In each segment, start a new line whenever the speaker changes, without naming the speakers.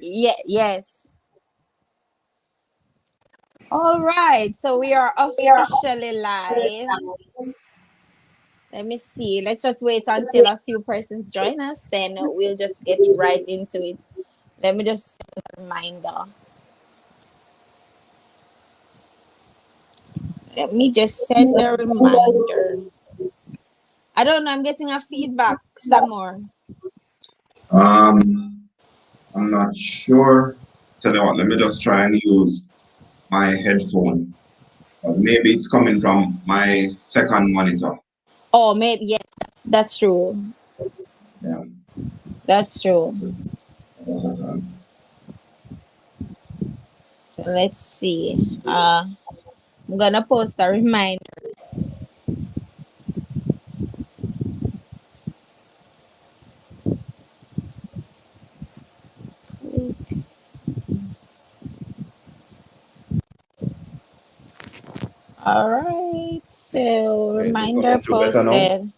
Yeah, yes. All right. So we are officially live. Let me see. Let's just wait until a few persons join us. Then we'll just get right into it. Let me just set a reminder. Let me just send a reminder. I don't know. I'm getting a feedback. Some more.
Um, I'm not sure. Tell you what, let me just try and use my headphone. 'Cause maybe it's coming from my second monitor.
Oh, maybe yes. That's true.
Yeah.
That's true.
Just a second.
So let's see. I'm gonna post a reminder. All right. So
Is it
reminder
coming through better now?
posted.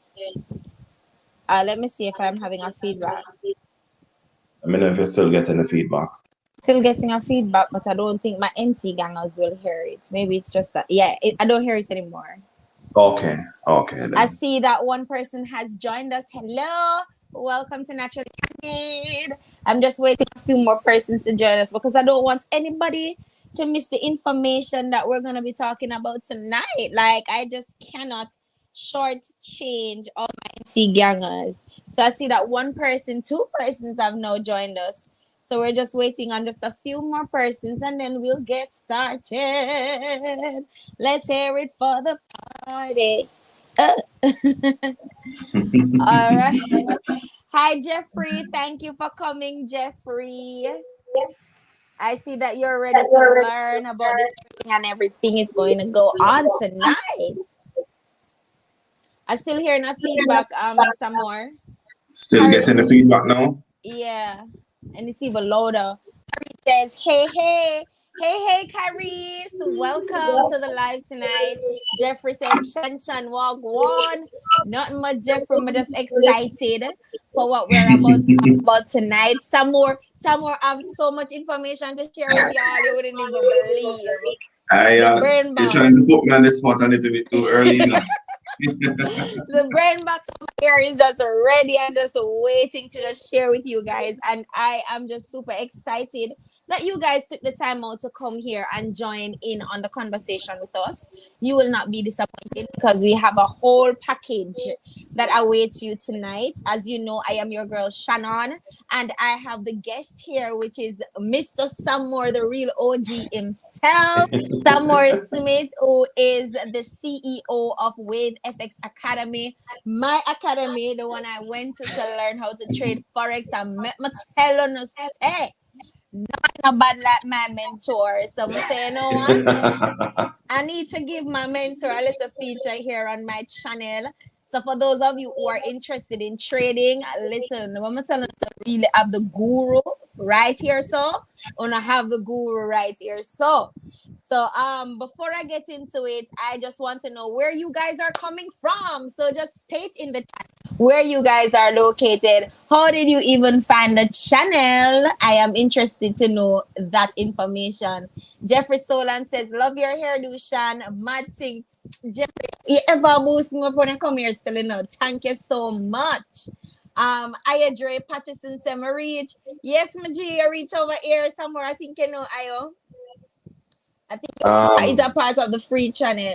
Let me see if I'm having a feedback.
Let me know if you're still getting the feedback.
Still getting a feedback, but I don't think my NC gangers will hear it. Maybe it's just that. Yeah, I don't hear it anymore.
Okay, okay
I
then.
see that one person has joined us. Hello. Welcome to Naturally Candid. I'm just waiting for a few more persons to join us because I don't want anybody to miss the information that we're going to be talking about tonight. Like, I just cannot shortchange all my NC gangers. So I see that one person, two persons have now joined us. So we're just waiting on just a few more persons and then we'll get started. Let's hear it for the party. All right. Hi, Jeffrey. Thank you for coming, Jeffrey. I see that you're ready to learn about this thing and everything is going to go on tonight. I still hearing a feedback, some more.
Still getting the
Harris,
feedback now?
yeah. And it's even louder. Harry says, hey, hey. Hey, Caris. Welcome to the live tonight. Jeffrey said, Shan walk one. Nothing much, Jeffrey. I'm just excited for what we're about to talk about tonight. Some more have so much information to share with y'all. You wouldn't even believe. The brain
You're trying
box.
to put me on the spot a little bit too early, you know.
The brain box over here is just ready and just waiting to just share with you guys. And I am just super excited that you guys took the time out to come here and join in on the conversation with us. You will not be disappointed because we have a whole package that awaits you tonight. As you know, I am your girl Shannon, and I have the guest here, which is Mr. Samore, the real OG himself. Samore Smith, who is the CEO of Wave FX Academy, my academy, the one I went to learn how to trade forex. And me tell you, say, not bad like my mentor. So I say, you know what? I need to give my mentor a little feature here on my channel. So for those of you who are interested in trading, listen, I'm telling you, really have the guru right here. So wanna have the guru right here. So before I get into it, I just want to know where you guys are coming from. So just state in the chat where you guys are located. How did you even find the channel? I am interested to know that information. Jeffrey Solan says, love your hairdo, Shan. Mad thing. Jeffrey, you ever boost me up when I come here still, you know. Thank you so much. Ayadre Patterson said, me reach. Yes, my G, I reach over here somewhere. I think you know, Ayo. I think it's a part of the free channel,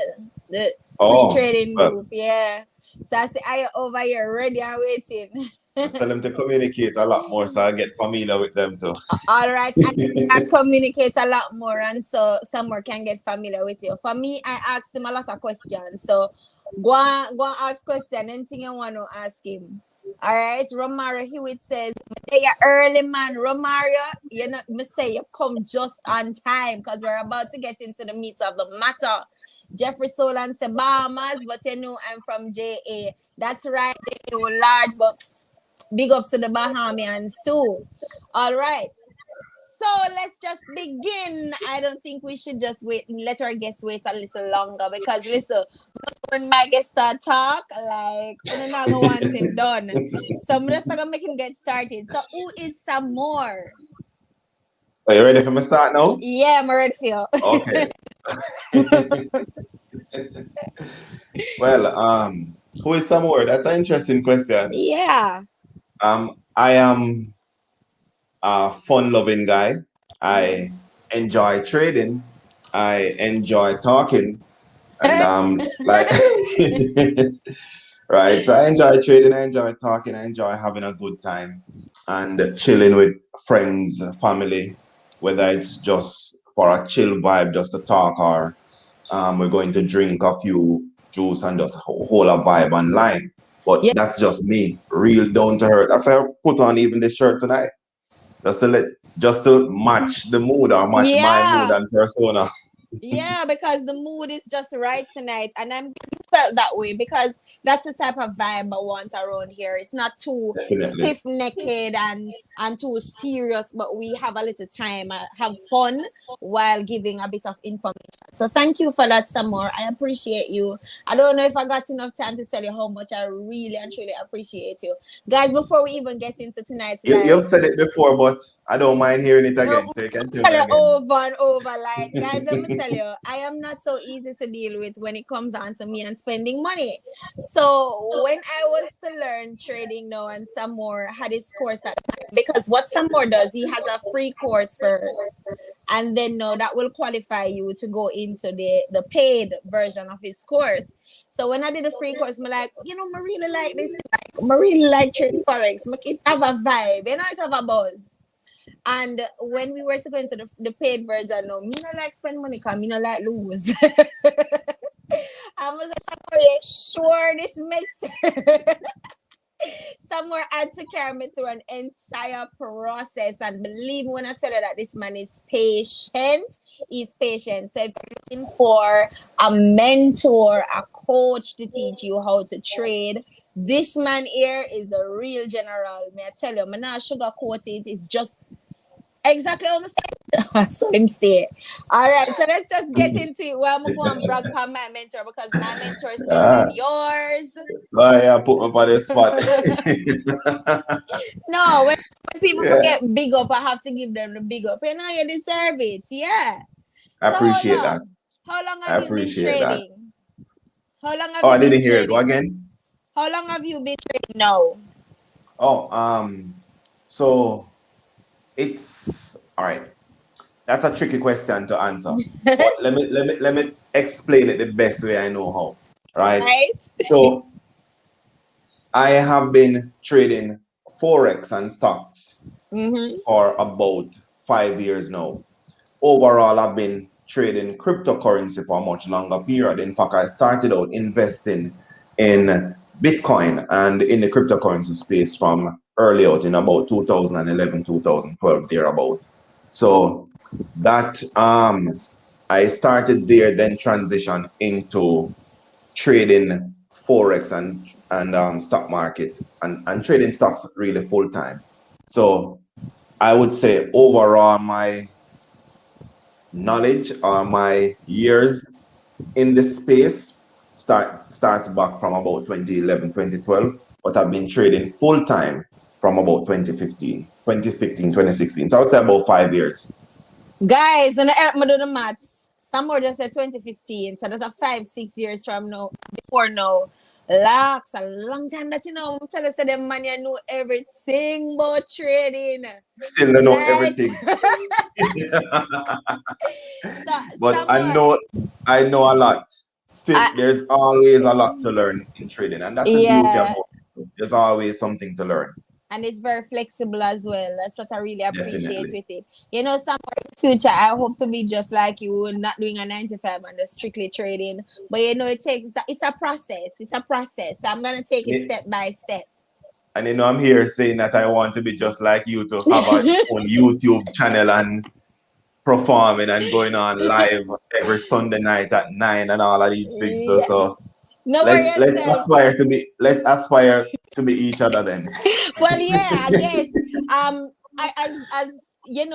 the free trading
Well,
group. Yeah. So I say, I over here ready and waiting.
just tell them to communicate a lot more so I get familiar with them too.
All right. I communicate a lot more, and so someone can get familiar with you. For me, I asked him a lot of questions. So go on ask question. Anything you want to ask him. All right. Romario Hewitt says, they are early, man. Romario, you know, me say you come just on time because we're about to get into the meat of the matter. Jeffrey Solan said, Bahamas, but you know I'm from JA. That's right. They were large box. Big ups to the Bahamians too. All right. So let's just begin. I don't think we should just wait. Let our guests wait a little longer because listen, when my guest start talk, like we're not gonna want him done. So I'm just gonna make him get started. So who is Samore?
Are you ready for me to start now?
Yeah, I'm ready for you.
Okay. Well, who is Samore? That's an interesting question.
Yeah.
I am a fun-loving guy. I enjoy trading. I enjoy talking, and like right. So I enjoy trading. I enjoy talking. I enjoy having a good time and chilling with friends, family, whether it's just for a chill vibe, just to talk, or we're going to drink a few juice and just hold a vibe online. But
Yeah.
that's just me, real down to earth. That's why I put on even this shirt tonight, just to let, just to match the mood or match my mood
Yeah.
and persona.
Yeah, because the mood is just right tonight, and I'm felt that way because that's the type of vibe I want around here. It's not too
Definitely.
stiff necked and too serious, but we have a little time, have fun while giving a bit of information. So thank you for that, Samor. I appreciate you. I don't know if I got enough time to tell you how much I really and truly appreciate you, guys. Before we even get into tonight's
You've
live.
said it before, but I don't mind hearing it
No,
again. So you can tell
tell
me
you
again.
over and over. Like, guys, let me tell you, I am not so easy to deal with when it comes on to me and spending money. So when I was to learn trading now, and some more had his course at the time, because what some more does, he has a free course first, and then no, that will qualify you to go into the paid version of his course. So when I did the free course, I'm like, I really like this. Like, I really like trade forex. Make it have a vibe, it have a buzz. And when we were to go into the paid version, no, me not like spend money because me not like lose. I was like, are you sure this makes sense? Somewhere had to carry me through an entire process. And believe me when I tell you that this man is patient, he's patient. So if you're looking for a mentor, a coach to teach you how to trade, this man here is the real general. May I tell you, I'm not sugarcoat it. It's just exactly how I saw him stay. All right, so let's just get into it. Well, I'm going to go and brag upon my mentor because my mentor is better than
Ah,
yours.
oh, yeah, put me on the spot.
No, when people
Yeah,
forget big up, I have to give them the big up. You deserve it. Yeah.
I
So how
appreciate that.
long? How long
I
have you been
appreciate that.
trading? How long have
Oh,
you
I
been
didn't hear it. Go
trading?
again.
How long have you been trading now?
Oh, so it's all right. That's a tricky question to answer. But let me explain it the best way I know how. Right?
Right?
So I have been trading forex and stocks
Mm-hmm.
for about 5 years now. Overall, I've been trading cryptocurrency for a much longer period. In fact, I started out investing in Bitcoin and in the cryptocurrency space from early out in about 2011, 2012, thereabout. So that I started there, then transition into trading forex and stock market and trading stocks really full time. So I would say overall my knowledge or my years in this space starts back from about 2011, 2012, but I've been trading full time from about 2015, 2016. So I would say about 5 years.
Guys, and help me do the maths. Some more just said 2015. So that's a 5, 6 years from now. Before now. Locks, a long time that I'm telling you, the man you know everything about trading.
Still don't know
Like,
everything.
so
But
some more.
I know a lot. Still,
I,
there's always a lot to learn in trading, and that's the beauty
yeah,
about it. There's always something to learn.
and it's very flexible as well. That's what I really appreciate
Definitely.
with it. Somewhere in the future, I hope to be just like you, not doing a 9 to 5 and just strictly trading. But it's a process. It's a process. I'm gonna take it step by step.
And I'm here saying that I want to be just like you, to have a own YouTube channel and performing and going on live every Sunday night at 9 and all of these things. So,
Yeah.
so
No worry
let's
yourself.
aspire to be each other then.
Well, yeah, I guess.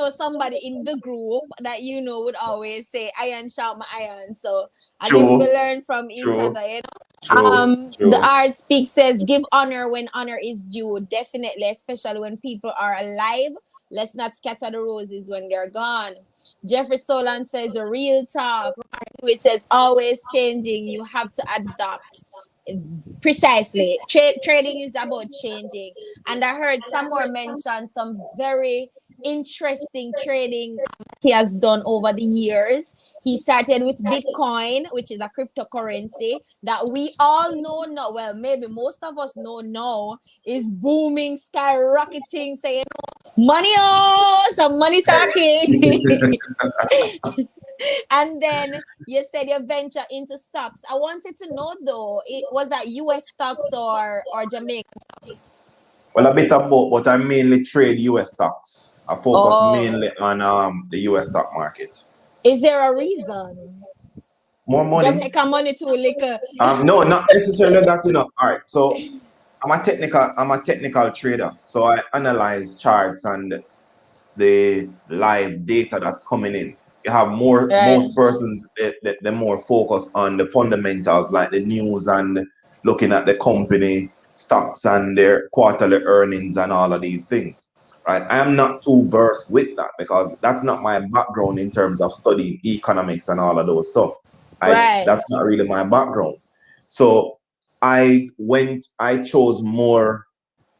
As somebody in the group that would always say, "Iron sharp my iron." So I guess we
True,
learn from each
true,
other.
true,
The
true.
art speak says, "Give honor when honor is due." Definitely, especially when people are alive. Let's not scatter the roses when they're gone. Jeffrey Solan says, a real talk. It says, always changing. You have to adapt. Precisely. Trading is about changing. And I heard Samore mention some very interesting trading he has done over the years. He started with Bitcoin, which is a cryptocurrency that we all know now. Well, maybe most of us know now is booming, skyrocketing, saying, money, oh, some money talking. And then you said you venture into stocks. I wanted to know though, it was that US stocks or Jamaican stocks?
Well, a bit of both, but I mainly trade US stocks. I focus
Oh,
mainly on the US stock market.
is there a reason?
More money?
Jamaican money too liquor.
No, not necessarily that, you know. All right, so I'm a technical trader. So I analyze charts and the live data that's coming in. You have more
Right.
most persons they're more focused on the fundamentals like the news and looking at the company stocks and their quarterly earnings and all of these things. Right. I am not too versed with that because that's not my background in terms of studying economics and all of those stuff.
Right.
That's not really my background. So I chose more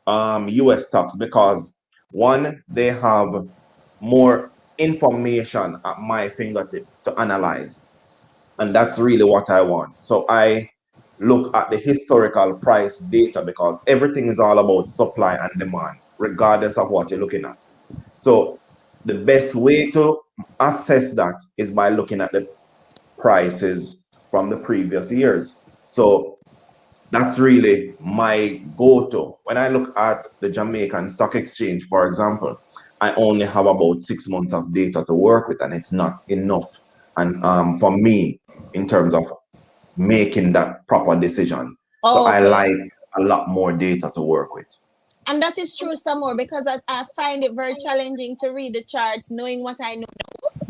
US stocks because one, they have more information at my fingertip to analyze. And that's really what I want. So I look at the historical price data because everything is all about supply and demand, regardless of what you're looking at. So the best way to assess that is by looking at the prices from the previous years. So that's really my go-to. When I look at the Jamaican Stock Exchange, for example, I only have about 6 months of data to work with, and it's not enough. And for me, in terms of making that proper decision, so
Oh,
I
okay.
like a lot more data to work with.
And that is true some more because I find it very challenging to read the charts knowing what I know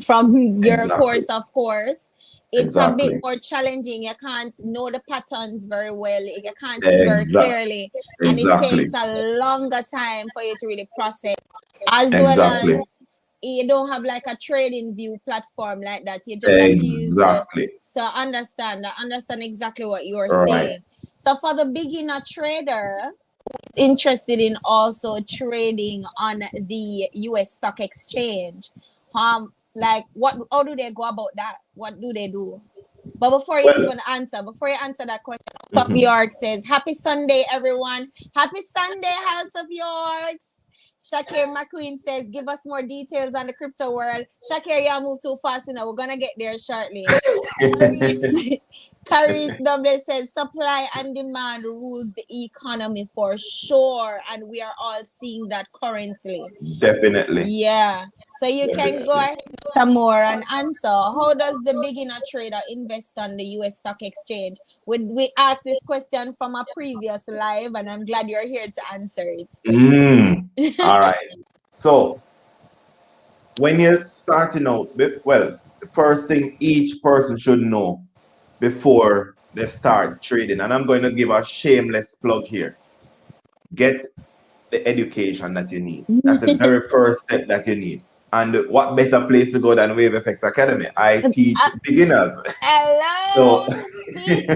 from your
Exactly,
course. It's a bit
exactly,
more challenging. You can't know the patterns very well. You can't see very
exactly,
clearly. And it takes
exactly,
a longer time for you to really process. As well
exactly,
as you don't have like a trading view platform like that. You just have to use the
exactly.
so I understand exactly what you're
Right.
saying. So for the beginner trader, interested in also trading on the US stock exchange. Like what how do they go about that? What do they do? But
Well,
before you answer that question, House of
mhm.
York says, Happy Sunday, everyone. Happy Sunday, House of York. Shakir McQueen says, give us more details on the crypto world. Shakir, you move too fast now. We're gonna get there shortly. Caris, Caris Double says supply and demand rules the economy for sure, and we are all seeing that currently.
Definitely,
Yeah. So you can go
definitely.
ahead some more and answer. How does the beginner trader invest on the US stock exchange? We asked this question from a previous live, and I'm glad you're here to answer
Mm.
it.
All right. So when you're starting out, well, the first thing each person should know before they start trading, and I'm going to give a shameless plug here. Get the education that you need. That's the very first step that you need. And what better place to go than Wave FX Academy? I teach beginners. So,
Hello, speak.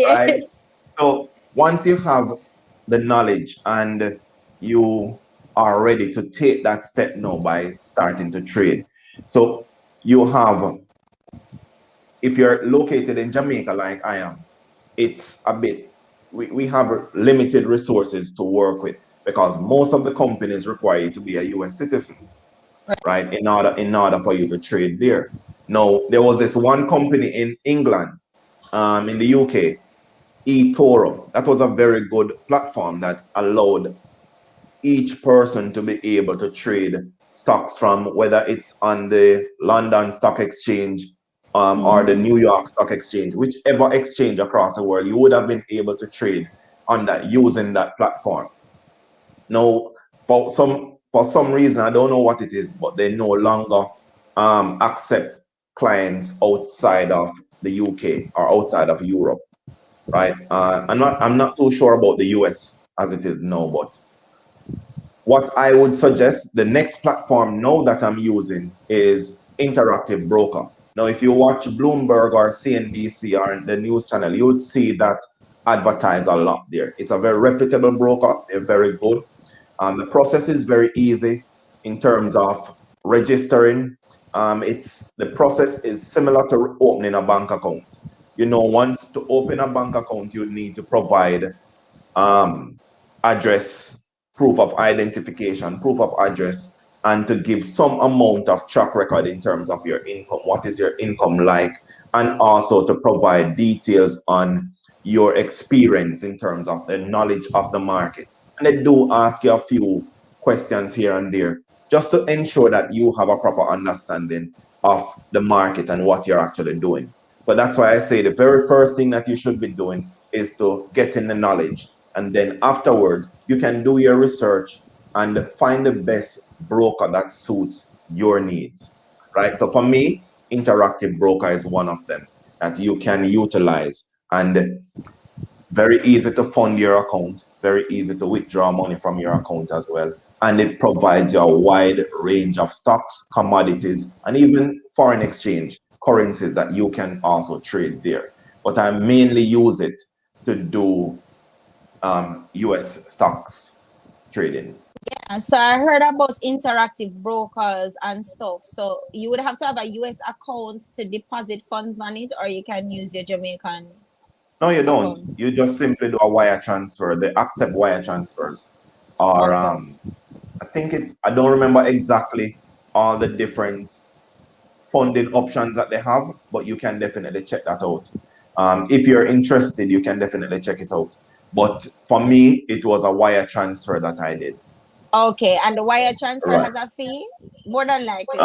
right.
Yes.
So once you have the knowledge and you are ready to take that step now by starting to trade. So you have, if you're located in Jamaica like I am, it's a bit, we have limited resources to work with because most of the companies require you to be a US citizen, right? In order for you to trade there. Now, there was this one company in England, in the UK, eToro. That was a very good platform that allowed each person to be able to trade stocks from whether it's on the London Stock Exchange or the
Mhm.
New York Stock Exchange, whichever exchange across the world, you would have been able to trade on that using that platform. Now, for some reason, I don't know what it is, but they no longer accept clients outside of the UK or outside of Europe, right? I'm not too sure about the US as it is now, but what I would suggest, the next platform now that I'm using is Interactive Broker. Now, if you watch Bloomberg or CNBC or the news channel, you would see that advertise a lot there. It's a very reputable broker. They're very good. The process is very easy in terms of registering. It's the process is similar to opening a bank account. You know, once to open a bank account, you need to provide um, address, proof of identification, proof of address, and to give some amount of track record in terms of your income. What is your income like? And also to provide details on your experience in terms of the knowledge of the market. And they do ask you a few questions here and there just to ensure that you have a proper understanding of the market and what you're actually doing. So that's why I say the very first thing that you should be doing is to get in the knowledge. And then afterwards, you can do your research and find the best broker that suits your needs, right? So for me, Interactive Broker is one of them that you can utilize, and very easy to fund your account, very easy to withdraw money from your account as well. And it provides you a wide range of stocks, commodities, and even foreign exchange currencies that you can also trade there. But I mainly use it to do US stocks trading.
Yeah, so I heard about interactive brokers and stuff. So you would have to have a US account to deposit funds on it, or you can use your Jamaican
No, you don't.
account.
You just simply do a wire transfer. They accept wire transfers. Or
Okay.
I think it's, I don't remember exactly all the different funding options that they have, but you can definitely check that out. If you're interested, you can definitely check it out. But for me, it was a wire transfer that I did.
Okay, and the wire transfer
Right.
has a fee? More than likely.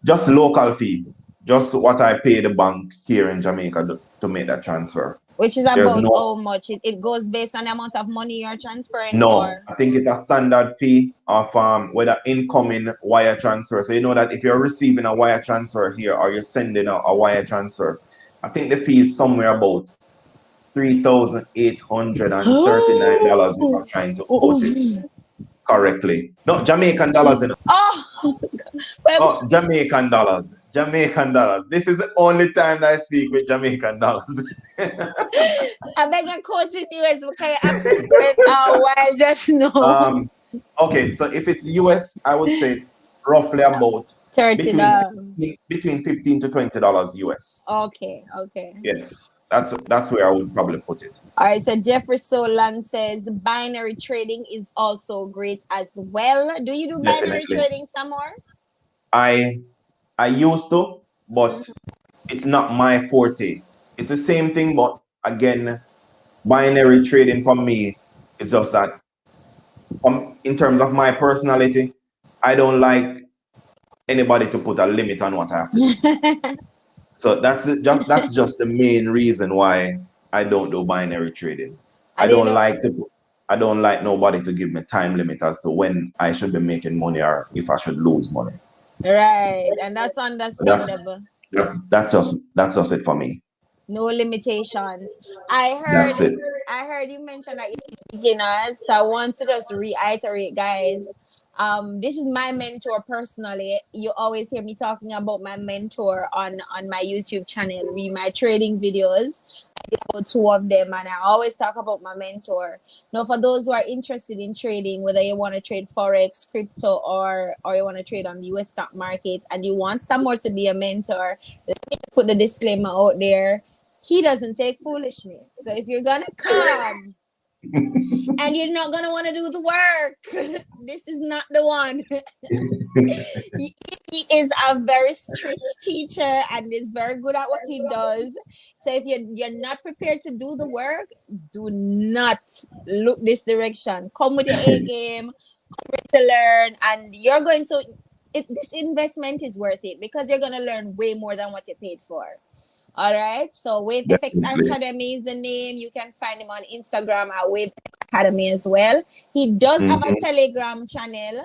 Just local fee, just what I pay the bank here in Jamaica to make that transfer.
Which is
There's
about
no,
how much it goes based on the amount of money you're transferring,
no,
or
I think it's a standard fee of whether incoming wire transfer. So you know that if you're receiving a wire transfer here or you're sending a wire transfer, I think the fee is somewhere about $3,839 if I'm trying to quote it correctly. No, Jamaican dollars, you know.
oh well,
Oh, Jamaican dollars. Jamaican dollars. This is the only time that I speak with Jamaican dollars.
I beg you quote in US because I'm going why just know.
um, okay, so if it's US, I would say it's roughly about
30
between
dollars.
between $15 to $20 US.
Okay, okay.
Yes, that's where I would probably put it.
All right, so Jeffrey Solan says binary trading is also great as well. Do you do binary
Definitely.
trading some more?
I I used to, but
Mm-hmm.
it's not my forte. It's the same thing, but again, binary trading for me is just that in terms of my personality, I don't like anybody to put a limit on what I have to do. So that's just the main reason why I don't do binary trading.
I
I
didn't
don't
know.
like to I don't like nobody to give me time limit as to when I should be making money or if I should lose money.
Right, and that's
That's
understandable.
that's just it for me.
No limitations. I heard
That's it.
I heard you mention that you teach beginners. So I want to just reiterate, guys. This is my mentor personally. You always hear me talking about my mentor on my YouTube channel, read my trading videos. I did about two of them, and I always talk about my mentor. Now, for those who are interested in trading, whether you want to trade forex, crypto, or you want to trade on the US stock market, and you want someone to be a mentor, let me just put the disclaimer out there. He doesn't take foolishness. So if you're gonna come and you're not gonna want to do the work, this is not the one. he, he is a very strict teacher and is very good at what he does. So if you're not prepared to do the work, do not look this direction. Come with your A game, to learn, and you're going to. This investment is worth it because you're gonna learn way more than what you paid for. All right. So Wave FX
Definitely.
Academy is the name. You can find him on Instagram at Wave FX Academy as well. He does have a
Mhm.
Telegram channel.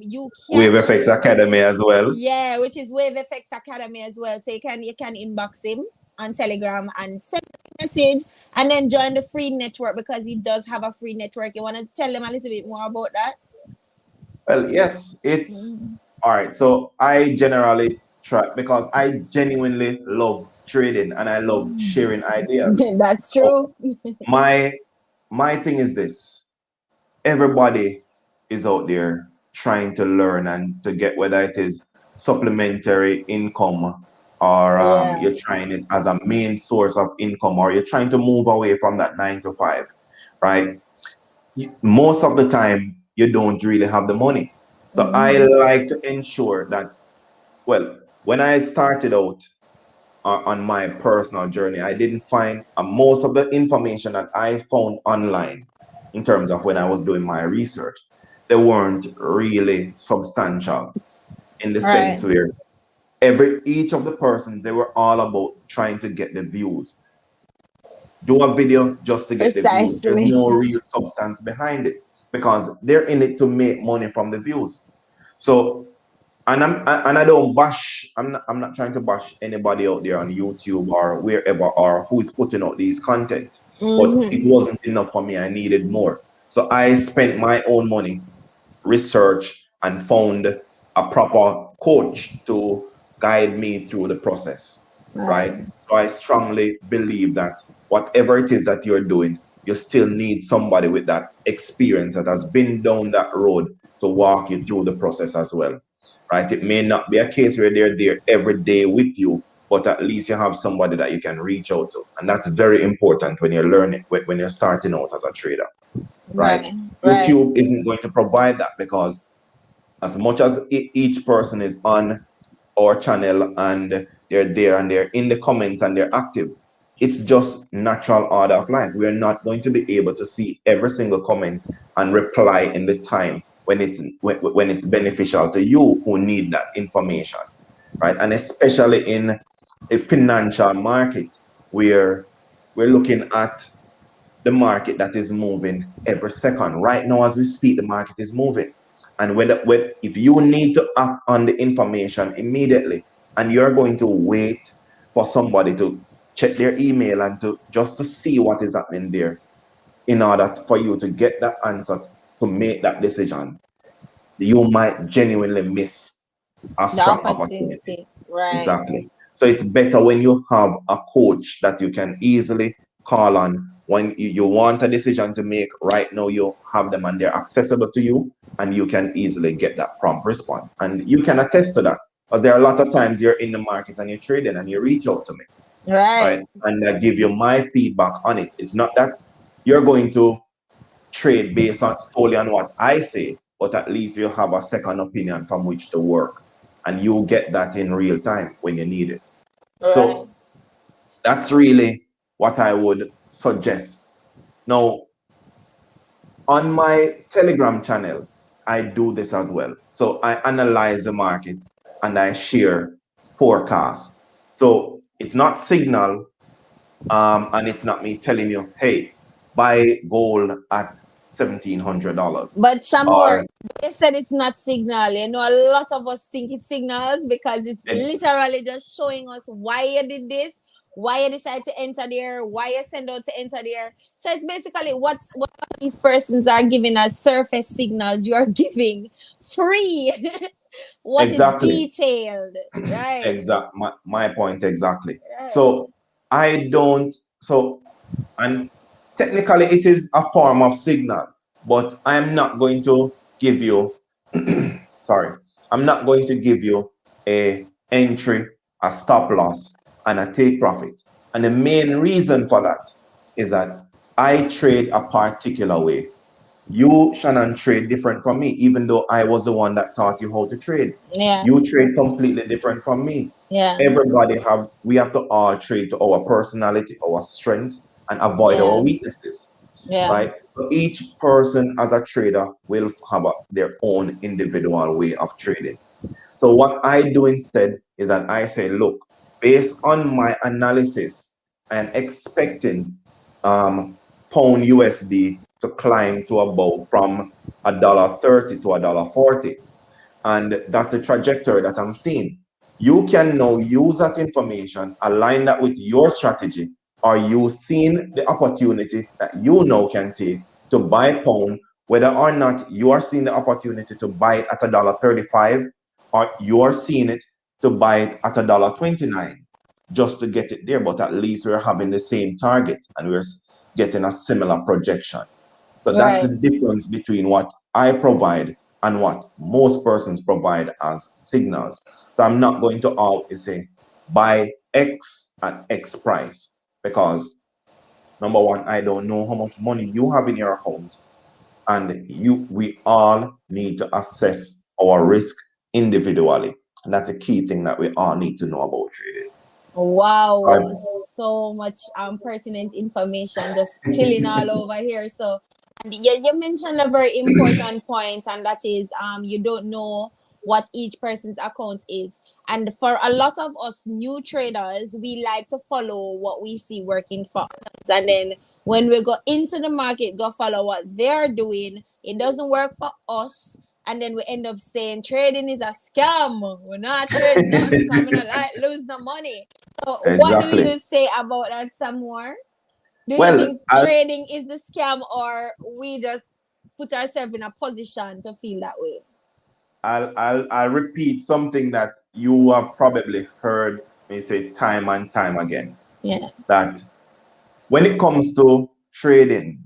You
Wave
can,
FX Academy as well.
yeah, which is Wave FX Academy as well. So you can inbox him on Telegram and send him a message, and then join the free network because he does have a free network. You want to tell him a little bit more about that?
Well, yes, it's all right. So I generally try because I genuinely love trading and I love sharing ideas.
That's
So
true.
my my thing is this: everybody is out there trying to learn and to get, whether it is supplementary income or
Yeah.
you're trying it as a main source of income or you're trying to move away from that 9 to 5, right? Most of the time you don't really have the money. So I
Mm-hmm.
like to ensure that, well, when I started out on my personal journey, I didn't find most of the information that I found online in terms of when I was doing my research, they weren't really substantial in the
Right.
sense where every each of the persons, they were all about trying to get the views, do a video just to get the views. There's
Precisely.
no real substance behind it because they're in it to make money from the views. So, and I don't bash. I'm not trying to bash anybody out there on YouTube or wherever or who is putting out these content. But it
Mm-hmm.
wasn't enough for me. I needed more. So I spent my own money, research, and found a proper coach to guide me through the process, right?
Right.
So I strongly believe that whatever it is that you're doing, you still need somebody with that experience that has been down that road to walk you through the process as well, right? It may not be a case where they're there every day with you, but at least you have somebody that you can reach out to. And that's very important when you're learning, when you're starting out as a trader, right?
Right. Right.
YouTube isn't going to provide that because as much as each person is on our channel and they're there and they're in the comments and they're active, it's just natural order of life. We're not going to be able to see every single comment and reply in the time when it's beneficial to you who need that information, right? And especially in a financial market where we're looking at the market that is moving every second. Right now, as we speak, the market is moving. And when if you need to act on the information immediately, and you're going to wait for somebody to check their email and to just to see what is happening there in order for you to get that answer to make that decision, you might genuinely miss a
The
strong opportunity.
opportunity. Right.
Exactly. So it's better when you have a coach that you can easily call on when you want a decision to make. Right now, you have them and they're accessible to you, and you can easily get that prompt response. And you can attest to that because there are a lot of times you're in the market and you're trading and you reach out to me,
Right.
right? And I give you my feedback on it. It's not that you're going to trade based on solely on what I say, but at least you have a second opinion from which to work. And you get that in real time when you need it.
Right.
So that's really what I would suggest. Now, on my Telegram channel, I do this as well. So I analyze the market and I share forecasts. So it's not signal, and it's not me telling you, hey, buy gold at $1,700
But some more,
or
they said it's not signal. You know, a lot of us think it's signals because it's literally just showing us why you did this, why you decided to enter there, why you send out to enter there. So it's basically what these persons are giving as surface signals. You are giving free what is
exactly.
detailed, right?
My point exactly.
Right.
So I don't so and technically it is a form of signal, but I'm not going to give you sorry, I'm not going to give you a entry, a stop loss, and a take profit. And the main reason for that is that I trade a particular way. You, Shannon, trade different from me, even though I was the one that taught you how to trade.
Yeah.
You trade completely different from me.
Yeah.
We have to all trade to our personality, our strengths, and avoid our
Yeah.
weaknesses,
Yeah.
right? So each person as a trader will have their own individual way of trading. So what I do instead is that I say, look, based on my analysis, I'm expecting pound USD to climb to about from $1.30 to $1.40. And that's the trajectory that I'm seeing. You can now use that information, align that with your strategy. Are you seeing the opportunity that you now can take to buy pound whether or not you are seeing the opportunity to buy it at $1.35 or you are seeing it to buy it at $1.29 just to get it there, but at least we're having the same target and we're getting a similar projection. So that's
Right.
the difference between what I provide and what most persons provide as signals. So I'm not going to always say buy X at X price because number one, I don't know how much money you have in your account, and we all need to assess our risk individually. And that's a key thing that we all need to know about trading.
Wow,
Right?
so much pertinent information just spilling all over here. So, and you mentioned a very important point, and that is you don't know what each person's account is. And for a lot of us new traders, we like to follow what we see working for others, and then when we go into the market, go follow what they're doing. It doesn't work for us, and then we end up saying trading is a scam. We're not trading nothing, coming to like lose the money. So, what do
Exactly.
you say about that, some more? Do you
Well,
think trading is the scam, or we just put ourselves in a position to feel that way?
I'll repeat something that you have probably heard me say time and time again.
Yeah.
That when it comes to trading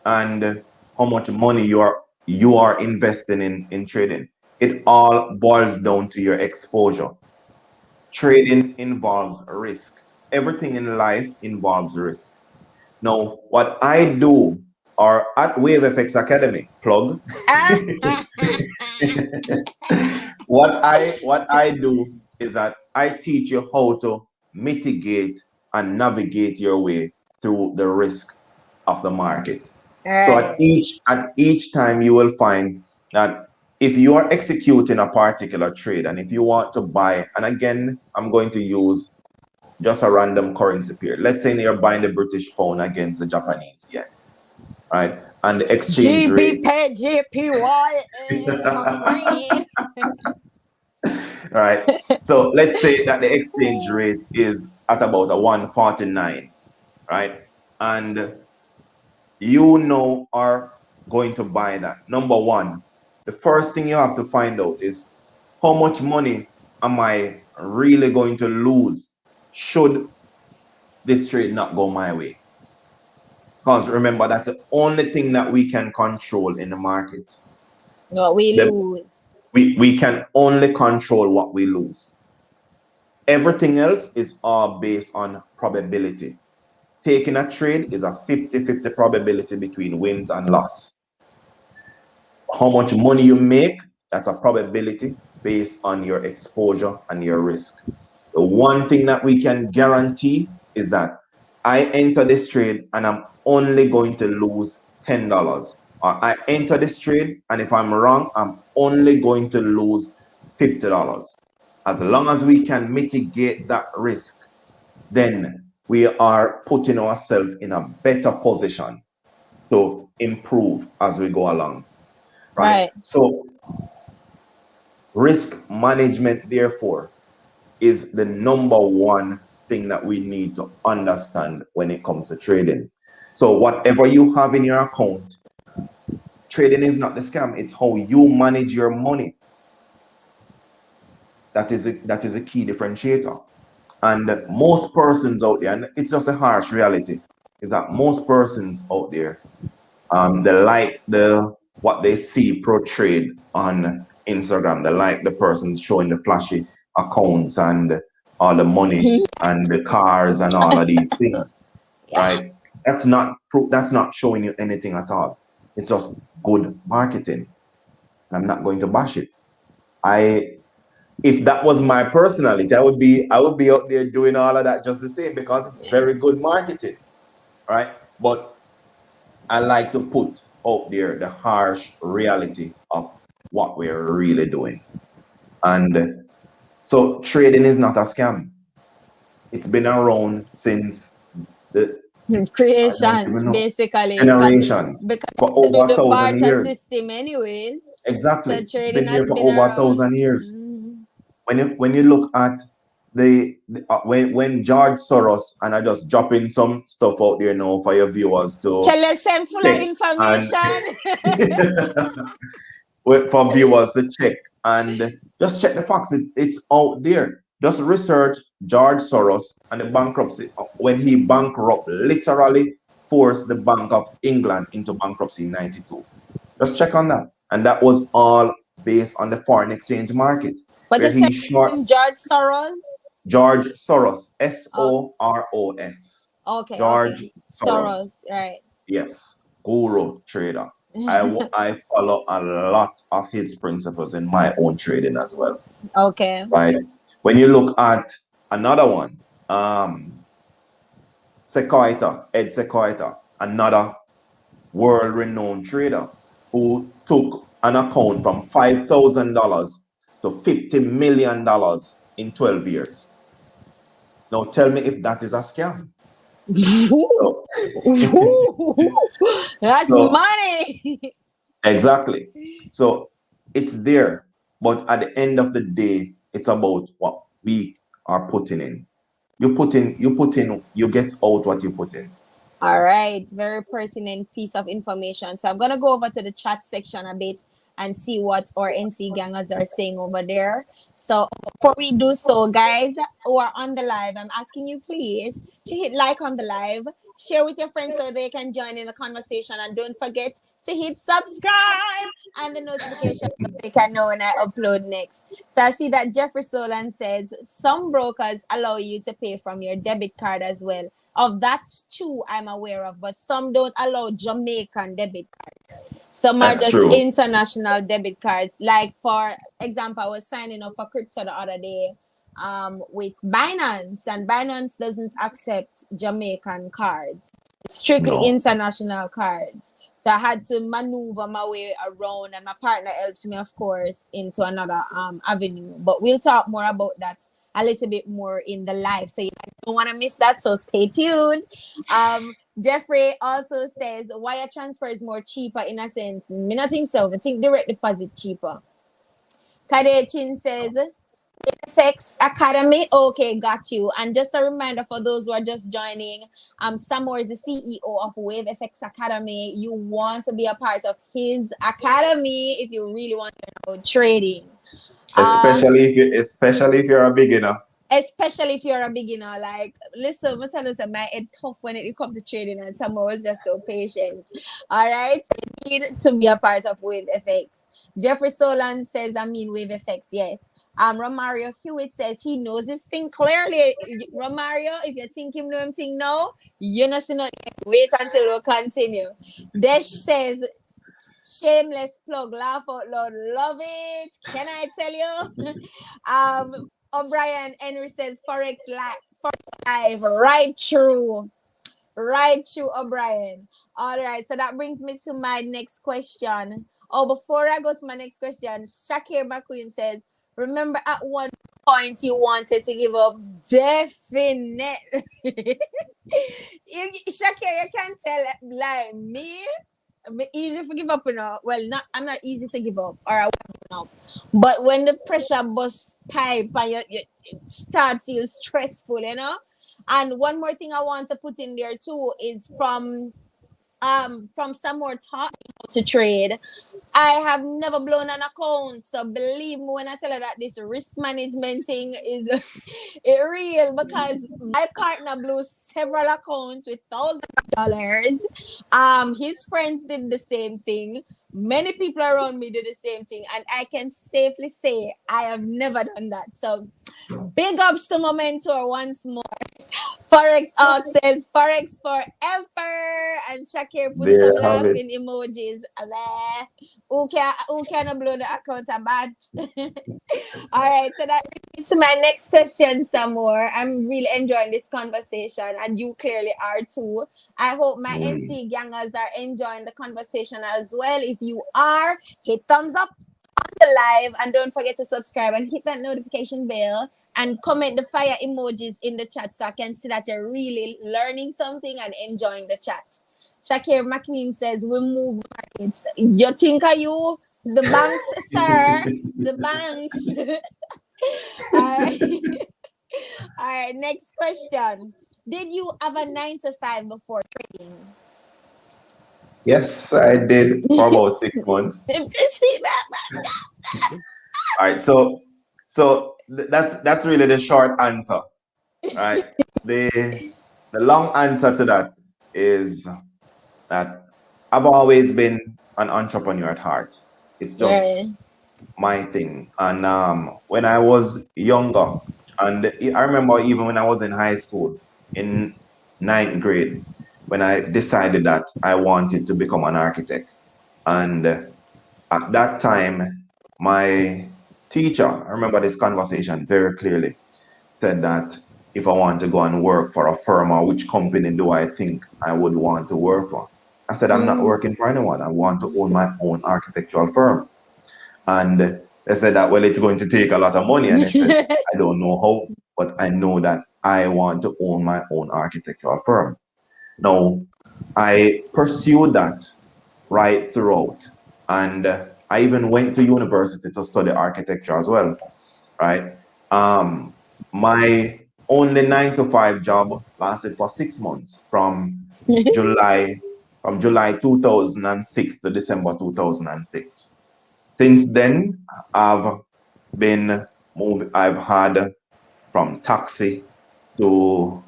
and how much money you are investing in trading, it all boils down to your exposure. Trading involves risk. Everything in life involves risk. Now, what I do, or at Wave FX Academy, plug, what I do is that I teach you how to mitigate and navigate your way through the risk of the market. So at
Right.
each time you will find that if you are executing a particular trade and if you want to buy, and again, I'm going to use just a random currency pair. Let's say you're buying the British pound against the Japanese yen, right? And the exchange rate,
GBP, GPY, my friend.
right? So let's say that the exchange rate is at about a 149, right? And you know are going to buy that. Number one, the first thing you have to find out is how much money am I really going to lose should this trade not go my way? Because remember, that's the only thing that we can control in the market.
No, we
The,
lose.
we can only control what we lose. Everything else is all based on probability. Taking a trade is a 50-50 probability between wins and loss. How much money you make, that's a probability based on your exposure and your risk. The one thing that we can guarantee is that I enter this trade and I'm only going to lose $10. Or I enter this trade and if I'm wrong, I'm only going to lose $50. As long as we can mitigate that risk, then we are putting ourselves in a better position to improve as we go along, right?
Right.
So risk management, therefore, is the number one thing that we need to understand when it comes to trading. So whatever you have in your account, trading is not the scam. It's how you manage your money. That is a key differentiator. And most persons out there, and it's just a harsh reality, is that most persons out there, they like what they see portrayed on Instagram. They like the persons showing the flashy accounts and all the money and the cars and all of these things,
Yeah.
right? That's not showing you anything at all. It's just good marketing. I'm not going to bash it. I If that was my personality, I would be out there doing all of that just the same because it's very good marketing, right? But I like to put out there the harsh reality of what we're really doing. And so trading is not a scam. It's been around since the I don't even
Creation,
know
basically,
generations
because
for
to do
over a
the
thousand
barter
years.
system, anyways. So
Exactly. It's
trading
been there
has
for
been
over a
around.
thousand years.
Mhm.
When you look at when George Soros, and I just dropping some stuff out there now for your viewers to
Tell us I'm full of
check, and
information.
for viewers to check and just check the facts. It's out there. Just research George Soros and the bankruptcy when he bankrupt, literally forced the Bank of England into bankruptcy in '92. Just check on that, and that was all based on the foreign exchange market,
But
where
you said
he short
him George Soros?
George Soros,
Oh,
Soros,
okay,
George
okay.
Soros.
Soros, right.
Yes, guru trader. I follow a lot of his principles in my own trading as well.
Okay.
Right. When you look at another one, Ed Sequoia, another world-renowned trader who took an account from $5,000 to $50 million in 12 years. Now tell me if that is a scam. So,
That's
so
money.
exactly. So it's there, but at the end of the day, it's about what we are putting in. You get out what you put in.
All right, very pertinent piece of information. So I'm gonna go over to the chat section a bit and see what our NC gangers are saying over there. So before we do so, guys who are on the live, I'm asking you please to hit like on the live, share with your friends so they can join in the conversation, and don't forget to hit subscribe and the notification so they can know when I upload next. So I see that Jeffrey Solan says some brokers allow you to pay from your debit card as well. Of that two I'm aware of, but some don't allow Jamaican debit cards. Some are
That's
just
true.
international debit cards. Like for example, I was signing up for crypto the other day with Binance, and Binance doesn't accept Jamaican cards. It's strictly
No,
international cards. So I had to maneuver my way around, and my partner helped me, of course, into another avenue. But we'll talk more about that a little bit more in the live. So you guys don't want to miss that. So stay tuned. Jeffrey also says wire transfer is more cheaper in a sense. Me not think so. I think direct deposit cheaper. Kadechin says FX Academy. Okay, got you. And just a reminder for those who are just joining, Samore is the CEO of Wave FX Academy. You want to be a part of his academy if you really want to know trading. Uh,
especially if you're a beginner.
especially if you're a beginner. Like, listen, I'm telling you, my head tough when it comes to trading, and someone was just so patient. All right, so you need to be a part of Wave FX. Jeffrey Solan says, I mean, Wave FX, yes. Romario Hewitt says he knows his thing clearly. Romario, if you think him know him thing now, you know, see nothing. Wait until we continue. Desh says, shameless plug, laugh out loud, love it. Can I tell you? O'Brien Henry says Forex live, right through. Right through, O'Brien. All right, so that brings me to my next question. Oh, before I go to my next question, Shakir McQueen says, remember at one point you wanted to give up? Definitely. Shakir, you can tell like me. Easy to give up, you know. Well, not I'm not easy to give up, or I won't give up. But when the pressure bust pipe and you start feel stressful, you know. And one more thing I want to put in there too is from some more taught me how to trade. I have never blown an account, so believe me when I tell you that this risk management thing is it real, because my partner blew several accounts with $1,000. His friends did the same thing. Many people around me did the same thing, and I can safely say I have never done that. So, big ups to my mentor once more. Forex Ox says Forex forever, and Shakir put
There
some
you have it.
laughing emojis. Aleh. Who can blow the account a bat? All right, so that brings me to my next question some more. I'm really enjoying this conversation, and you clearly are too. I hope my
Mm.
NC gangers are enjoying the conversation as well. If you are, hit thumbs up on the live, and don't forget to subscribe and hit that notification bell, and comment the fire emojis in the chat so I can see that you're really learning something and enjoying the chat. Shakir McQueen says, we move markets. You think are you? It's the banks, sir. The banks. All right. right, next question. Did you have a 9 to 5 before trading?
Yes, I did for about 6 months.
See that?
All right, that's really the short answer, right? The long answer to that is that I've always been an entrepreneur at heart. It's
Right.
just my thing. And when I was younger, and I remember even when I was in high school, in ninth grade, when I decided that I wanted to become an architect. And at that time, my teacher, I remember this conversation very clearly, said that if I want to go and work for a firm or which company do I think I would want to work for? I said, I'm not
Mm.
working for anyone. I want to own my own architectural firm. And they said that, well, it's going to take a lot of money. And I said, I don't know how, but I know that I want to own my own architectural firm. Now, I pursued that right throughout. And I even went to university to study architecture as well, right? Um, my only 9 to 5 job lasted for 6 months July from July 2006 to December 2006. Since then, I've been moving. I've had from taxi to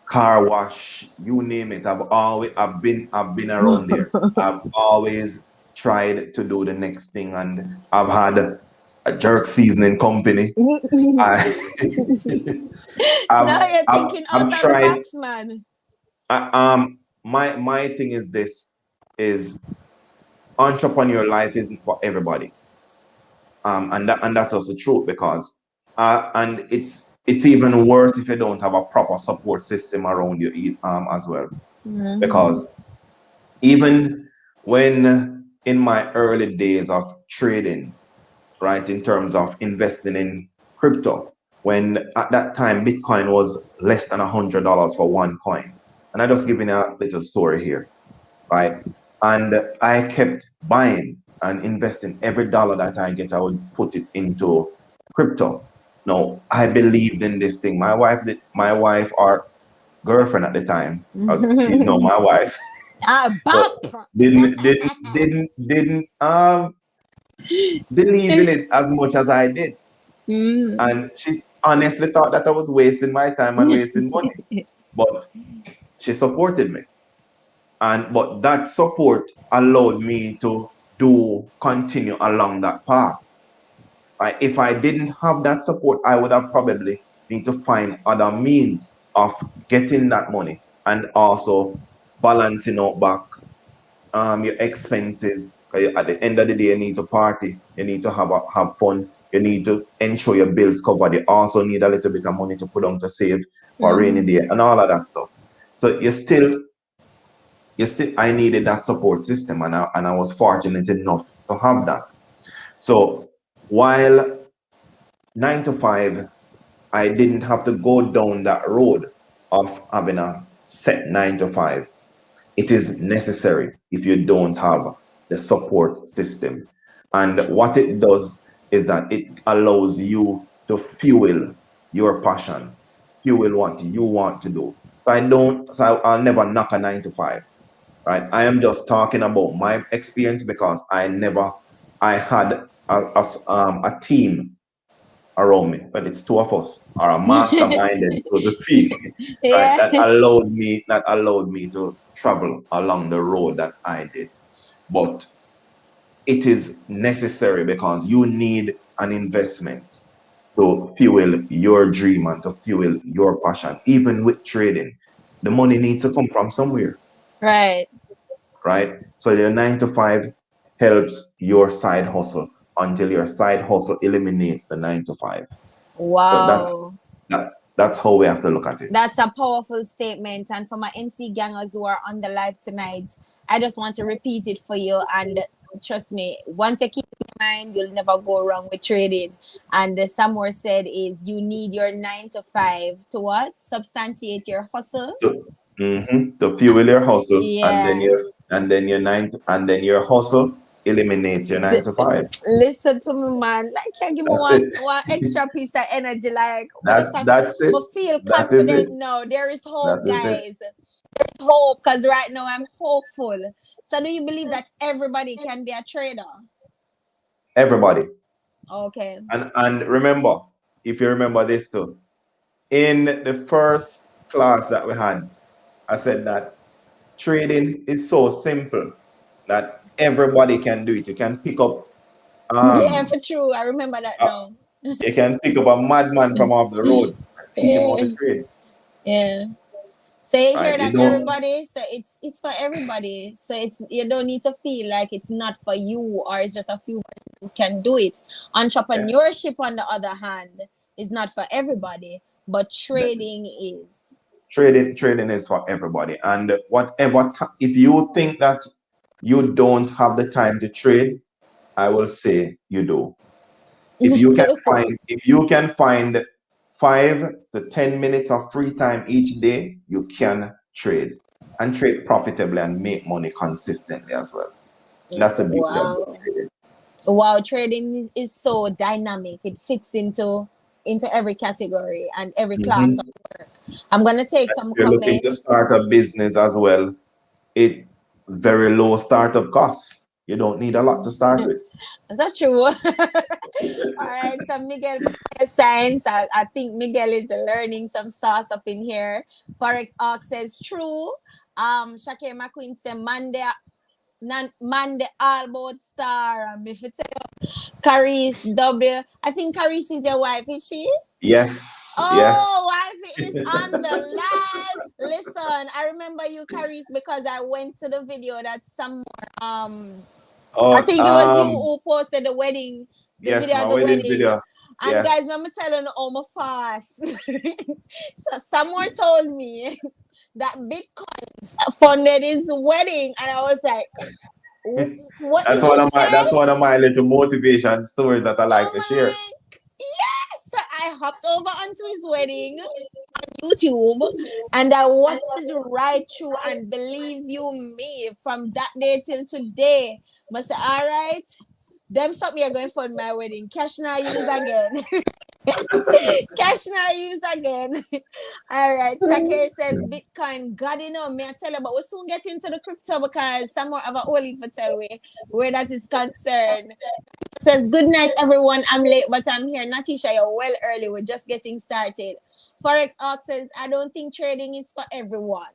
car wash, you name it. I've been around there. I've always tried to do the next thing, and I've had a jerk seasoning company. I,
Now
I've,
you're
I've,
thinking
I've
out of the
tried.
box, man.
My thing is this: is entrepreneur life isn't for everybody, and that's also true because and it's even worse if you don't have a proper support system around you as well,
Mm-hmm.
because even when in my early days of trading, right, in terms of investing in crypto, when at that time Bitcoin was less than $100 for one coin. And I just giving a little story here, right? And I kept buying and investing every dollar that I get, I would put it into crypto. Now, I believed in this thing. My wife or girlfriend at the time, as she's now my wife,
Ah,
but
bop.
didn't believe in it as much as I did.
Mm.
And she honestly thought that I was wasting my time and wasting money. But she supported me. And but that support allowed me to do continue along that path. Right? If I didn't have that support, I would have probably need to find other means of getting that money and also balancing out back your expenses. 'Cause at the end of the day, you need to party, you need to have fun, you need to ensure your bills covered. You also need a little bit of money to put on to save for rainy
Mm-hmm.
day and all of that stuff. So I needed that support system, and I was fortunate enough to have that. So while 9 to 5, I didn't have to go down that road of having a set 9 to 5. It is necessary if you don't have the support system. And what it does is that it allows you to fuel your passion, fuel what you want to do. I'll never knock a 9 to 5, right? I am just talking about my experience because I had a team around me, but it's two of us, or a masterminded, so to speak, right?
Yeah.
That allowed me to travel along the road that I did. But it is necessary because you need an investment to fuel your dream and to fuel your passion. Even with trading, the money needs to come from somewhere,
Right.
right? So your 9 to 5 helps your side hustle until your side hustle eliminates the 9 to 5. So
Wow.
that's how we have to look at it.
That's a powerful statement. And for my NC gangers who are on the live tonight, I just want to repeat it for you. And trust me, once you keep it in mind, you'll never go wrong with trading. And the Samore said is you need your 9 to 5 to what? Substantiate your hustle.
To fuel your hustle, and then
Yeah.
your and then your hustle. eliminate your 9 to 5.
Listen to me, man. Like, can give me
That's
one
it.
one extra piece of energy. Like,
That's it.
I feel
That is
confident
it.
now. There is
That
hope,
is it.
guys. There's hope because right now I'm hopeful. So, do you believe that everybody can be a trader?
Everybody.
Okay.
And remember, if you remember this too, in the first class that we had, I said that trading is so simple that everybody can do it. You can pick up
Yeah,
um
for true. I remember that
a,
now.
you can pick up a madman from off the road and teach him how
Yeah.
to trade.
Yeah. So you hear
Right? You
that,
don't.
everybody? So it's for everybody. So it's, you don't need to feel like it's not for you or it's just a few persons who can do it.
Yeah.
Entrepreneurship, on the other hand, is not for everybody, but trading is.
Trading is for everybody. And whatever if you think that you don't have the time to trade, I will say you do. If you can find 5 to 10 minutes of free time each day, you can trade and trade profitably and make money consistently as well. That's the beauty about
Wow.
trading.
Wow, trading is so dynamic. It fits into every category and every class of
Mhm.
work. I'm gonna take
If
some
you're looking to
comments.
start a business as well, it very low startup costs. You don't need a lot to start with.
That's true. All right, so Miguel Science. I think Miguel is learning some sauce up in here. Forex Ox says true. Shakir McQueen said Monday, Monday all about star. If it's Caris W. I think Caris is your wife, is she?
Yes, yes.
Oh, wife is on the live. Listen, I remember you, Caris, because I went to the video that some I
Oh,
think it was you who posted the
yes,
video
my
of the
wedding
wedding.
video.
And guys,
Yes.
let me tell you all my fast. So someone told me that Bitcoins funded his wedding, and I was like, "What
That's
did you
one of my
say?"
that's one of my little motivation stories that I like
Oh
to share.
my! Yes, so I hopped over onto his wedding YouTube and I watched it right through. And believe you me, from that day till today, must say, all right, them stop me are going for my wedding. Cash now use again. Cash now use again. All right. Shakir says Bitcoin. God, me I tell you, but we soon get into the crypto because some more of a holy for tell we where that is concerned. Says good night, everyone. I'm late, but I'm here. Natisha, you're well early. We're just getting started. Forex Ox says, I don't think trading is for everyone.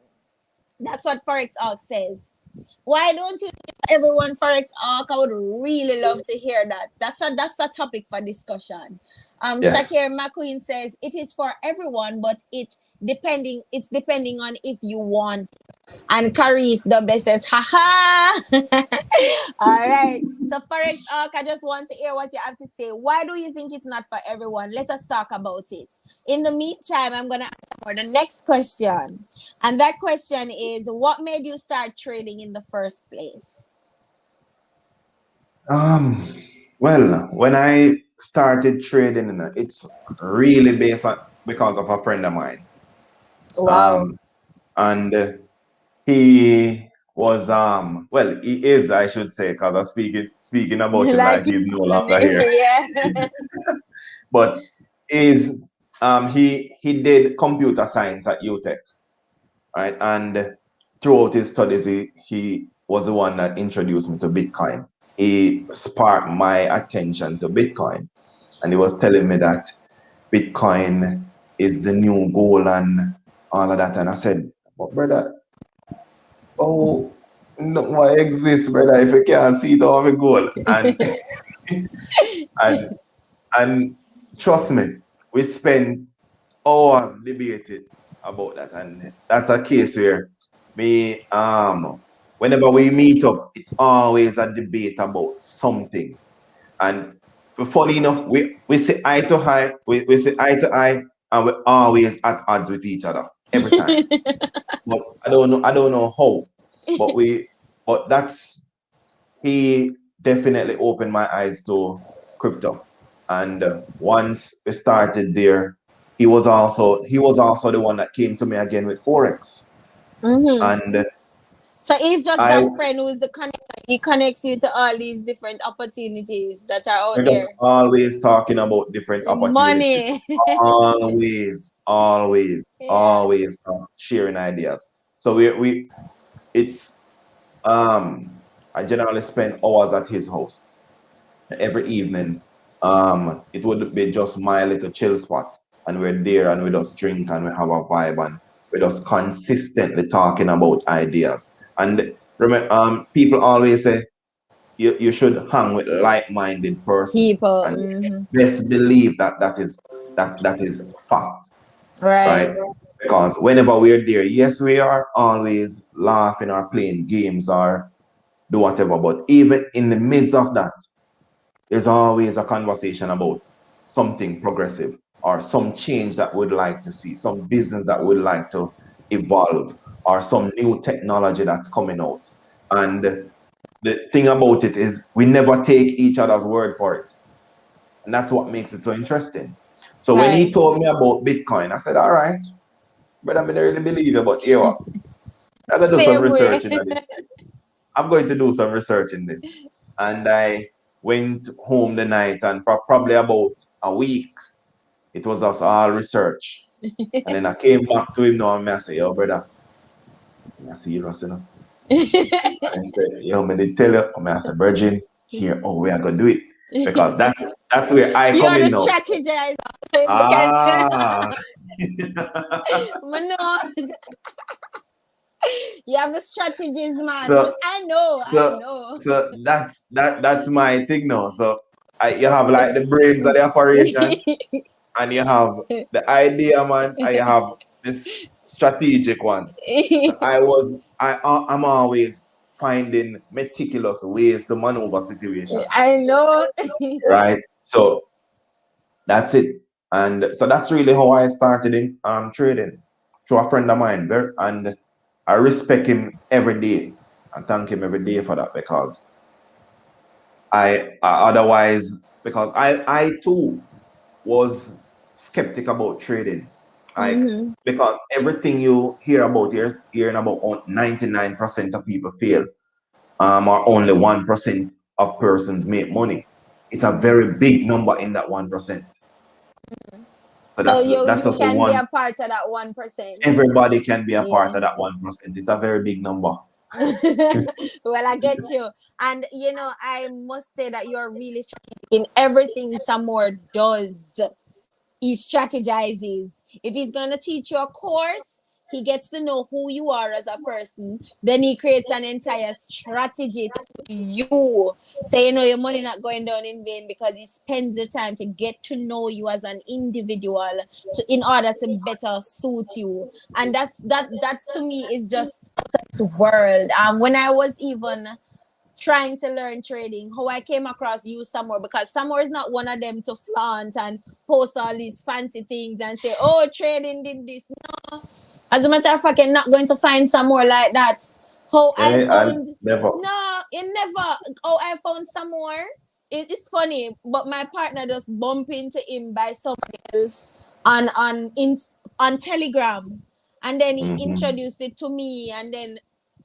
That's what Forex Ox says. Why don't you everyone, Forex Arc? I would really love to hear that. That's a topic for discussion.
Yes.
Shakir McQueen says it is for everyone, but it's depending on if you want. And Caris Double says, haha. All right. So Forex Arc, I just want to hear what you have to say. Why do you think it's not for everyone? Let us talk about it. In the meantime, I'm gonna answer for the next question. And that question is, what made you start trading in the first place?
Um, well, when I started trading, it's really based on because of a friend of mine.
Wow.
Um, and he was well, he is, I should say, because I'm speaking about him
Like
like
you
he's no
calling
longer
me.
here.
Yeah.
But is he did computer science at UTech, right? And throughout his studies, he was the one that introduced me to Bitcoin. He sparked my attention to Bitcoin, and he was telling me that Bitcoin is the new goal and all of that. And I said, "But brother, oh, no, why exist, brother? If you can't see it, how we goal?" And and trust me, we spent hours debated about that, and that's a case where me whenever we meet up, it's always a debate about something. And funny enough, we say eye to eye, we say eye to eye, and we're always at odds with each other every time. But I don't know how, but that's he definitely opened my eyes to crypto. And once we started there, he was also the one that came to me again with forex.
Mm-hmm.
And
So he's just
I
that friend who is the connector He connects you to all these different opportunities that are out
We're just
there.
always talking about different opportunities.
Money.
Always, always,
Yeah.
always sharing ideas. So it's I generally spend hours at his house every evening. It would be just my little chill spot, and we're there, and we just drink, and we have a vibe, and we're just consistently talking about ideas. And remember, people always say you should hang with like-minded persons,
People.
and
Hmm.
best believe that is fact,
Right.
right? Because whenever we're there, yes, we are always laughing or playing games or do whatever, but even in the midst of that, there's always a conversation about something progressive or some change that we'd like to see, some business that we'd like to evolve, or some new technology that's coming out. And the thing about it is we never take each other's word for it. And that's what makes it so interesting. So when he
Right.
told me about Bitcoin, I said, all right, but I mean, I really believe you, but here, I'm going to do some
Same way.
research into this. I'm going to do some research in this. And I went home the night, and for probably about a week, it was us all research. And then I came back to him now and I say, yo, brother, I see you, you know. And he said, yo, man, they tell you, I say, Virgin, here, oh, we are going to do it. Because that's where I come
You're the
in now.
strategizer. Look at
Ah,
no. You have the strategies, man.
so
I know. I
so
know.
that's my thing now. So you have like the brains of the operation, and you have the idea, man, and you have this strategic one. So I'm always finding meticulous ways to maneuver situations,
I know.
right? So that's it. And so that's really how I started in trading through a friend of mine. And I respect him every day and thank him every day for that, because I otherwise, because I too was skeptic about trading. Like,
Hmm.
because everything you hear about, you're hearing about 99% of people fail, or only 1% of persons make money. It's a very big number in that 1%. So
So
that's
you
just the
can be
one.
a part of that 1%.
Everybody can be a part
Yeah.
of that 1%. It's a very big number.
Well, I get you. And I must say that you're really strategic in everything Samore does. He strategizes. If he's going to teach you a course, he gets to know who you are as a person. Then he creates an entire strategy to you. So your money not going down in vain, because he spends the time to get to know you as an individual, to in order to better suit you. And that's to me is just this world. When I was even trying to learn trading, how I came across you Samore, because Samore is not one of them to flaunt and post all these fancy things and say, oh, trading did this. No. As a matter of fact, you're not going to find Samore like that. How I
Yeah, I
found,
never.
no, you never. Oh, I found Samore. It's funny, but my partner just bump into him by somebody else on Telegram. And then he
Hmm.
introduced it to me, and then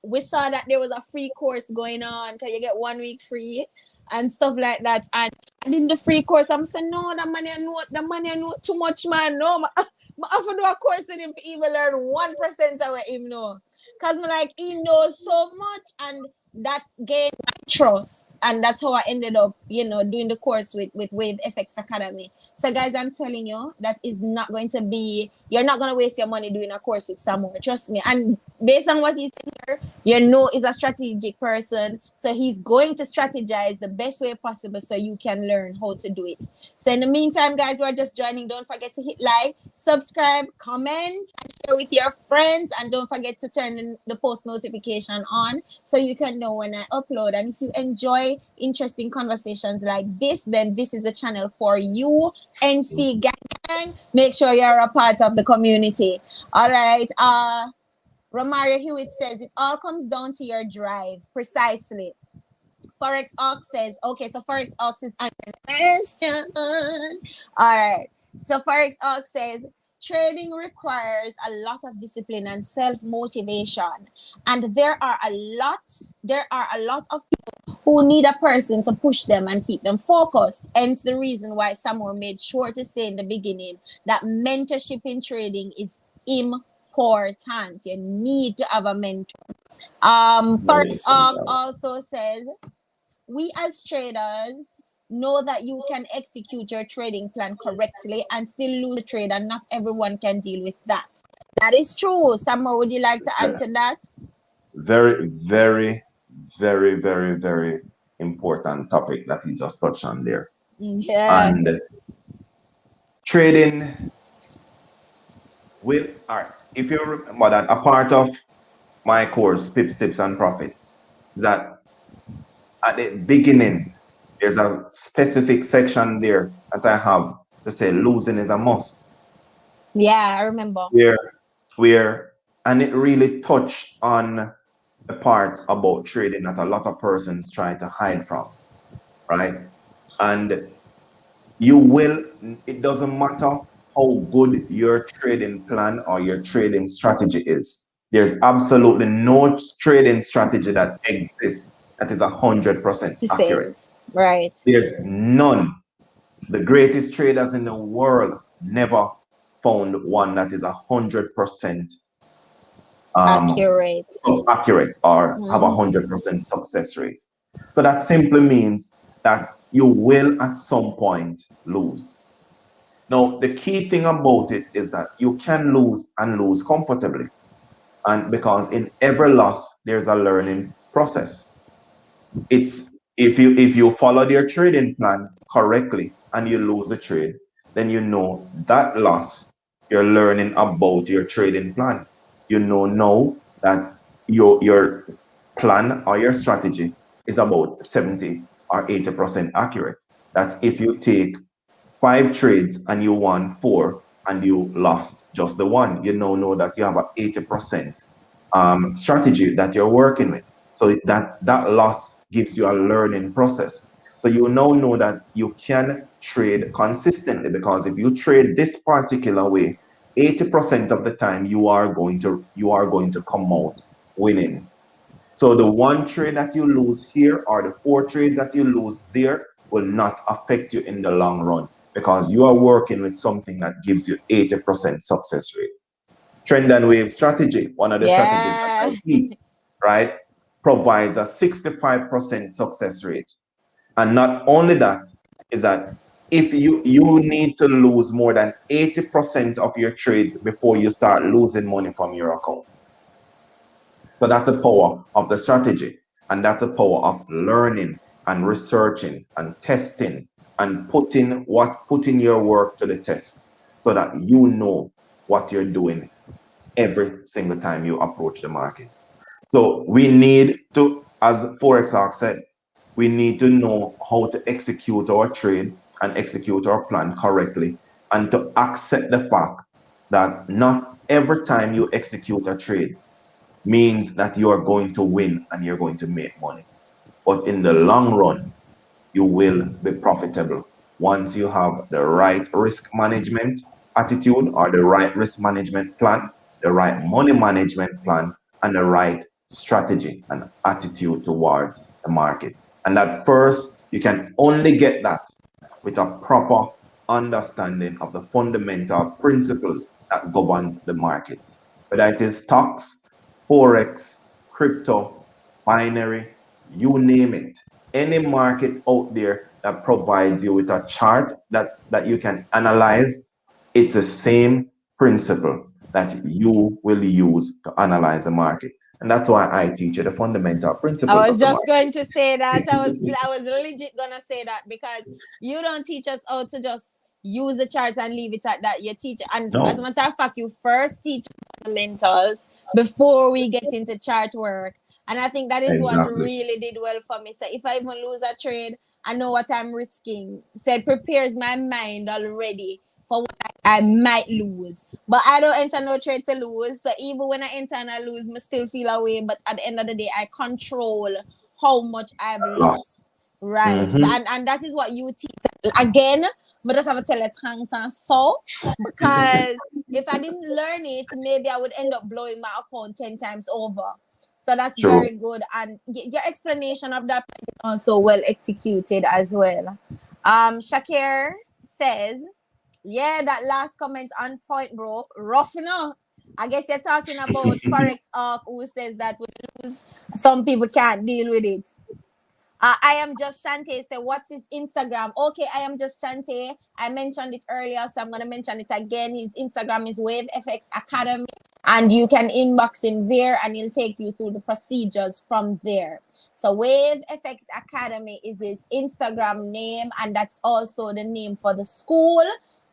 we saw that there was a free course going on because you get 1 week free and stuff like that. And I did the free course. I'm saying, no, the money I know too much, man. No, I have to do a course with him to even learn 1% of what him know. Because like he knows so much, and that gained my trust. And that's how I ended up, doing the course with Wave FX Academy. So, guys, I'm telling you, that is not going to be, you're not going to waste your money doing a course with someone. Trust me. And based on what he's saying here, he's a strategic person. So, he's going to strategize the best way possible so you can learn how to do it. So, in the meantime, guys, who are just joining, don't forget to hit like, subscribe, comment, and share with your friends. And don't forget to turn the post notification on so you can know when I upload. And if you enjoy interesting conversations like this, then this is the channel for you. NC Gang, make sure you're a part of the community. All right. Romario Hewitt says it all comes down to your drive. Precisely. Forex Ox says, okay, so Forex Ox is answering the question. All right. So Forex Ox says, Trading requires a lot of discipline and self motivation, and there are a lot of people who need a person to push them and keep them focused. Hence the reason why Samore made sure to say in the beginning that mentorship in trading is important. You need to have a mentor.
Very
Forex Arc
essential.
also says we as traders know that you can execute your trading plan correctly and still lose the trade, and not everyone can deal with that. That is true. Samar, would you like to add to that?
Very, very, very, very, very important topic that you just touched on there.
Yeah.
And trading will, all right, if you remember that a part of my course, Pips, Tips, and Profits, is that at the beginning, there's a specific section there that I have to say losing is a must.
Yeah, I remember.
Where, where, and it really touched on the part about trading that a lot of persons try to hide from, right? And you will, it doesn't matter how good your trading plan or your trading strategy is. There's absolutely no trading strategy that exists that is 100% accurate.
Percent. Right.
There's none. The greatest traders in the world never found one that is 100% um,
Accurate.
accurate or have a
Mm-hmm.
100% success rate. So that simply means that you will at some point lose. Now, the key thing about it is that you can lose and lose comfortably. And because in every loss, there's a learning process. It's if you follow your trading plan correctly and you lose a trade, then you know that loss, you're learning about your trading plan. You know now that your plan or your strategy is about 70 or 80% accurate. That's if you take 5 trades and you won 4 and you lost just the one. You now know that you have an 80% strategy that you're working with. So that loss gives you a learning process. So you now know that you can trade consistently, because if you trade this particular way, 80% of the time you are going to come out winning. So the one trade that you lose here or the 4 trades that you lose there will not affect you in the long run, because you are working with something that gives you 80% success rate. Trend and wave strategy, one of the strategies that
Yeah.
I teach, right, provides a 65% success rate. And not only that, is that if you need to lose more than 80% of your trades before you start losing money from your account. So that's the power of the strategy. And that's the power of learning and researching and testing and putting your work to the test, so that you know what you're doing every single time you approach the market. So we need to, as Forex Arc said, we need to know how to execute our trade and execute our plan correctly, and to accept the fact that not every time you execute a trade means that you are going to win and you're going to make money. But in the long run, you will be profitable once you have the right risk management attitude or the right risk management plan, the right money management plan, and the right strategy and attitude towards the market. And at first, you can only get that with a proper understanding of the fundamental principles that governs the market, whether it is stocks, forex, crypto, binary, you name it. Any market out there that provides you with a chart that you can analyze, it's the same principle that you will use to analyze the market. And that's why I teach you the fundamental
I
principles
was
of the
just going
market.
to say that. I was legit gonna say that, because you don't teach us how to just use the charts and leave it at that. You teach, and as a
No,
matter of fact, you first teach fundamentals before we get into chart work. And I think that is what
exactly.
really did well for me. So if I even lose a trade, I know what I'm risking. So it prepares my mind already for what I might lose. But I don't enter no trade to lose. So even when I enter and I lose, I still feel away. But at the end of the day, I control how much I've
Lost.
lost. Right. So,
Hmm.
and that is what you teach. Again, but just have to tell you thanks and so, because if I didn't learn it, maybe I would end up blowing my account 10 times over. So that's
True.
very good. And your explanation of that is also well executed as well. Shakir says, yeah, that last comment on point, bro. Rough enough. I guess you're talking about Forex Arc, who says that we lose, some people can't deal with it. I am just Shante. Say, what's his Instagram? Okay, I am just Shante. I mentioned it earlier, so I'm gonna mention it again. His Instagram is Wave FX Academy, and you can inbox him there, and he'll take you through the procedures from there. So Wave FX Academy is his Instagram name, and that's also the name for the school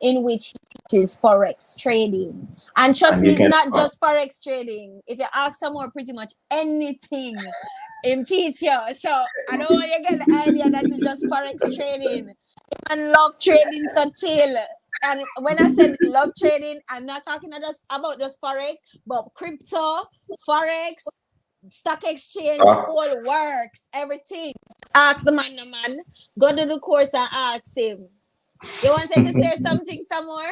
in which he teaches forex trading. And trust
And
me,
you
it's
can
not just forex trading. If you ask someone pretty much anything, him teach you. So I don't want you to get the idea that it's just forex trading. And love trading so till. And when I said love trading, I'm not talking about just forex, but crypto, forex, stock exchange, the whole works, everything. Ask the man. Go to the course and ask him. You wanted to say something some more?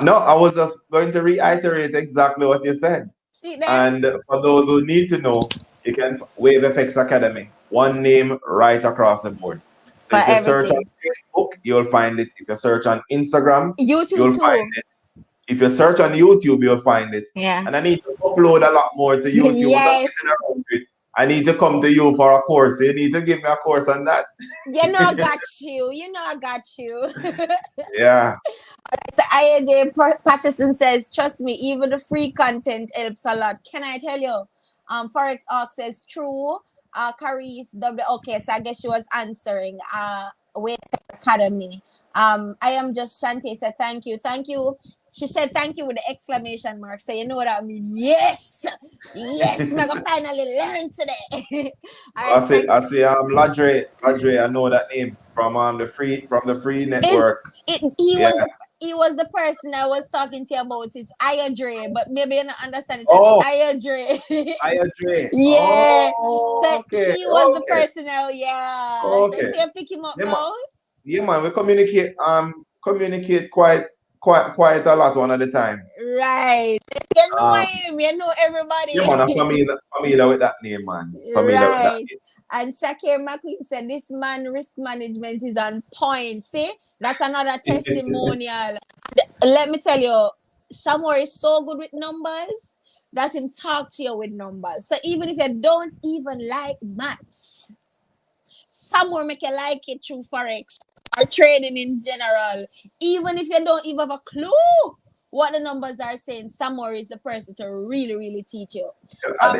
No, I was just going to reiterate exactly what you said.
See there?
And for those who need to know, you can Wave FX Academy, one name right across the board. So
For
if you search on
everything.
Facebook, you'll find it. If you search on Instagram,
YouTube
you'll find
too.
it. If you search on YouTube, you'll find it.
Yeah.
And I need to upload a lot more to YouTube. I'm not
Yes.
messing around with it. I need to come to you for a course. You need to give me a course on that.
You know I got you. You know I got you.
Yeah.
So IAJ Patterson says, trust me, even the free content helps a lot. Can I tell you? Forex Arc says true. Caris W. Okay, so I guess she was answering. With Academy. I am just Shanti said thank you. Thank you. She said thank you with the exclamation mark. So you know what I mean? Yes! Yes, I'm gonna finally learn today. All right, thank
I see Ladre, I know that name from the free
is
network.
he
Yeah.
was the person I was talking to you about. It's Ayadre, but maybe you don't understand it as
Oh,
Ayadre.
Ladre.
Yeah. So
Oh, okay.
he was the
Okay.
personnel, yeah. So
Okay.
see you pick him up
Yeah, man.
now.
Yeah, man. We communicate quite a lot one at a time.
Right. You know
Um,
him, you know
yeah, man. I'm
everybody.
familiar with that name, man. Familiar with that
Right. And Shakir McQueen said this man risk management is on point. See, that's another
name.
testimonial. Let me tell you, Samore is so good with numbers that him talk to you with numbers. So even if you don't even like maths, Samore make you like it through forex or trading in general. Even if you don't even have a clue what the numbers are saying, Samore is the person to really, really teach you. Um,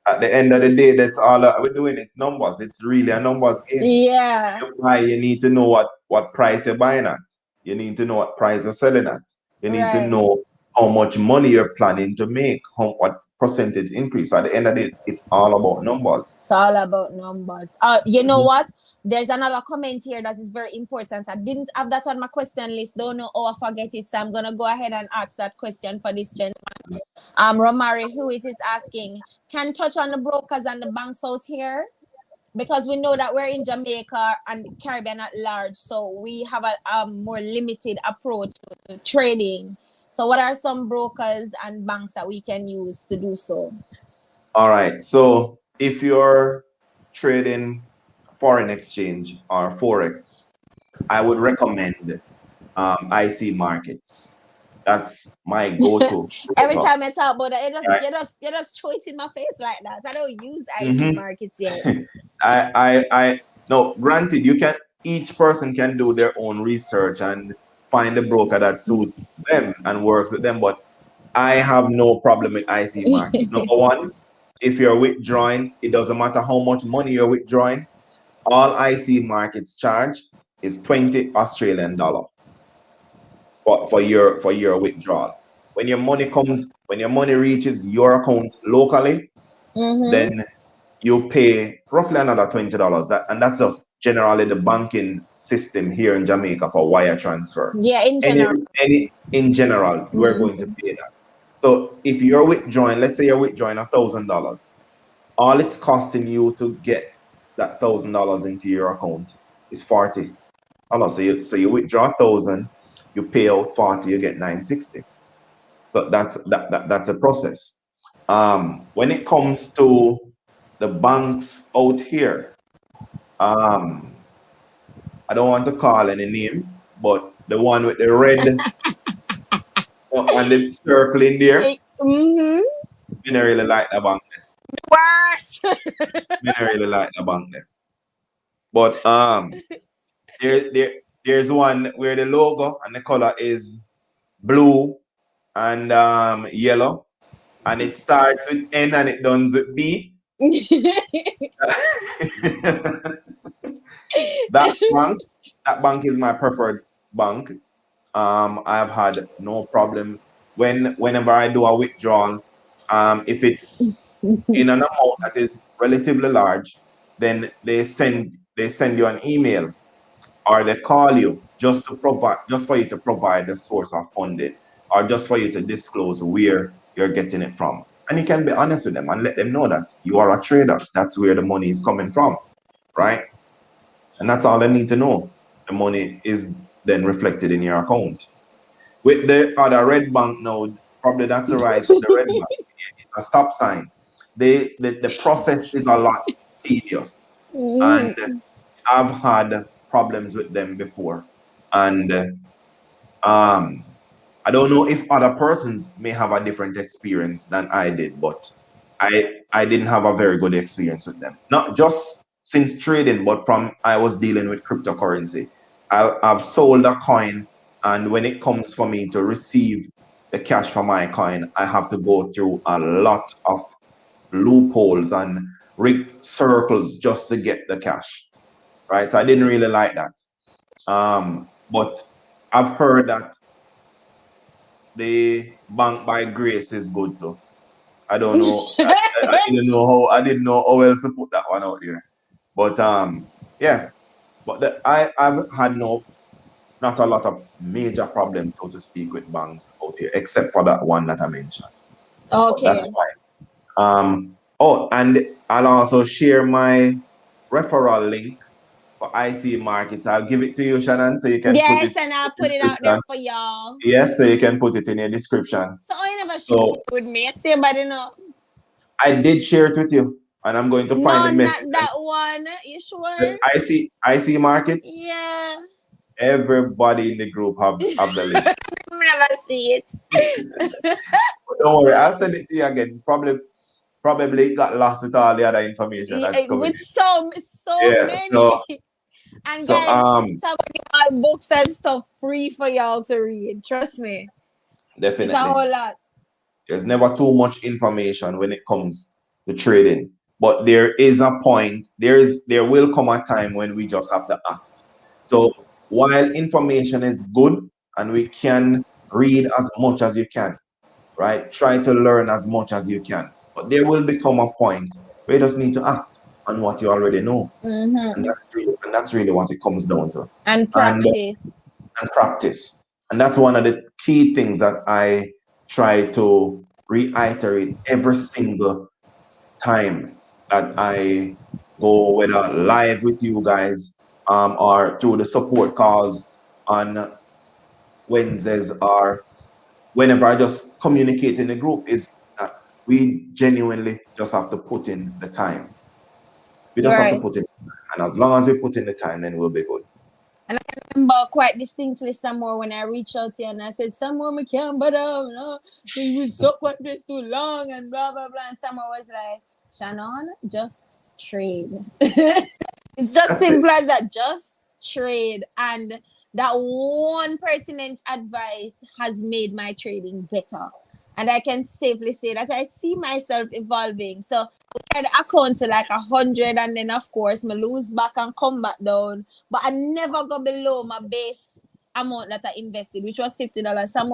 At the end of the day, that's all we're doing. It's numbers. It's really a numbers game.
yeah,
You buy, you need to know what price you're buying at. You need to know what price you're selling at. You need to
right.
know how much money you're planning to make, what percentage increase. At the end of the day, it's all about numbers.
It's all about numbers. You know
Mhm.
what? There's another comment here that is very important. I didn't have that on my question list. Don't know how I forget it. So I'm gonna go ahead and ask that question for this gentleman. Romari, who it is asking, can touch on the brokers and the banks out here? Because we know that we're in Jamaica and Caribbean at large, so we have a more limited approach to trading. So, what are some brokers and banks that we can use to do so?
All right. So if you're trading foreign exchange or forex, I would recommend IC markets. That's my go-to
Every
broker.
time I talk about that,
Right.
you just throw it in my face like that. I don't use IC
Mhm.
markets yet.
I no, granted, you can each person can do their own research and find a broker that suits them and works with them, but I have no problem with IC markets. Number one, if you're withdrawing, it doesn't matter how much money you're withdrawing, all IC markets charge is 20 Australian dollar for your withdrawal. When your money reaches your account locally,
Mm-hmm.
then you pay roughly another $20. And that's just generally the banking system here in Jamaica for wire transfer.
Yeah, in
Any
general.
any in general, you are going to
Mm-hmm.
pay that. So if you're withdrawing, let's say you're withdrawing $1,000, all it's costing you to get that $1,000 into your account is 40. Hello, so you withdraw 1,000, you pay out 40, you get 960. So that's a process. When it comes to the banks out here, um, I don't want to call any name, but the one with the red and the circle in there,
Mm-hmm.
me not really like the bank.
Worse.
Me not really like the bank there. But there's one where the logo and the color is blue and yellow, and it starts with N and it ends with B. that bank, that bank is my preferred bank. I've had no problem whenever I do a withdrawal. If it's in an amount that is relatively large, then they send you an email or they call you just for you to provide the source of funding or just for you to disclose where you're getting it from. And you can be honest with them and let them know that you are a trader. That's where the money is coming from, right? And that's all they need to know. The money is then reflected in your account. With the other red bank now, probably that's the right, the red bank, a stop sign. The process is a lot tedious. And
Mhm.
I've had problems with them before. And um, I don't know if other persons may have a different experience than I did, but I didn't have a very good experience with them. Not just since trading, but from I was dealing with cryptocurrency. I've sold a coin, and when it comes for me to receive the cash for my coin, I have to go through a lot of loopholes and rig circles just to get the cash. Right. So I didn't really like that. But I've heard that the bank by grace is good too. I don't know. I didn't know how else to put that one out there. But yeah. But I've had not a lot of major problems, so to speak, with banks out here, except for that one that I mentioned. But
Okay.
that's fine. Oh, and I'll also share my referral link for IC markets. I'll give it to you, Shannon, so you can put it
Yes,
in
and I'll
the
put it out there
description.
for y'all.
Yes, so you can put it in your description.
So I never share
So
it with me. Stay, but you know.
I did share it with you, and I'm going to find
No,
the
not
message. And
that one. You sure?
the IC markets.
Yeah.
Everybody in the group have the link.
I never see it.
But don't worry, I'll send it to you again. Probably it got lost with all the other information that's coming
With
in.
so
Yeah.
many. And
So
guys, some of y'all books and stuff free for y'all to read. Trust me. It's a
definitely.
whole lot.
There's never too much information when it comes to trading. But there is a point, there will come a time when we just have to act. So while information is good and we can read as much as you can, right? Try to learn as much as you can. But there will become a point where you just need to act on what you already know. And
Mm-hmm.
that's really what it comes down to.
And
And
practice.
practice. And that's one of the key things that I try to reiterate every single time that I go, whether live with you guys or through the support calls on Wednesdays, or whenever I just communicate in the group, is that we genuinely just have to put in the time. We just have to
Right.
put in, and as long as we put in the time, then we'll be good.
And I remember quite distinctly somewhere when I reached out to you and I said, somewhere we can't, but no, we've stuck with this too long and blah blah blah. And someone was like, Shannon, just trade. It's just
That's it.
simple as that. Just trade. And that one pertinent advice has made my trading better. And I can safely say that I see myself evolving. So I the account to like 100, and then of course I lose back and come back down. But I never go below my base amount that I invested, which was $50. Some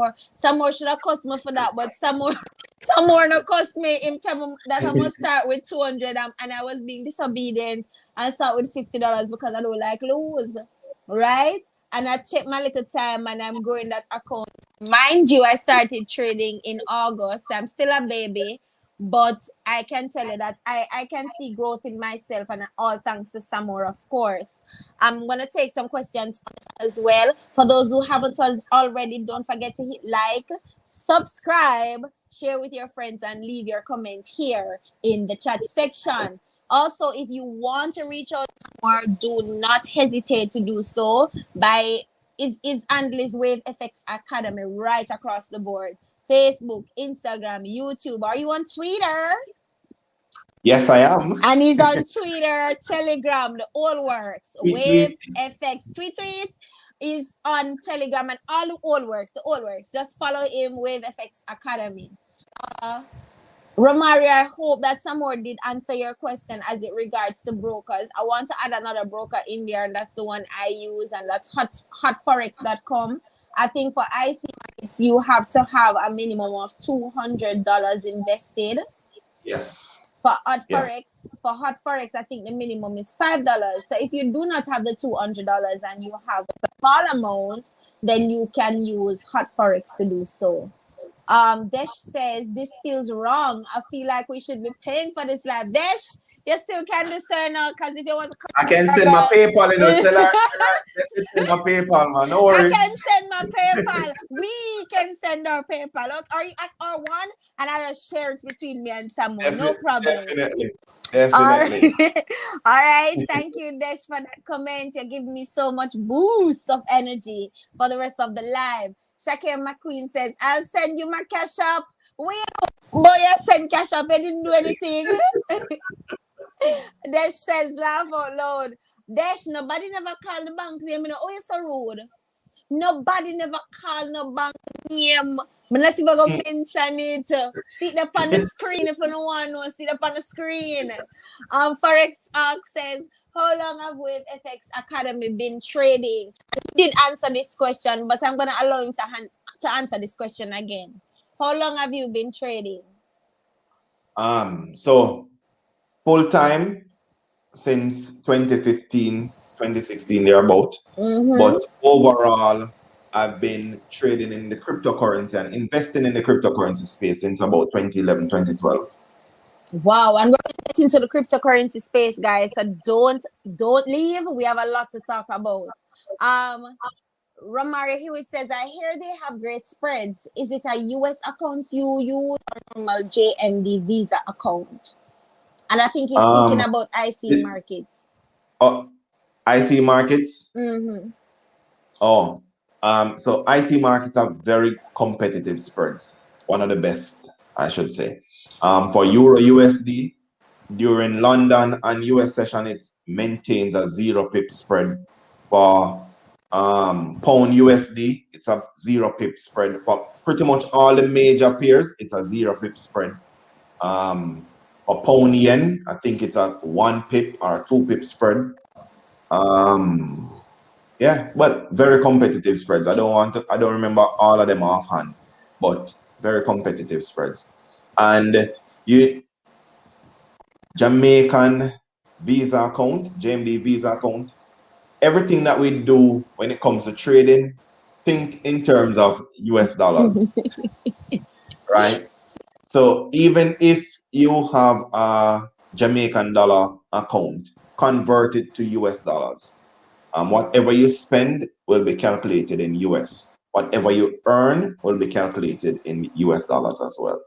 more should have cost me for that, but some more no cost me in time that I must start with 200, and I was being disobedient and start with $50 because I don't like lose. Right? And I take my little time and I'm growing that account. Mind you, I started trading in August. I'm still a baby, But I can tell you that I can see growth in myself, and all thanks to Samore, of course. I'm gonna take some questions as well. For those who haven't already, don't forget to hit like, subscribe, share with your friends, and leave your comment here in the chat section. Also, if you want to reach out more, do not hesitate to do so by is handle is Wave FX Academy right across the board. Facebook, Instagram, YouTube. Are you on Twitter?
Yes, I am.
And he's on Twitter, Telegram, the all works.
Tweet,
Wave
tweet.
FX tweet is on Telegram, and all the all works, the all works. Just follow him, Wave FX Academy. Uh, Romario, I hope that Samore did answer your question as it regards the brokers. I want to add another broker in there, and that's the one I use, and that's hotforex.com. I think for IC markets, you have to have a minimum of $200 invested.
Yes.
For hot
Yes.
forex, I think the minimum is $5. So if you do not have the $200 and you have a small amount, then you can use hot forex to do so. Desh says this feels wrong. I feel like we should be paying for this live. Desh, you still can discern now, because if you want to
I can send my PayPal, you know, tell her, let me send my PayPal, man. No
I
worries.
can send my PayPal. We can send our PayPal. Or one, and I just share it between me and someone. No problem.
Definitely.
All
Definitely.
right. All right. Thank you, Desh, for that comment. You give me so much boost of energy for the rest of the live. Shakir McQueen says, I'll send you my cash up. Boy, I send cash up. I didn't do anything. Desh says, laugh out loud. Desh, nobody never called the bank name. Oh, you're so rude. Nobody never called no bank name. I'm not even going to mention it. See it up on the screen if you don't want to see it up on the screen. Forex Arc says, how long have Wave FX Academy been trading? He did answer this question, but I'm going to allow him to answer this question again. How long have you been trading?
So full time since 2015, 2016, thereabout. But overall, I've been trading in the cryptocurrency and investing in the cryptocurrency space since about 2011, 2012.
Wow, and we're getting into the cryptocurrency space, guys. So don't leave. We have a lot to talk about. Romario Hewitt says, I hear they have great spreads. Is it a US account you use or normal JMD Visa account? And I think he's speaking about IC markets.
IC markets?
Mm-hmm.
Oh, so IC markets have very competitive spreads. One of the best, I should say. For Euro USD, during London and US session, it maintains a 0 pip spread. For Pound USD, it's a 0 pip spread. For pretty much all the major pairs, it's a 0 pip spread. For Pound Yen, I think it's a 1 pip or a 2 pip spread. Yeah, but very competitive spreads. I don't remember all of them offhand, but very competitive spreads. And Jamaican Visa account, JMD Visa account, everything that we do when it comes to trading, think in terms of US dollars, right? So even if you have a Jamaican dollar account, convert it to US dollars. Whatever you spend will be calculated in US. Whatever you earn will be calculated in US dollars as well.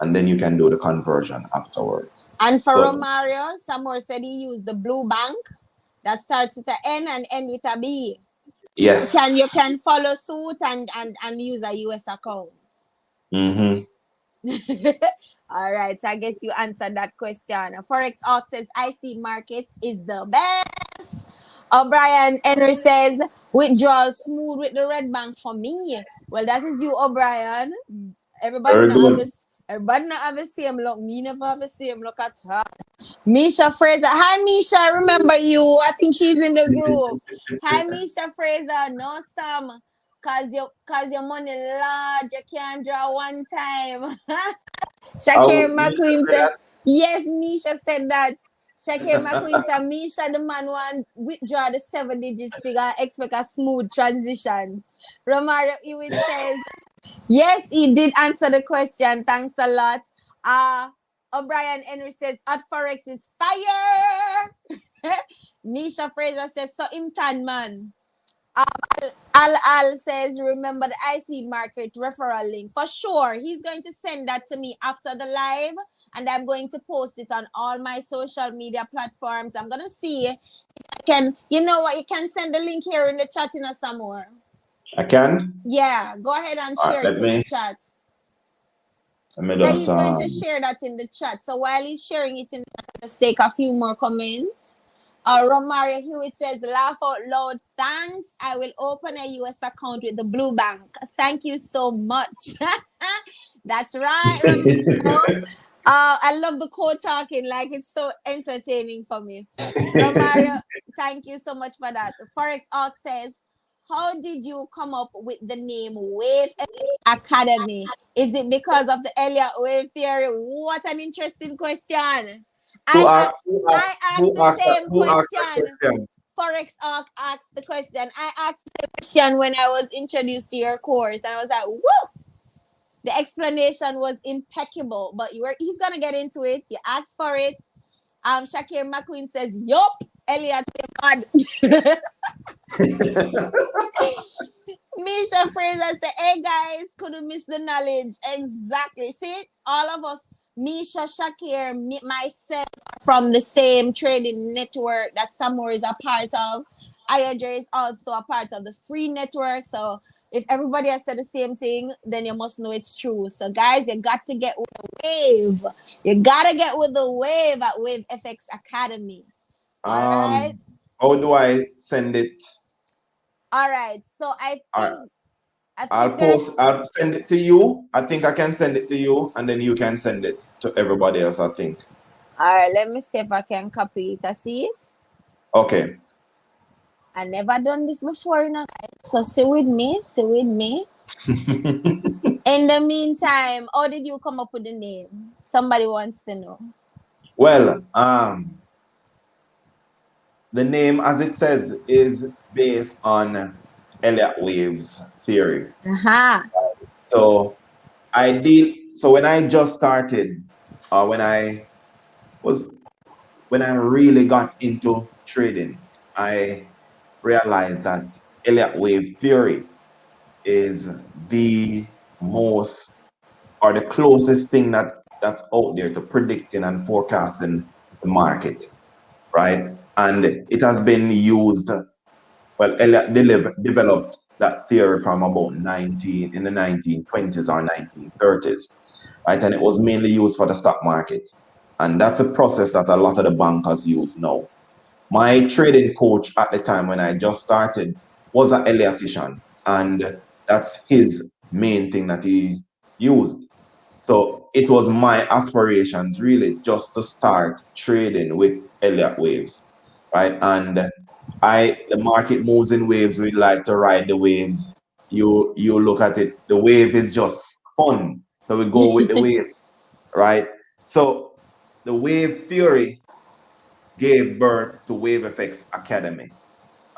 And then you can do the conversion afterwards.
And for Romario, Samore said he used the Blue Bank that starts with an N and end with a B.
Yes.
You can follow suit and use a US account.
Mm-hmm.
All right, so I guess you answered that question. Forex Ox says IC markets is the best. O'Brien Henry says withdrawal smooth with the red bank for me. Well, that is you, O'Brien. Everybody not have the same look. Me never have the same look at all. Misha Fraser. Hi, Misha. I remember you. I think she's in the group. Hi, Misha Fraser. No, Sam. Cause your money large. You can't draw one time. Shakir McQueen said, yes, Misha said that. Shakir McQueen said, Misha, the man want withdraw the 7 digits figure, expect a smooth transition. Romario Ewing says, yes, he did answer the question. Thanks a lot. O'Brien Henry says, at Forex is fire. Misha Fraser says, so imtan man. Al says, remember the IC market referral link. For sure. He's going to send that to me after the live, and I'm going to post it on all my social media platforms. I'm going to see if I can, you know what, you can send the link here in the chat in a some more.
I can.
Yeah, go ahead and
All right,
share it in the chat.
let me
So
just
he's going to share that in the chat. So while he's sharing it in the chat, just take a few more comments. Romario Hewitt says, laugh out loud. Thanks. I will open a US account with the Blue Bank. Thank you so much. That's right, Romario. I love the code talking. Like, it's so entertaining for me. Romario, thank you so much for that. Forex Arc says, how did you come up with the name Wave Academy? Is it because of the Elliott wave theory? What an interesting question.
who
I
asked
asked I asked the same
who asked that
question.
question?
Forex Arc asked the question. I asked the question when I was introduced to your course, and I was like, whoa! The explanation was impeccable, but he's gonna get into it. You asked for it. Shakir McQueen says, yup, Elliot, God. Misha Fraser said, hey guys, couldn't miss the knowledge. Exactly. See, all of us, Misha, Shakir, myself, from the same trading network that Samore is a part of. Ayodre is also a part of the free network. So if everybody has said the same thing, then you must know it's true. So guys, you got to get with the wave. You gotta get with the wave at Wave FX Academy. All right.
How do I send it?
All right. So I think there.
I'll send it to you. I think I can send it to you, and then you can send it to everybody else, I think.
All right, let me see if I can copy it. I see it.
Okay.
I never done this before, you know, guys. So stay with me. Stay with me. In the meantime, how did you come up with the name? Somebody wants to know.
Well, the name, as it says, is based on Elliott waves theory.
Uh-huh.
So so when I just started, when I really got into trading, I realized that Elliott wave theory is the most or the closest thing that's out there to predicting and forecasting the market, right? And it has been used. Well, Elliott developed that theory from about in the 1920s or 1930s, right? And it was mainly used for the stock market. And that's a process that a lot of the bankers use now. My trading coach at the time when I just started was an Elliottian, and that's his main thing that he used. So it was my aspirations really just to start trading with Elliott waves, right? And the market moves in waves. We like to ride the waves. You look at it, the wave is just fun. So we go with the wave, right? So the wave theory gave birth to Wave FX Academy,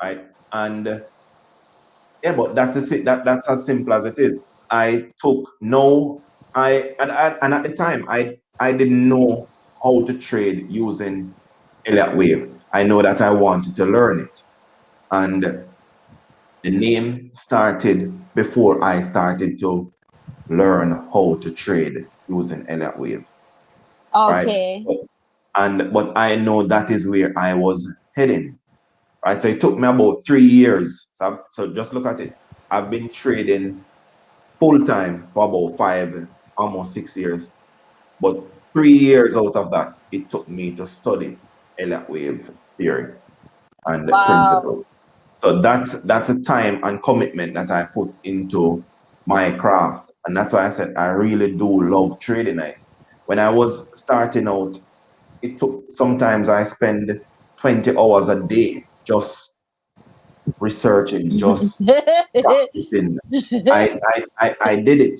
right? And yeah, but that's as simple as it is. I took no, and at the time I didn't know how to trade using Elliott Wave. I know that I wanted to learn it, and the name started before I started to learn how to trade using Elliott Wave, right?
Okay.
But I know that is where I was heading, right? So it took me about 3 years. So just look at it. I've been trading full time for about almost 6 years. But 3 years out of that, it took me to study Elliott wave theory and the
Wow.
principles. So that's a time and commitment that I put into my craft. And that's why I said I really do love trading. When I was starting out, it took sometimes I spend 20 hours a day just researching, just practicing. I did it,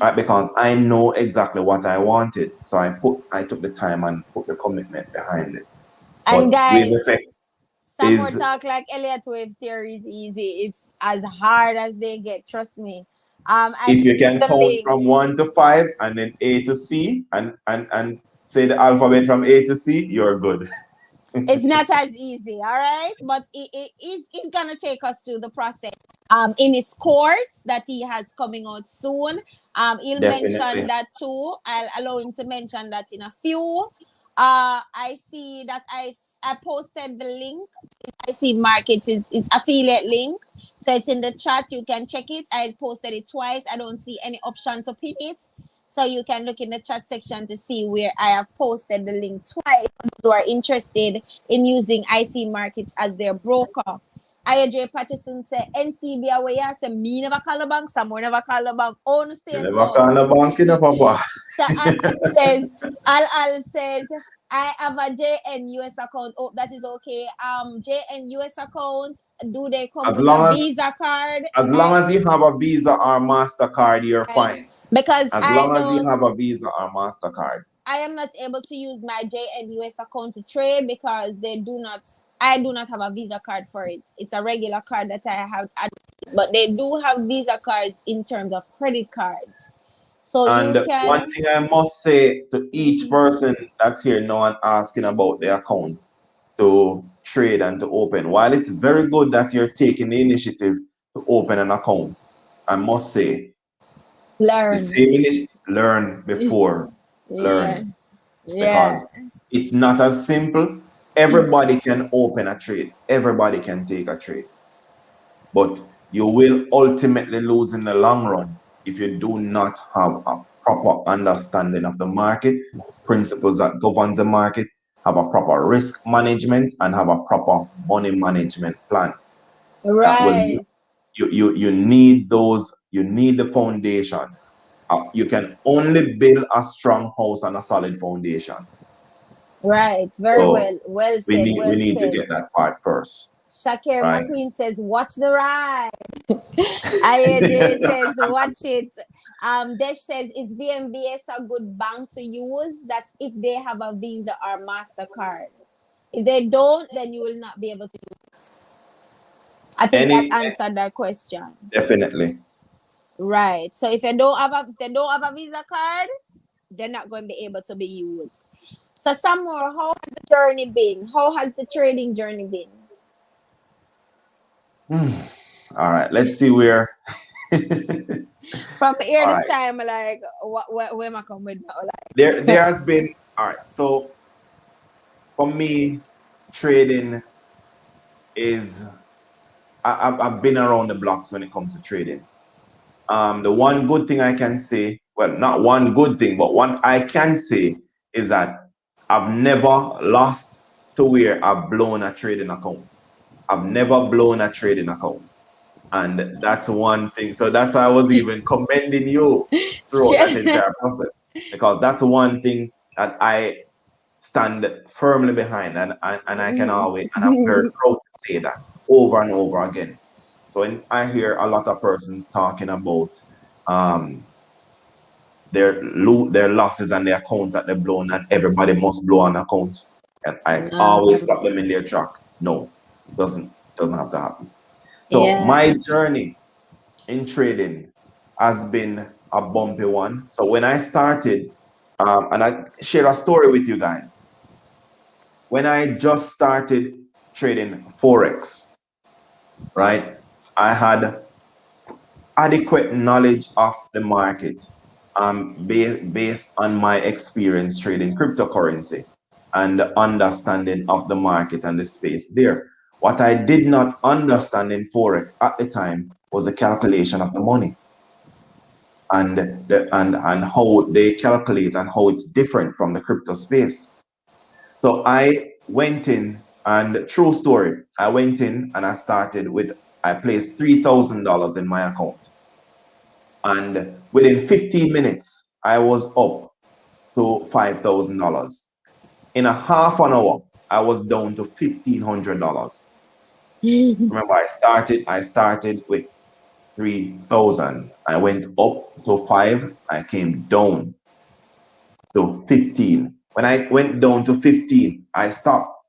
right? Because I know exactly what I wanted. So I took the time and put the commitment behind it.
And
But wave
guys,
effects
some more
is
talk like Elliott wave theory is easy. It's as hard as they get. Trust me. I
if you
posted
can
the
count
link.
from 1 to 5 and then A to C and say the alphabet from A to C, you're good.
It's not as easy, all right, but it is it's gonna take us through the process in his course that he has coming out soon. He'll mention
Definitely.
that too. I'll allow him to mention that in a few. I see that I posted the link. I see markets is affiliate link, so it's in the chat. You can check it. I posted it twice. I don't see any option to pin it, so you can look in the chat section to see where I have posted the link twice. For those who are interested in using IC Markets as their broker. IJ Patterson said NCB away. I said me never call the bank. Someone never call the bank. Oh, no
You
stay
never
so.
call a bank in a papa.
So Al says I have a JNUS account. Oh, that is okay. JNUS account. Do they come
As
with a
long as
Visa card?
as long as you have a Visa or MasterCard, you're
I
fine.
because
As
I
long as you
don't.
have a Visa or MasterCard.
I am not able to use my JNUS account to trade because they do not. I do not have a Visa card for it. It's a regular card that I have, but they do have Visa cards in terms of credit cards. So you
And one
can.
thing I must say to each person that's here now and asking about their account to trade and to open, while it's very good that you're taking the initiative to open an account, I must say the
Learn.
same initiative, learn before
Yeah.
learn,
Yeah.
because it's not as simple. Everybody can open a trade, everybody can take a trade, but you will ultimately lose in the long run if you do not have a proper understanding of the market, principles that governs the market, have a proper risk management, and have a proper money management plan. That will
Right.
you need those. You need the foundation. You can only build a strong house on a solid foundation.
Right. Very
So
well. Well
we
said.
need we
Well
need to
said.
get that part first,
Shakir
right?
McQueen says, "Watch the ride." AJ says, "Watch it." Desh says, "Is VMBS a good bank to use? That's if they have a Visa or Mastercard. If they don't, then you will not be able to use it." I think that
Any
answered that question.
definitely.
Right. So if they don't have a Visa card, they're not going to be able to be used. So Samore, how has the journey been? How has the trading journey been?
Hmm. All right, let's see where. All
From here this
right,
time, like where am I come with now?
there
Like
has been. All right, so for me, trading is I've been around the blocks when it comes to trading. The one good thing I can say, well, not one good thing, but one I can say is that I've never lost to where I've blown a trading account. I've never blown a trading account. And that's one thing. So that's why I was even commending you throughout that
straight.
entire process, because that's one thing that I stand firmly behind, and I can always, and I'm very proud to say that over and over again. So when I hear a lot of persons talking about um, their losses and their accounts that they've blown, and everybody must blow an account, and I always stop them in their track. No, it doesn't have to happen. So
Yeah.
my journey in trading has been a bumpy one. So when I started, and I share a story with you guys. When I just started trading Forex, right, I had adequate knowledge of the market based on my experience trading cryptocurrency and the understanding of the market and the space there. What I did not understand in Forex at the time was the calculation of the money, and how they calculate and how it's different from the crypto space. So I went in, and true story, I went in and I placed $3,000 in my account. And within 15 minutes, I was up to $5,000. In a half an hour, I was down to $1,500. Remember, I started with 3,000. I went up to five, I came down to 15. When I went down to 15, I stopped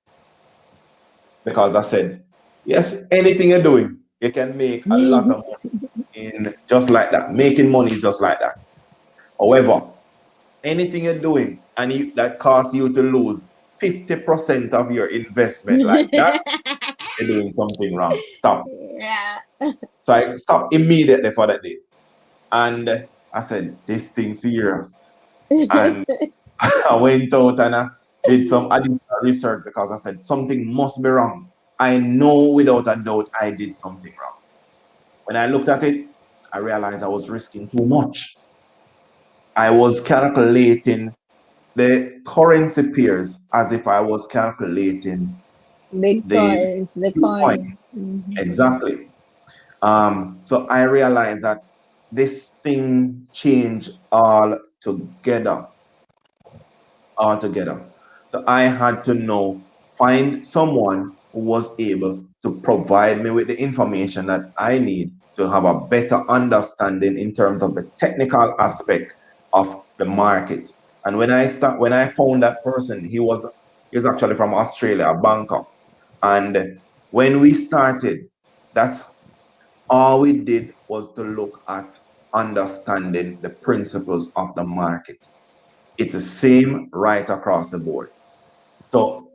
because I said, yes, anything you're doing, you can make a lot of money in just like that. Making money is just like that. However, anything you're doing and that costs you to lose 50% of your investment like that, you're doing something wrong. Stop.
Yeah.
So I stopped immediately for that day. And I said, this thing serious. And I went out and I did some additional research because I said something must be wrong. I know without a doubt I did something wrong. When I looked at it, I realized I was risking too much. I was calculating the currency pairs as if I was calculating the
Bitcoins, the
Bitcoin.
coin. Mhm.
Exactly. So I realized that this thing changed altogether. So I had to now find someone who was able to provide me with the information that I need to have a better understanding in terms of the technical aspect of the market. And when I found that person, he was actually from Australia, a banker. And when we started, that's all we did was to look at understanding the principles of the market. It's the same right across the board. So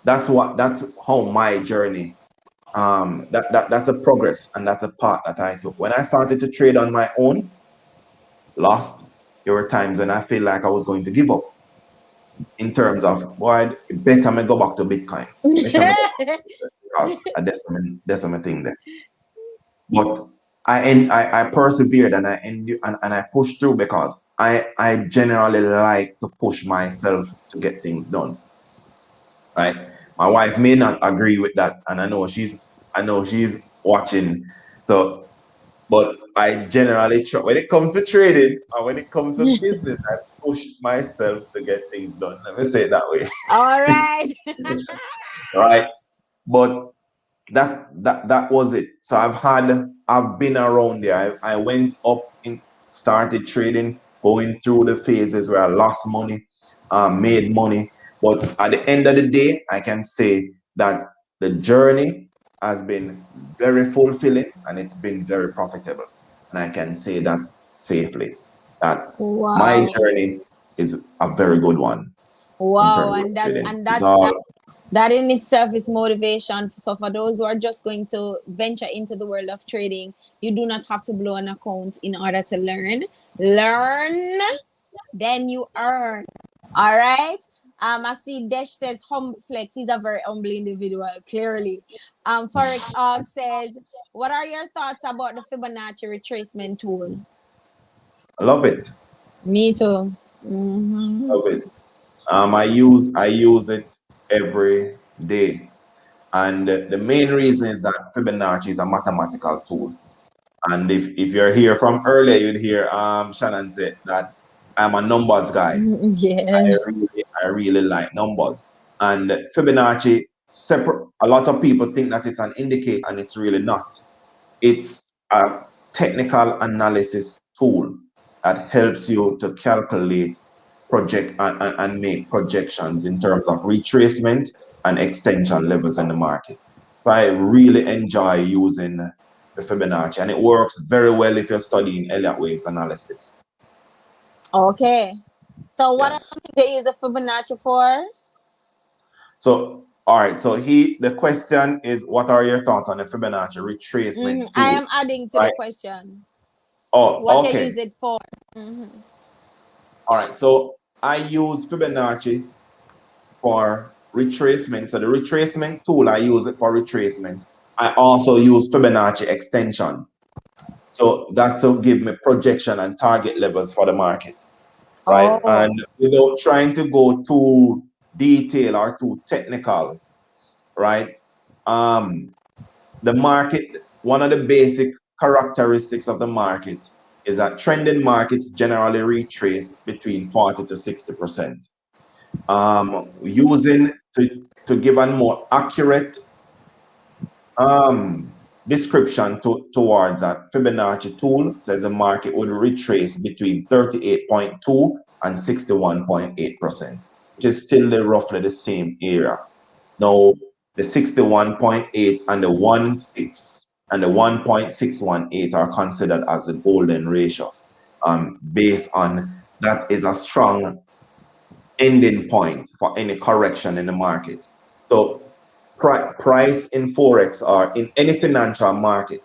that's how my journey that's a progress and that's a path that I took. When I started to trade on my own, lost, there were times when I feel like I was going to give up in terms of boy, better me go back to Bitcoin. Better me go back because that's my thing there. But I persevered and and I pushed through because I generally like to push myself to get things done. Right? My wife may not agree with that, and I know she's watching. So, but I generally try when it comes to trading or when it comes to business, I push myself to get things done. Let me say it that way.
All right.
Right? But that was it. So I've been around there. I went up in started trading, going through the phases where I lost money, made money. But at the end of the day, I can say that the journey has been very fulfilling and it's been very profitable. And I can say that safely that my
Wow.
journey is a very good one in
Wow.
terms of
And that's
trading.
and
It's
that
all
that in itself is motivation. So for those who are just going to venture into the world of trading, you do not have to blow an account in order to learn. Learn, then you earn. All right. I see Desh says humble flex. He's a very humble individual, clearly. Forex Og says, what are your thoughts about the Fibonacci retracement tool?
I love it.
Me too. Mm-hmm.
Love it. I use it every day, and the main reason is that Fibonacci is a mathematical tool. And if you're here from earlier, you'd hear Shannon say that I'm a numbers guy.
Yeah.
I really like numbers. And Fibonacci separate. A lot of people think that it's an indicator, and it's really not. It's a technical analysis tool that helps you to calculate, project, and make projections in terms of retracement and extension levels in the market. So I really enjoy using the Fibonacci, and it works very well if you're studying Elliott waves analysis.
Okay. So what are
Yes.
they use the Fibonacci for?
So, all right. So the question is, what are your thoughts on the Fibonacci retracement
I
tool?
am adding to the
Right.
question. What
Oh,
you use
okay.
it for? Mm-hmm.
All right. So I use Fibonacci for retracement. So the retracement tool, I use it for retracement. I also use Fibonacci extension. So that's to give me projection and target levels for the market, right? And
Oh.
without trying to go too detailed or too technical, right? Um, the market, one of the basic characteristics of the market is that trending markets generally retrace between 40 to 60%. Using to give a more accurate um, description towards that Fibonacci tool says the market would retrace between 38.2 and 61.8%, which is still roughly the same area. Now, the 61.8 and the 1.6 and the 1.618 are considered as the golden ratio based on that is a strong ending point for any correction in the market. So price in forex or in any financial market,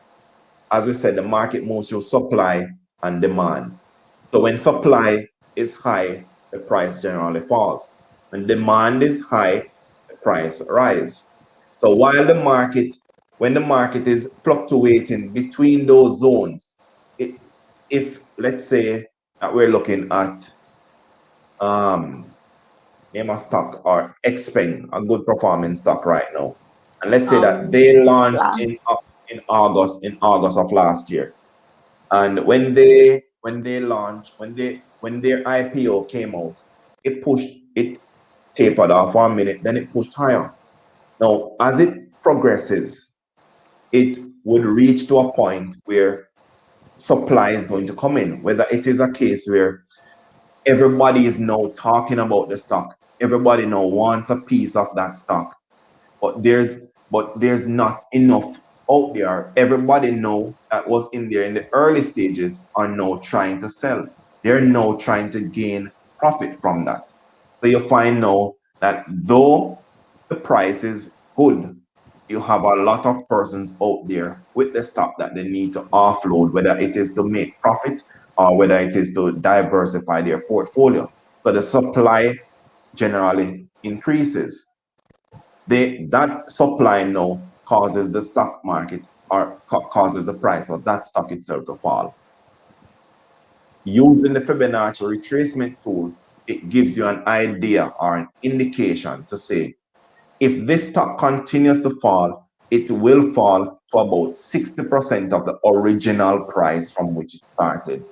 as we said, the market moves through supply and demand. So when supply is high, the price generally falls. When demand is high, the price rises. So when the market is fluctuating between those zones, if let's say that we're looking at um, name a stock or Xpeng, a good performing stock right now, and let's say that they
It's
launched in August of last year, and when they launched when their IPO came out, it tapered off for a minute, then it pushed higher. Now, as it progresses, it would reach to a point where supply is going to come in, whether it is a case where everybody is now talking about the stock, everybody now wants a piece of that stock, but there's not enough out there. Everybody know that was in there in the early stages are now trying to sell. They're now trying to gain profit from that. So you find now that though the price is good, you have a lot of persons out there with the stock that they need to offload, whether it is to make profit or whether it is to diversify their portfolio. So the supply generally increases. That supply now causes the stock market or causes the price of that stock itself to fall. Using the Fibonacci retracement tool, it gives you an idea or an indication to say if this stock continues to fall, it will fall to about 60% of the original price from which it started.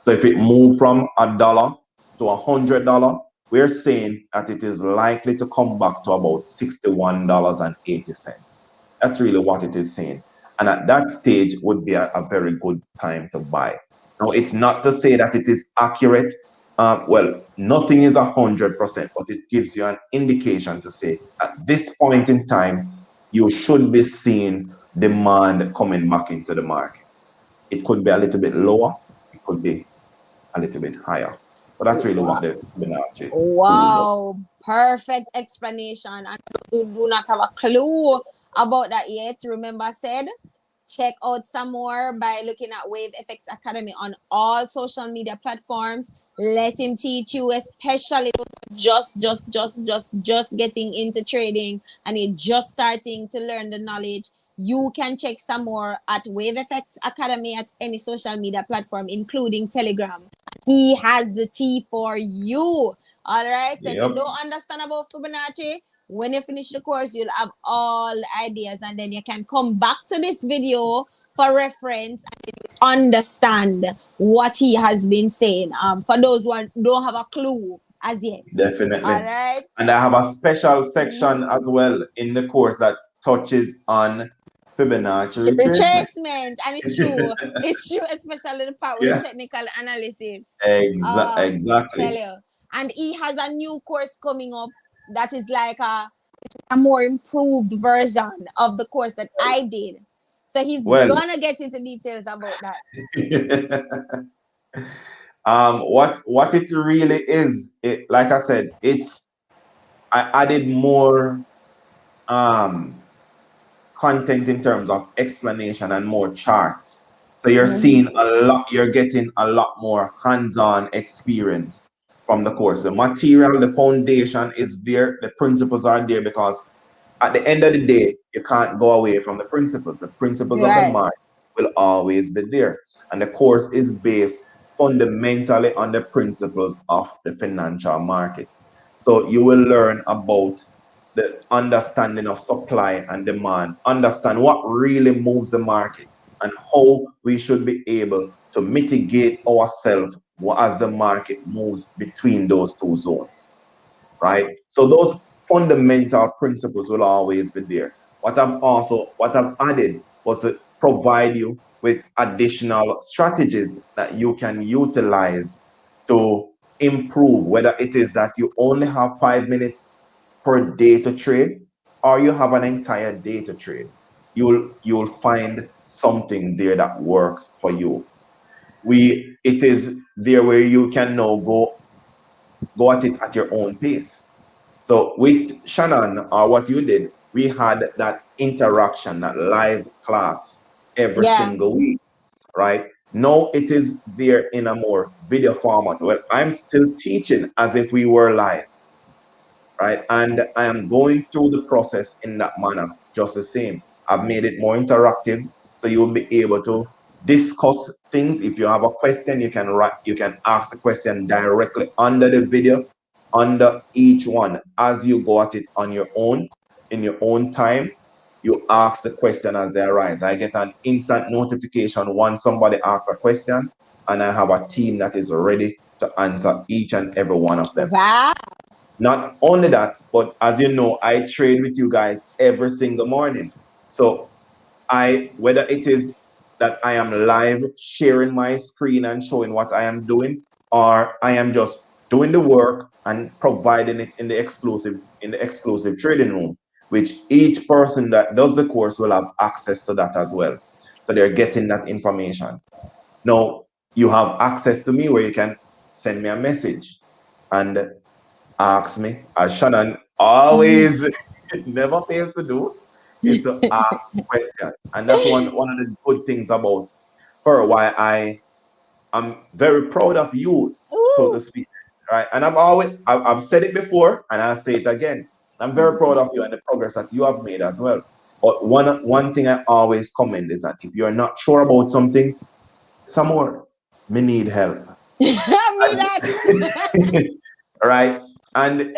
So if it moved from $1 to $100, we're saying that it is likely to come back to about $61.80. That's really what it is saying. And at that stage would be a very good time to buy. Now, it's not to say that it is accurate. Well, nothing is 100%, but it gives you an indication to say at this point in time, you should be seeing demand coming back into the market. It could be a little bit lower, it could be a little bit higher. But that's really what the Fibonacci tool does.
Wow, perfect explanation. And you do not have a clue about that yet. Remember, said check out some more by looking at Wave FX Academy on all social media platforms. Let him teach you, especially just getting into trading and you're just starting to learn the knowledge. You can check some more at Wave FX Academy at any social media platform, including Telegram. He has the tea for you. All right. So if you
Yep,
don't understand about Fibonacci, when you finish the course, you'll have all the ideas, and then you can come back to this video for reference and understand what he has been saying. For those who don't have a clue as yet. All
definitely.
right.
And I have a special section
Mm-hmm.
as well in the course that touches on Fibonacci retracement.
Retracement, and it's true. It's true, especially the part with the
Yes,
technical analysis. Tell
exactly.
you. And he has a new course coming up that is like a more improved version of the course that I did. So he's
Well,
gonna get into details about that.
what it really is, like I said, I added more um content in terms of explanation and more charts. So
Mm-hmm.
you're getting a lot more hands-on experience from the course. The material, the foundation is there, the principles are there because at the end of the day, you can't go away from the principles. The principles of the
Right.
market will always be there. And the course is based fundamentally on the principles of the financial market. So you will learn about the understanding of supply and demand, understand what really moves the market, and how we should be able to mitigate ourselves as the market moves between those two zones, right? So those fundamental principles will always be there. What I've added was to provide you with additional strategies that you can utilize to improve, whether it is that you only have 5 minutes per day to trade or you have an entire day to trade. You'll find something there that works for you. it is there where you can now go at it at your own pace. So with Shannon, or what you did, we had that interaction, that live class every
Yeah.
single week, right? Now it is there in a more video format. Well, I'm still teaching as if we were live, right? And I am going through the process in that manner, just the same. I've made it more interactive, so you will be able to discuss things. If you have a question, you can ask the question directly under the video, under each one, as you go at it on your own, in your own time. You ask the question as they arise. I get an instant notification once somebody asks a question, and I have a team that is ready to answer each and every one of them.
Wow.
Not only that, but as you know, I trade with you guys every single morning. So whether it is that I am live sharing my screen and showing what I am doing, or I am just doing the work and providing it in the exclusive trading room, which each person that does the course will have access to that as well. So they're getting that information. Now you have access to me where you can send me a message and ask me, as Shannon always never fails to do, is to ask questions. And that's one of the good things about her, why I'm very proud of you, so to
Ooh.
speak. Right. And I've said it before and I'll say it again. I'm very proud of you and the progress that you have made as well. But one thing I always commend is that if you're not sure about something, some more, me need help.
Me that.
Right. And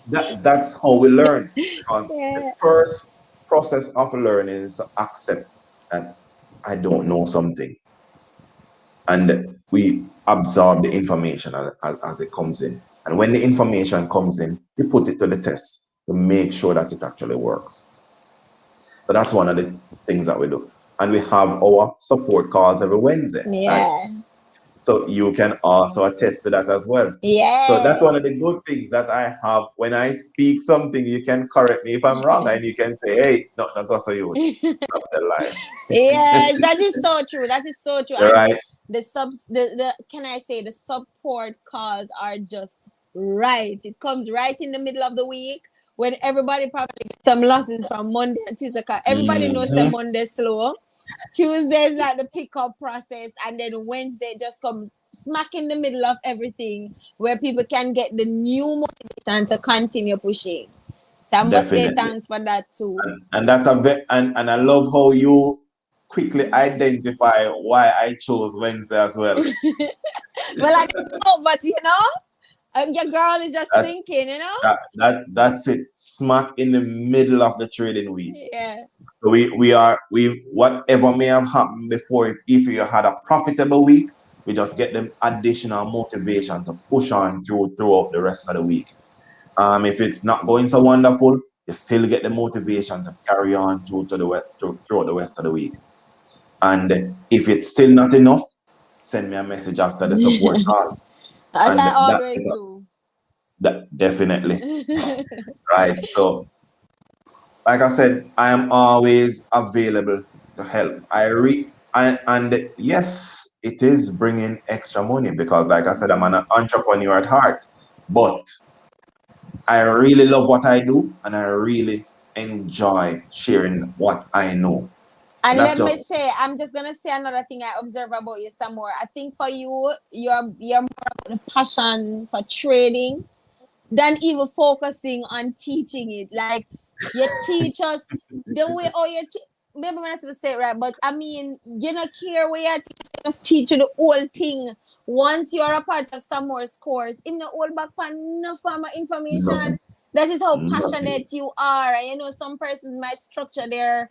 that's how we learn, because the
Yeah.
first process of learning is to accept that I don't know something, and we absorb the information as it comes in. And when the information comes in, we put it to the test to make sure that it actually works. So that's one of the things that we do. And we have our support calls every Wednesday, right?
Yeah.
So you can also attest to that as well. So that's
Yeah.
one of the good things that I have. When I speak something, you can correct me if I'm wrong, and you can say, "Hey, no, go so you stop the
Yeah,
lie."
that is so true. That is so true. And
Right?
the can I say the support calls are just right. It comes right in the middle of the week when everybody probably gets some losses from Monday and Tuesday. 'Cause everybody knows that
Hmm.
Monday slow. Tuesday is like the pickup process, and then Wednesday just comes smack in the middle of everything where people can get the new motivation to continue pushing. So I must say
Definitely.
thanks for that too.
And that's and I love how you quickly identify why I chose Wednesday as well.
Well, I don't know, but your girl is just
That's
thinking,
that's it. Smack in the middle of the trading week.
Yeah.
So we whatever may have happened before, if you had a profitable week, we just get them additional motivation to push on throughout the rest of the week. If it's not going so wonderful, you still get the motivation to carry on throughout the rest of the week. And if it's still not enough, send me a message after the support call.
As
And
I
that,
always do.
that definitely, right. So like I said, I am always available to help. And yes, it is bringing extra money because, like I said, I'm an entrepreneur at heart. But I really love what I do, and I really enjoy sharing what I know. And
And
that's
let me
just
say, I'm just gonna say another thing I observe about you some more. I think for you, you're more about the passion for trading than even focusing on teaching it. Like you teach us the way oh maybe I'm not to say it right, but I mean you don't care where you just teach you the whole thing. Once you're a part of some more course, in the whole back pan no form of information.
nothing,
That is how
nothing.
passionate you are. And some persons might structure their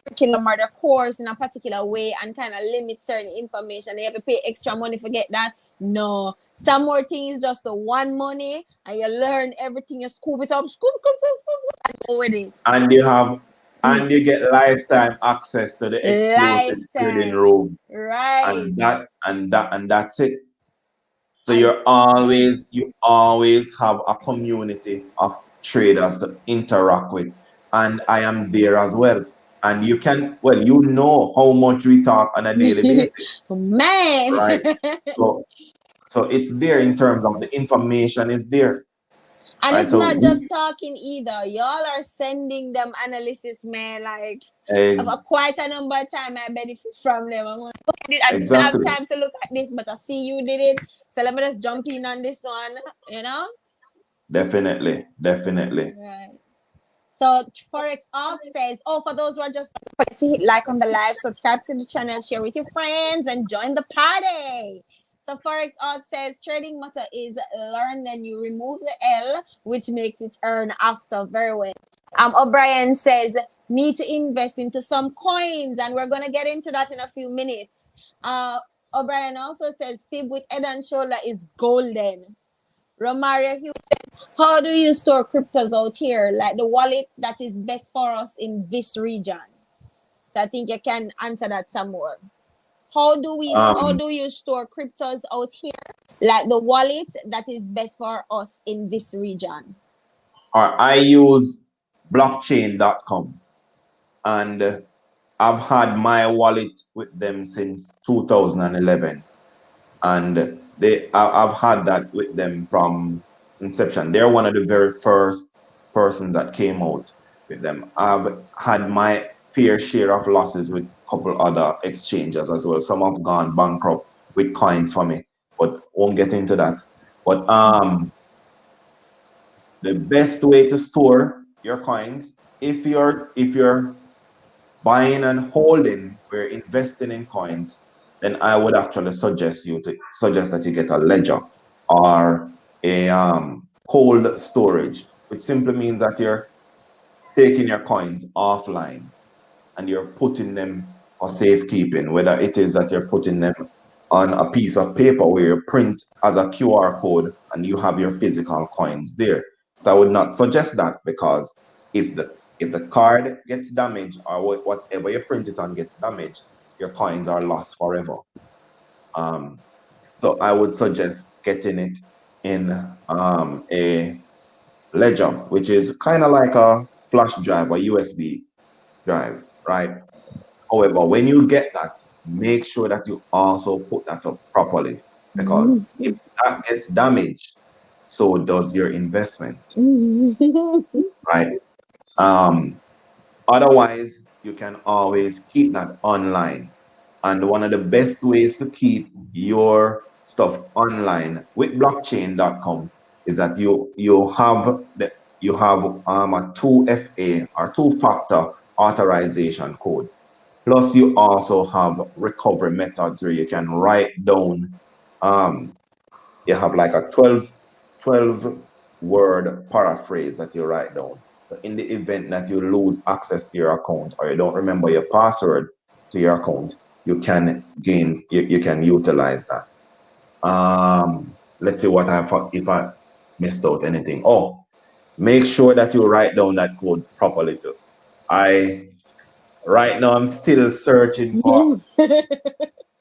curriculum or their course in a particular way and kind of limit certain information. They have to pay extra money for get that. No, some more things just the one money and you learn everything. You scoop it up, scoop, and go with it.
And you get lifetime access to the exclusive trading
Lifetime,
room,
right?
and that's it. So
And
you always have a community of traders to interact with, and I am there as well. And you can, well, you know how much we talk on a daily basis,
Man.
right? So, so it's there in terms of the information is there,
And
right?
it's
So
not just talking either. Y'all are sending them analysis, man. Like,
ex-
quite a number of time I benefit from them. I'm like, okay, I didn't have
exactly,
time to look at this, but I see you did it. So let me just jump in on this one, you know?
definitely, definitely.
Right. So Forex Alt says, oh, for those who are just don't forget to hit like on the live, subscribe to the channel, share with your friends, and join the party. So Forex Alt says trading motto is learn, then you remove the L, which makes it earn after. Very well. O'Brien says need to invest into some coins, and we're gonna get into that in a few minutes. O'Brien also says fib with head and shoulder is golden. Romario Hughes, how do you store cryptos out here? Like the wallet that is best for us in this region. So I think you can answer that some more. How
Um,
do you store cryptos out here? Like the wallet that is best for us in this region.
or I use blockchain.com, and I've had my wallet with them since 2011, and I've had that with them from inception. They're one of the very first persons that came out with them. I've had my fair share of losses with a couple other exchanges as well. Some have gone bankrupt with coins for me, but won't get into that. But the best way to store your coins, if you're buying and holding, we're investing in coins, then I would actually suggest that you get a ledger or a cold storage, which simply means that you're taking your coins offline and you're putting them for safekeeping, whether it is that you're putting them on a piece of paper where you print as a QR code and you have your physical coins there. But I would not suggest that, because if the card gets damaged or whatever you print it on gets damaged, your coins are lost forever. Um, so I would suggest getting it in a ledger, which is kind of like a flash drive or USB drive, right? However, when you get that, make sure that you also put that up properly, because if that gets damaged, so does your investment, right? Um, Otherwise, you can always keep that online. And one of the best ways to keep your stuff online with blockchain.com is that you have a 2FA or two-factor authorization code. Plus, you also have recovery methods where you can write down, um, you have like a 12 word paraphrase that you write down. So in the event that you lose access to your account or you don't remember your password to your account, you can utilize that. Let's see if I missed out anything. Oh, make sure that you write down that code properly too. I Right now I'm still searching for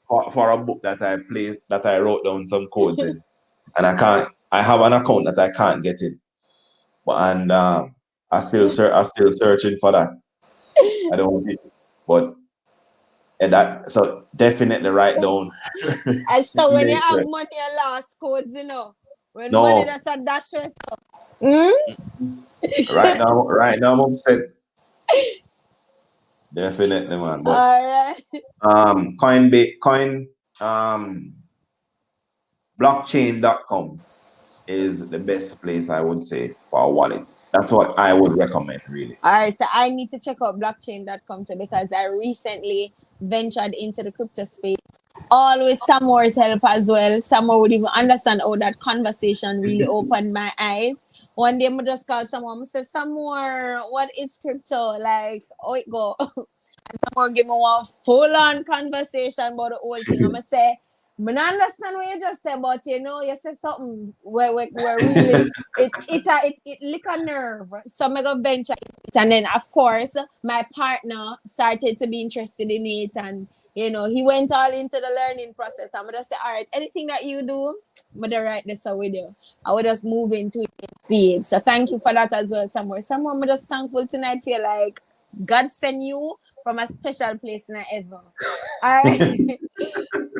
a book that I wrote down some codes in, and I have an account that I can't get in, but and I still searching for that. I don't think, but that so definitely write down.
And so when you
Make
have
sure.
money, you lost codes, When money
No,
that's a dash yourself. Mm?
right now I'm upset. Definitely, man. But
All right.
coin blockchain.com is the best place I would say for a wallet. That's what I would recommend, really.
All right, so I need to check out blockchain.com too because I recently ventured into the crypto space, all with Samore's help as well. Samore would even understand how that conversation really opened my eyes. One day, I just called someone, I said, Samore, what is crypto? Like, oh, it go. Samore give me one full on conversation about the whole thing. I'm going to say, I don't understand what you just said, but you said something where really it lick a nerve. So I go venture it, and then of course my partner started to be interested in it, and he went all into the learning process. I'm gonna say, all right, anything that you do, I'm gonna write this out with you. I will just move into it in speed. So thank you for that as well, somewhere. I'm just thankful tonight. Feel like God sent you from a special place in ever. All right.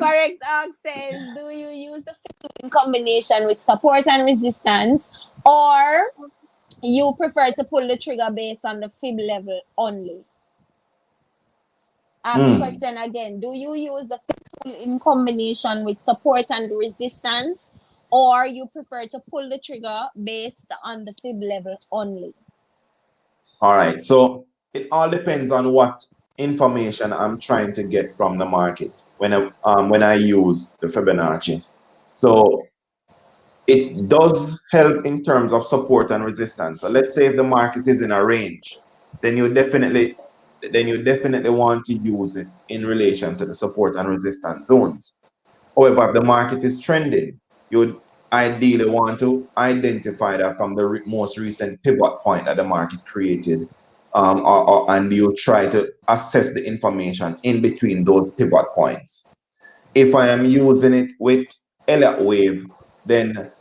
Forex Arc says, do you use the fib in combination with support and resistance, or you prefer to pull the trigger based on the fib level only? Ask the
Hmm.
question again. Do you use the fib tool in combination with support and resistance, or you prefer to pull the trigger based on the fib level only?
All right. So it all depends on what information I'm trying to get from the market when I use the Fibonacci. So it does help in terms of support and resistance. So let's say if the market is in a range, then you definitely want to use it in relation to the support and resistance zones. However, if the market is trending, you would ideally want to identify that from the most recent pivot point that the market created, and you try to assess the information in between those pivot points. If I am using it with Elliott wave, then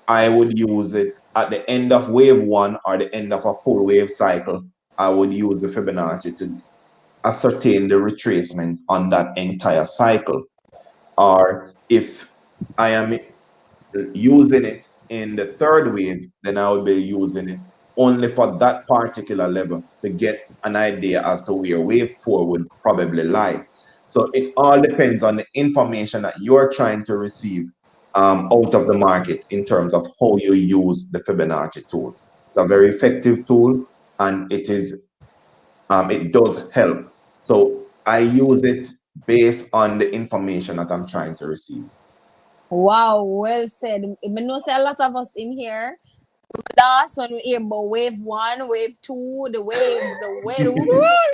I would use it at the end of wave one or the end of a full wave cycle. I would use the Fibonacci to ascertain the retracement on that entire cycle. Or if I am using it in the third wave, then I will be using it only for that particular level to get an idea as to where wave four would probably lie. So it all depends on the information that you're trying to receive out of the market in terms of how you use the Fibonacci tool. It's a very effective tool, and it does help. So I use it based on the information that I'm trying to receive.
Wow, well said. I know say a lot of us in here last when we hear about wave one, wave two, the waves,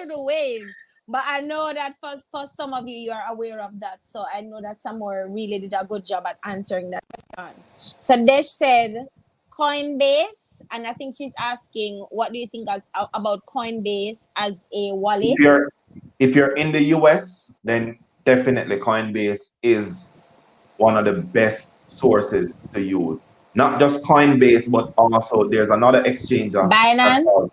the wave. But I know that for some of you, you are aware of that. So I know that Samore really did a good job at answering that question. So Desh said Coinbase, and I think she's asking, what do you think about Coinbase as a
If
wallet?
you're if you're in the US, then definitely Coinbase is one of the best sources to use. Not just Coinbase, but also there's another exchange that's
Binance?
called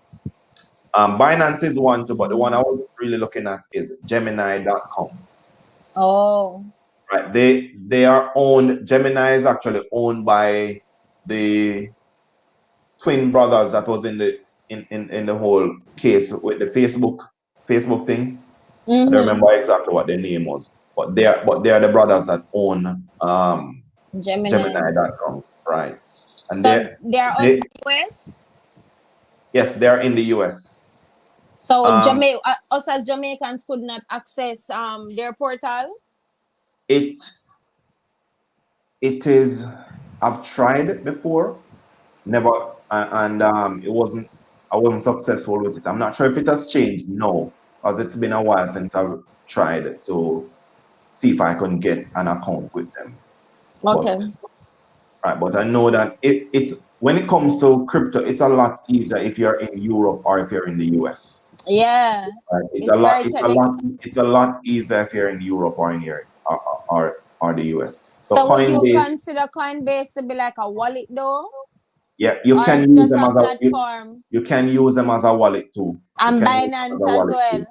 Binance is one too, but the one I was really looking at is Gemini.com.
Oh,
Right? They are owned. Gemini is actually owned by the twin brothers that was in the whole case with the Facebook thing. I don't
mm-hmm.
remember exactly what their name was, but they are the brothers that own
Gemini.
Gemini.com, right? And
So they are on
they
US.
yes, they are in the US.
So
Um,
us as Jamaicans could not access their portal.
it it is. I've tried it before, never, and it wasn't. I wasn't successful with it. I'm not sure if it has changed. No, because it's been a while since I've tried to see if I can get an account with them.
Okay.
But right, but I know that it's when it comes to crypto, it's a lot easier if you're in Europe or if you're in the US.
Yeah,
Right? It's a
it's
lot.
very
It's a
technical.
lot. It's a lot easier if you're in Europe or in here or the US. So
So would you
Coinbase,
consider Coinbase to be like a wallet though,
yeah, you
or
can
it's
use
just
them
a
as a
platform?
you can use them as a wallet too. You
And
can use them as
Binance
a
as
wallet too.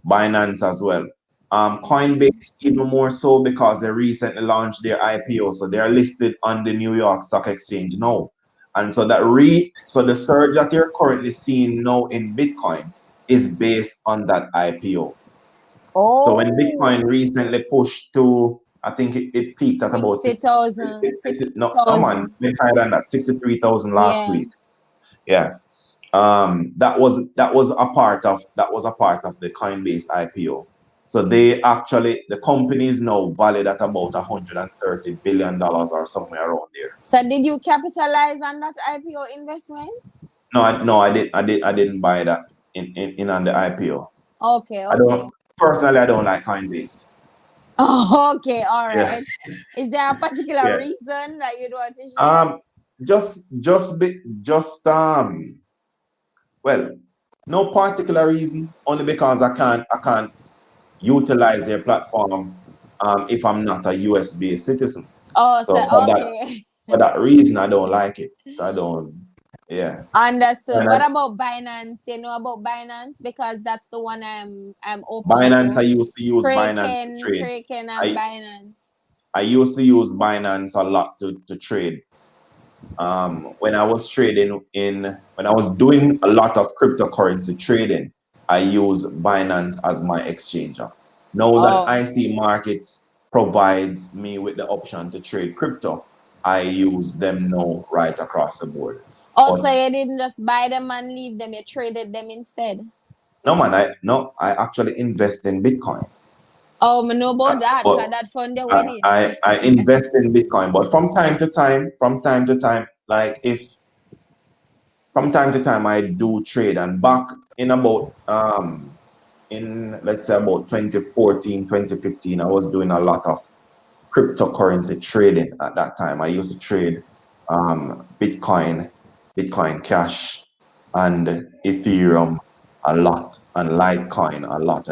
well.
Binance as well. Coinbase even more so because they recently launched their IPO, so they are listed on the New York Stock Exchange now. And so so the surge that you're currently seeing now in Bitcoin is based on that IPO. So when Bitcoin
Oh,
recently pushed to, I think it peaked at about
60,000,
60, no man,
60,000.
went higher than that, 63,000 last
Yeah.
week. Yeah. That was a part of the Coinbase IPO. So the company is now valued at about $130 billion or somewhere around there.
So did you capitalize on that IPO investment?
No, I didn't buy that in on the IPO.
Okay,
I
okay.
don't personally. I don't like Coinbase.
Oh, okay, all
Yeah,
right. Is there a particular
yeah.
reason that you'd want to share?
Um, just well, no particular reason. Only because I can't utilize their platform if I'm not a US based citizen.
Oh, so
So
okay.
for that reason, I don't like it. So I don't. Yeah.
Understood.
And
What about Binance? You know about Binance? Because that's the one I'm open
Binance, I
to.
used to use Binance to
Kraken,
trade.
Kraken and
I
Binance.
I used to use Binance a lot to trade. When I was trading when I was doing a lot of cryptocurrency trading, I use Binance as my exchanger. Now that
Oh.
I see markets provides me with the option to trade crypto, I use them now right across the board. But
Also, you didn't just buy them and leave them, you traded them instead.
no man, I actually invest in Bitcoin.
Oh, I know about that, because
But
that fund they
I,
went in.
I invest in Bitcoin. But from time to time, like if from time to time I do trade, and back in about in let's say about 2014, 2015, I was doing a lot of cryptocurrency trading at that time. I used to trade Bitcoin, Bitcoin Cash, and Ethereum a lot, and Litecoin a lot.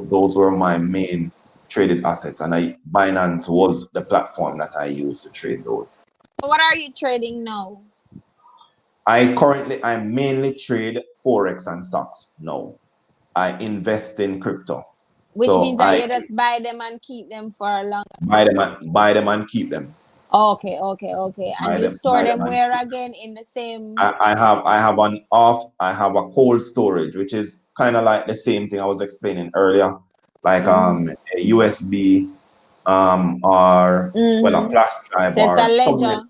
Those were my main traded assets, and Binance was the platform that I used to trade those.
So what are you trading now?
I mainly trade forex and stocks now. I invest in crypto.
Which
So
means that
I
you just buy them and keep them for a long.
buy them and keep them.
Okay, okay, okay. And
Buy
you
them,
store
buy them
them
and
where
keep them.
again? In the same.
I have a cold storage, which is kind of like the same thing I was explaining earlier, like
Mm-hmm.
a USB or well a
Mm-hmm.
flash drive
So it's a
or something.
ledger.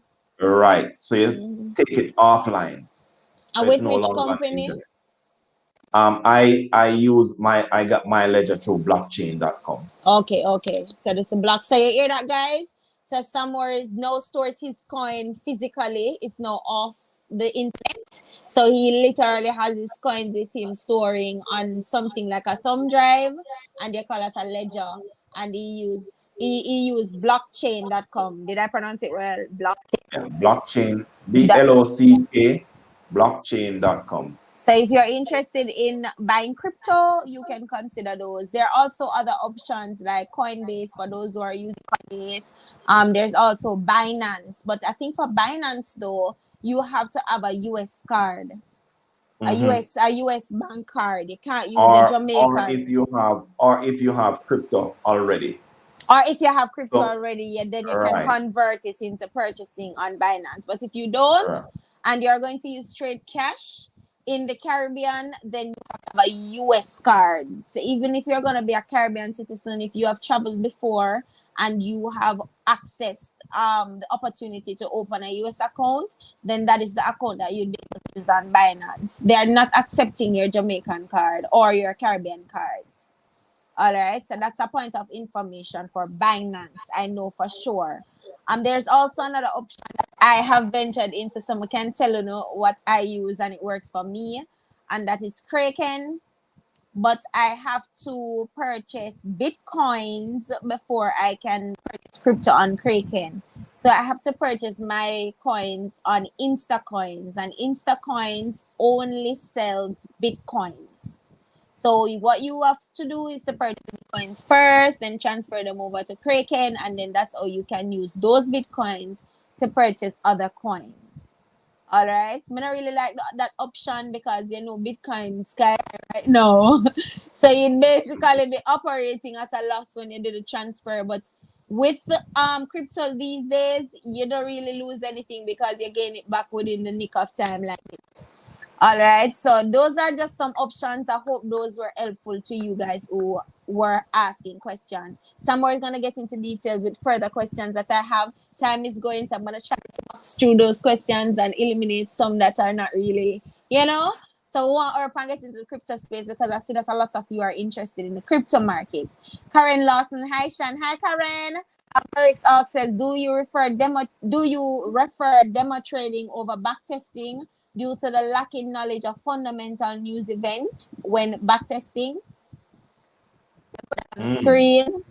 Right. So you just
Mm-hmm.
take it offline. So
And
it's
with
no
which
longer on the
company?
internet. I got my ledger through blockchain.com.
Okay, okay. So this is a block. So you hear that, guys? So somewhere no stores his coin physically. It's now off the internet. So he literally has his coins with him storing on something like a thumb drive, and they call it a ledger. And he used blockchain.com. Did I pronounce it well?
Yeah, blockchain,
That
BLOCK, blockchain.com.
So if you're interested in buying crypto, you can consider those. There are also other options like Coinbase for those who are using Coinbase. There's also Binance, but I think for Binance though, you have to have a US card,
Hmm.
a US bank card. You can't use a
Or
Jamaican.
if you have crypto already.
Or if you have crypto
So
already, yeah, then you can
right,
convert it into purchasing on Binance. But if you don't,
right.
and you're going to use straight cash in the Caribbean, then you have to have a US card. So even if you're going to be a Caribbean citizen, if you have traveled before and you have accessed the opportunity to open a US account, then that is the account that you'd be able to use on Binance. They are not accepting your Jamaican card or your Caribbean cards. All right, so that's a point of information for Binance. I know for sure. There's also another option that I have ventured into, so I can tell you know what I use and it works for me, and that is Kraken. But I have to purchase bitcoins before I can purchase crypto on Kraken. So I have to purchase my coins on Instacoins, and Instacoins only sells bitcoins. So what you have to do is to purchase the bitcoins first, then transfer them over to Kraken, and then that's how you can use those bitcoins to purchase other coins. All right, I don't really like that option because you know Bitcoin sky right now, so you'd basically be operating at a loss when you do the transfer. But with the crypto these days, you don't really lose anything because you gain it back within the nick of time, like this. All right, so those are just some options. I hope those were helpful to you guys who were asking questions. Somewhere is gonna get into details with further questions that I have. Time is going, so I'm gonna try to box through those questions and eliminate some that are not really, you know. So we want our get into the crypto space because I see that a lot of you are interested in the crypto market. Karen Lawson, hi Shan, hi Karen. Eric says, Do you refer demo trading over backtesting due to the lacking knowledge of fundamental news event when backtesting on
Mm.
screen?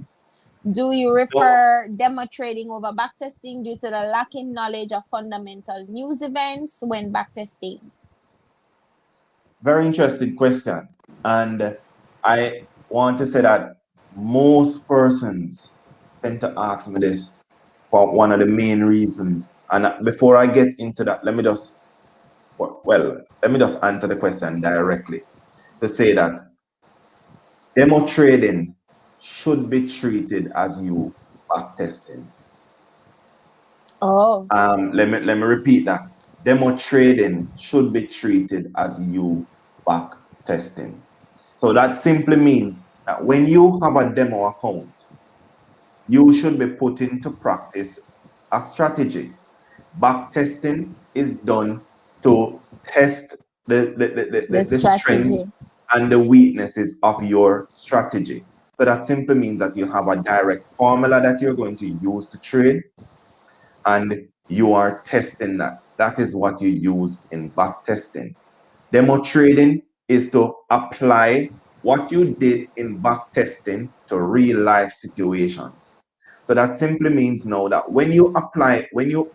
Do you
So
refer demo trading over backtesting due to the lacking knowledge of fundamental news events when backtesting?
very interesting question. And I want to say that most persons tend to ask me this for one of the main reasons. And before I get into that, let me just well, let me just answer the question directly to say that demo trading should be treated as you back testing.
Oh,
Let me repeat that. Demo trading should be treated as you back testing. So that simply means that when you have a demo account, you should be putting into practice a strategy. Back testing is done to test
the
the strength
strategy.
and the weaknesses of your strategy. So that simply means that you have a direct formula that you're going to use to trade, and you are testing that. That is what you use in back testing. Demo trading is to apply what you did in back testing to real life situations. So that simply means now that when you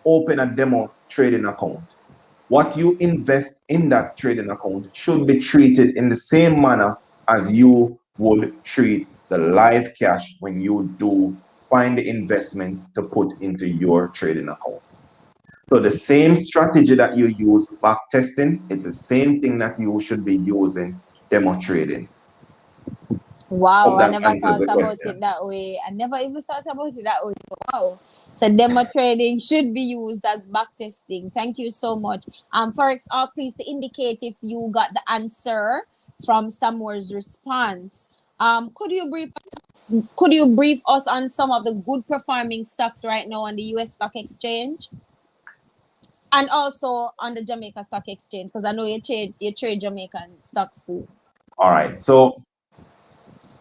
open a demo trading account, what you invest in that trading account should be treated in the same manner as you would treat the live cash when you do find the investment to put into your trading account. So the same strategy that you use back testing, it's the same thing that you should be using demo trading.
Wow,
Hope
I
that
never
answers
thought
the
about it
question.
that way. I never even thought about it that way. Wow. So demo trading should be used as back testing. Thank you so much. Forex all please to indicate if you got the answer from Samore's response. Could you brief us on some of the good performing stocks right now on the US stock exchange? And also on the Jamaica Stock Exchange, because I know you trade Jamaican stocks too.
All right. So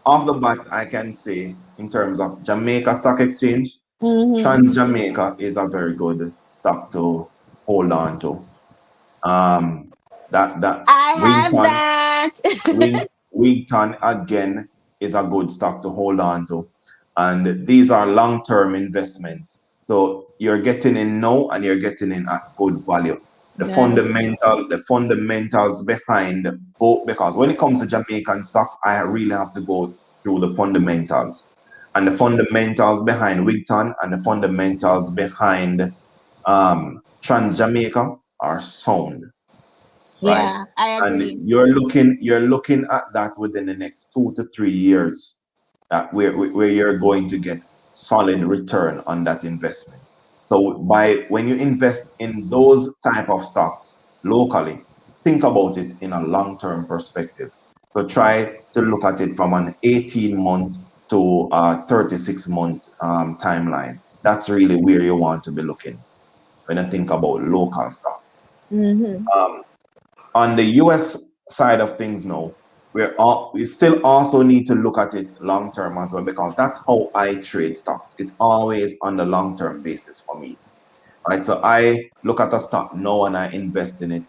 off the bat, I can say in terms of Jamaica Stock Exchange,
Mm-hmm.
Trans Jamaica is a very good stock to hold on to. Um, that
I have
Wington
that.
Wington again is a good stock to hold on to. And these are long-term investments. So you're getting in now and you're getting in at good value.
Yeah.
The fundamentals behind both, because when it comes to Jamaican stocks, I really have to go through the fundamentals. And the fundamentals behind Wigton and the fundamentals behind Trans Jamaica are sound, right?
Yeah, I
And
agree.
you're looking at that within the next 2 to 3 years, that where you're going to get solid return on that investment. So by when you invest in those type of stocks locally, think about it in a long-term perspective. So try to look at it from an 18-month to a 36-month timeline. That's really where you want to be looking when you think about local stocks.
Mm-hmm.
Um, on the US side of things now, we still also need to look at it long term as well, because that's how I trade stocks. It's always on the long term basis for me. Right. So I look at a stock now and I invest in it.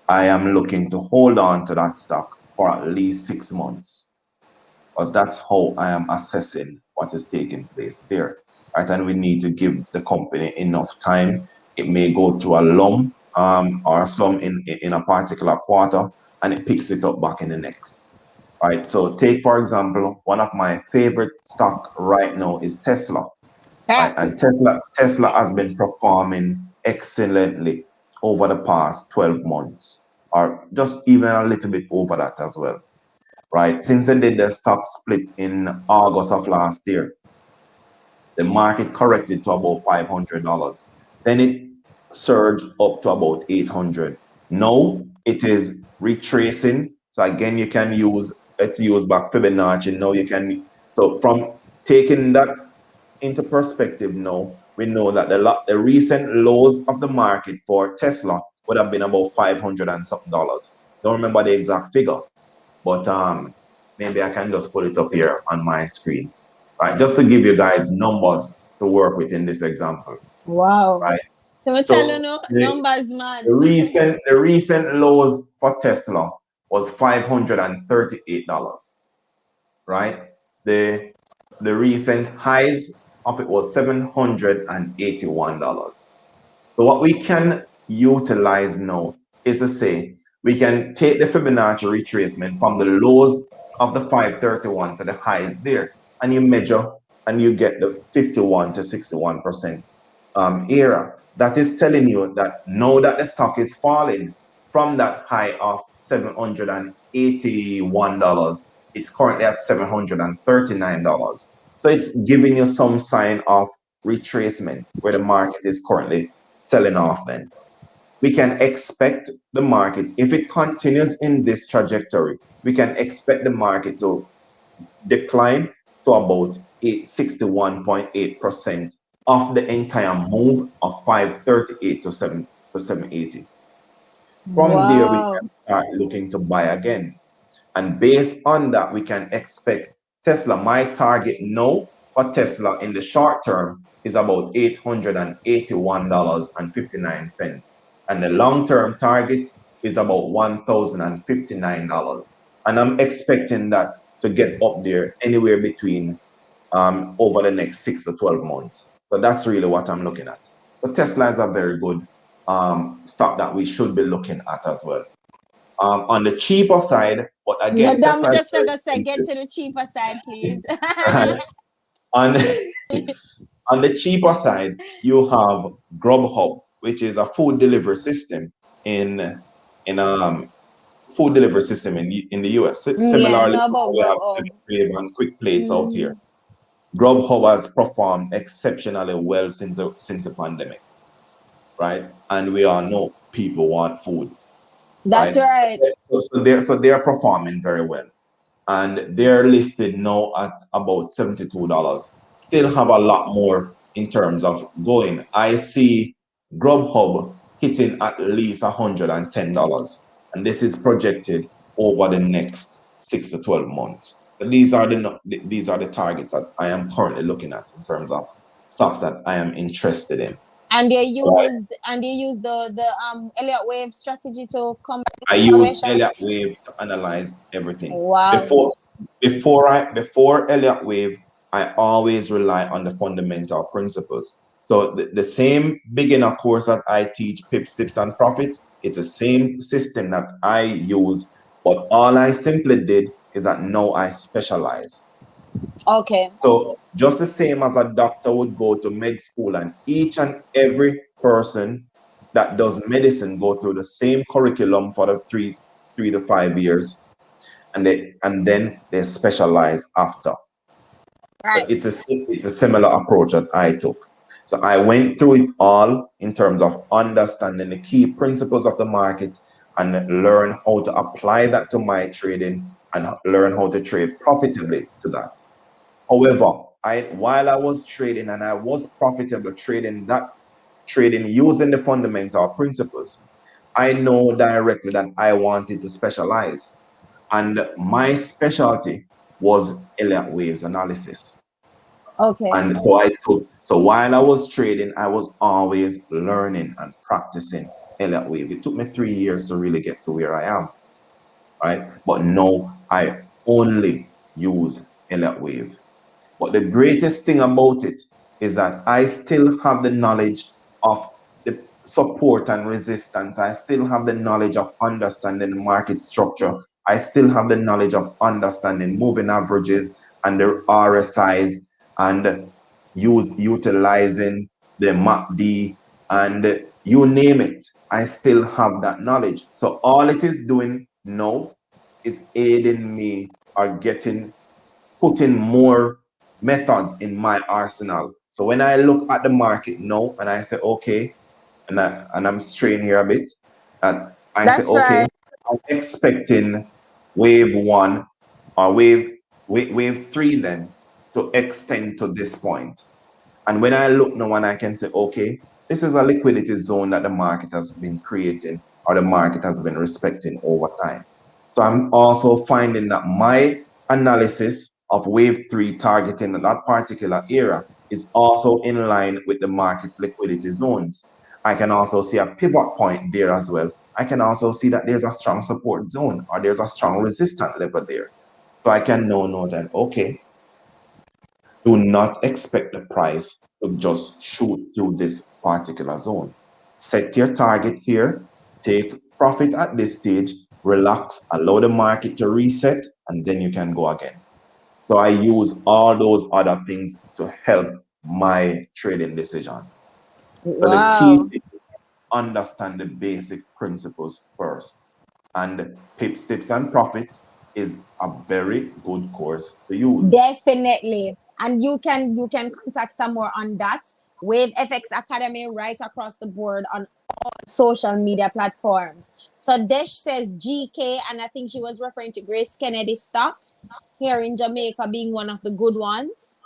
I am looking to hold on to that stock for at least 6 months, because that's how I am assessing what is taking place there. Right. And we need to give the company enough time. It may go through a lump or a slump in a particular quarter, and it picks it up back in the next. Right. So take, for example, one of my favorite stock right now is Tesla. Right.
Yeah.
And Tesla has been performing excellently over the past 12 months, or just even a little bit over that as well, right? Since they did the stock split in August of last year, the market corrected to about $500. Then it surged up to about 800. Now it is retracing. So again, you can use, let's use back Fibonacci. Now you can, so from taking that into perspective now, we know that the recent lows of the market for Tesla would have been about 500 and something dollars. Don't remember the exact figure, but maybe I can just put it up here on my screen, right? Just to give you guys numbers to work with in this example,
Wow.
right?
So we tell you
So
no numbers, man.
the recent lows for Tesla was $538, right? The the recent highs of it was $781. So what we can utilize now is to say we can take the Fibonacci retracement from the lows of the 531 to the highs there, and you measure and you get the 51 to 61% era. That is telling you that now that the stock is falling, from that high of $781. It's currently at $739. So it's giving you some sign of retracement where the market is currently selling off then. We can expect the market, if it continues in this trajectory, we can expect the market to decline to about 61.8% of the entire move of 538 to 780. From there, we
Wow.
can start looking to buy again. And based on that, we can expect Tesla. My target now for Tesla in the short term is about $881.59. And the long term target is about $1,059. And I'm expecting that to get up there anywhere between over the next 6 to 12 months. So that's really what I'm looking at. So Tesla is a very good stock that we should be looking at as well. On the cheaper side, but
No,
again,
I'm
Tesla is
just
very
gonna say, get
expensive.
to the cheaper side, please.
on on the cheaper side, you have Grubhub, which is a food delivery system in food delivery system in the US.
Yeah,
Similarly,
no
to how
about
we
grub
have
up.
Seven Wave and Quick Plates out here.
Mm,
Grubhub has performed exceptionally well since the pandemic, right? And we all know people want food,
that's
right?
right.
So they're performing very well, and they're listed now at about $72. Still have a lot more in terms of going. I see Grubhub hitting at least $110, and this is projected over the next 6 to 12 months. So these are the targets that I am currently looking at in terms of stocks that I am interested in. Right?
And they used the Elliott wave strategy to come back
I
with
use
valuation.
Elliott Wave to analyze everything.
Wow.
Before Elliott Wave, I always rely on the fundamental principles. So the same beginner course that I teach, pips, tips, and profits, it's the same system that I use, but all I simply did is that now I specialize.
Okay.
So just the same as a doctor would go to med school, and each and every person that does medicine go through the same curriculum for the 3 to 5 years, and then they specialize after. So
Right.
it's a similar approach that I took. So I went through it all in terms of understanding the key principles of the market and learn how to apply that to my trading and learn how to trade profitably to that. However, while I was trading and I was profitable trading using the fundamental principles, I know directly that I wanted to specialize. And my specialty was Elliott waves analysis.
Okay.
And so while I was trading, I was always learning and practicing Elliott wave. It took me 3 years to really get to where I am, right? But now I only use Elliott wave. But the greatest thing about it is that I still have the knowledge of the support and resistance. I still have the knowledge of understanding the market structure. I still have the knowledge of understanding moving averages and the RSIs and utilizing the MACD and you name it. I still have that knowledge. So all it is doing now is aiding me or putting more methods in my arsenal. So when I look at the market now and I say, okay, and I'm straying here a bit, and I say,
That's
okay,
right.
I'm expecting wave one or wave three then to extend to this point. And when I look now and I can say, okay, this is a liquidity zone that the market has been creating or the market has been respecting over time. So I'm also finding that my analysis of wave three targeting that particular area is also in line with the market's liquidity zones. I can also see a pivot point there as well. I can also see that there's a strong support zone or there's a strong resistance level there. So I can now know that, okay, do not expect the price to just shoot through this particular zone. Set your target here, take profit at this stage, relax, allow the market to reset, and then you can go again. So I use all those other things to help my trading decision. So the key
Wow.
understand the basic principles first. And Pips, Tips, and Profits is a very good course to use.
Definitely. And you can contact some more on that with FX Academy right across the board on social media platforms. So Desh says GK, and I think she was referring to Grace Kennedy stock here in Jamaica being one of the good ones.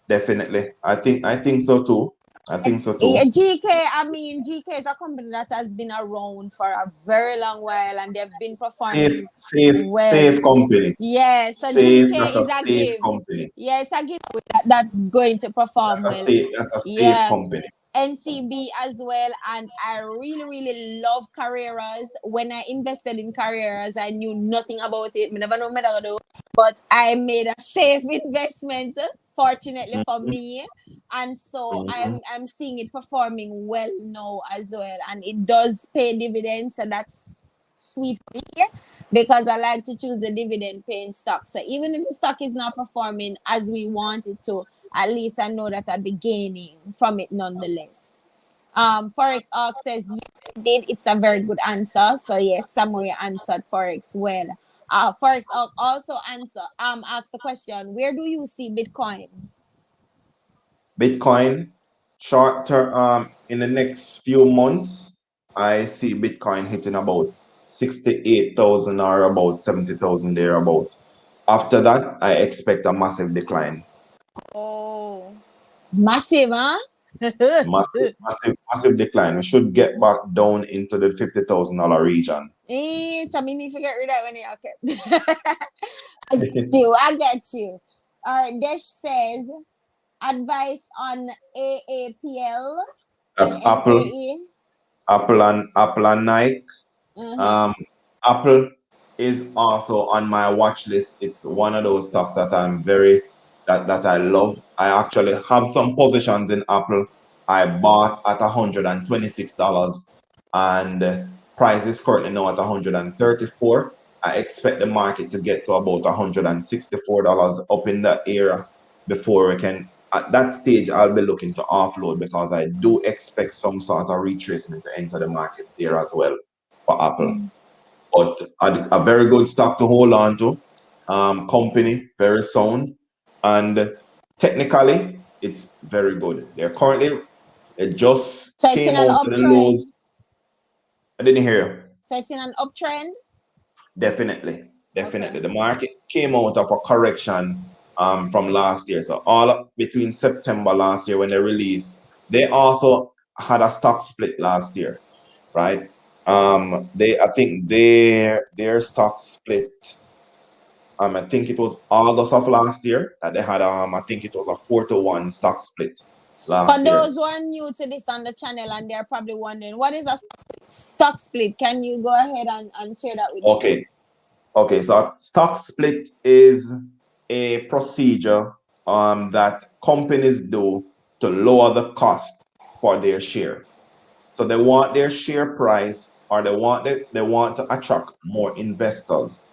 Definitely. I think so too. I think so
Yeah,
too.
GK, I mean, GK is a company that has been around for a very long while and they've been
Safe,
performing
safe,
well.
safe company.
Yeah, so
Safe,
GK
that's a
is a
safe
give.
company.
Yeah, it's a give that's going to perform well.
That's a safe
Yeah,
company.
NCB as well. And I really, really love Carreras. When I invested in Carreras, I knew nothing about it. I never know what I do. But I made a safe investment, fortunately for
Mhm,
me. And so
mhm.
I'm seeing it performing well now as well. And it does pay dividends, so that's sweet for me because I like to choose the dividend paying stock. So even if the stock is not performing as we want it to, at least I know that I'd be gaining from it nonetheless. Forex Arc says yes, I did. It's a very good answer. So yes, Samore answered Forex well. Forex Arc also asked the question, where do you see Bitcoin?
Bitcoin, short term, in the next few months, I see Bitcoin hitting about 68,000 or about 70,000 thereabout. After that, I expect a massive decline.
Oh, massive, huh?
Massive decline. We should get back down into the $50,000 region.
So me need to get rid of when you okay. I get you. I get you. All right. Desh says advice on AAPL and
That's
MKE.
Apple and Nike.
Mm-hmm.
Um, Apple is also on my watch list. It's one of those stocks that that I love. I actually have some positions in Apple. I bought at $126 and price is currently now at 134. I expect the market to get to about $164 up in that area before we can. At that stage, I'll be looking to offload because I do expect some sort of retracement to enter the market there as well for Apple. But a very good stock to hold on to. Company, very sound. And technically, it's very good. It just
So it's in
came
an
out of the
uptrend.
lows. I didn't hear you.
So it's in an uptrend.
Definitely,
Okay.
definitely. The market came out of a correction from last year. So all up between September last year when they released, they also had a stock split last year, right? I think their stock split. I think it was August of last year that they had. I think it was a 4-1 stock split
For
last year.
those who are new to this on the channel and they're probably wondering what is a stock split, can you go ahead and share that with them?
Okay, okay. So stock split is a procedure that companies do to lower the cost for their share. So they want their share price, or they want to attract more investors,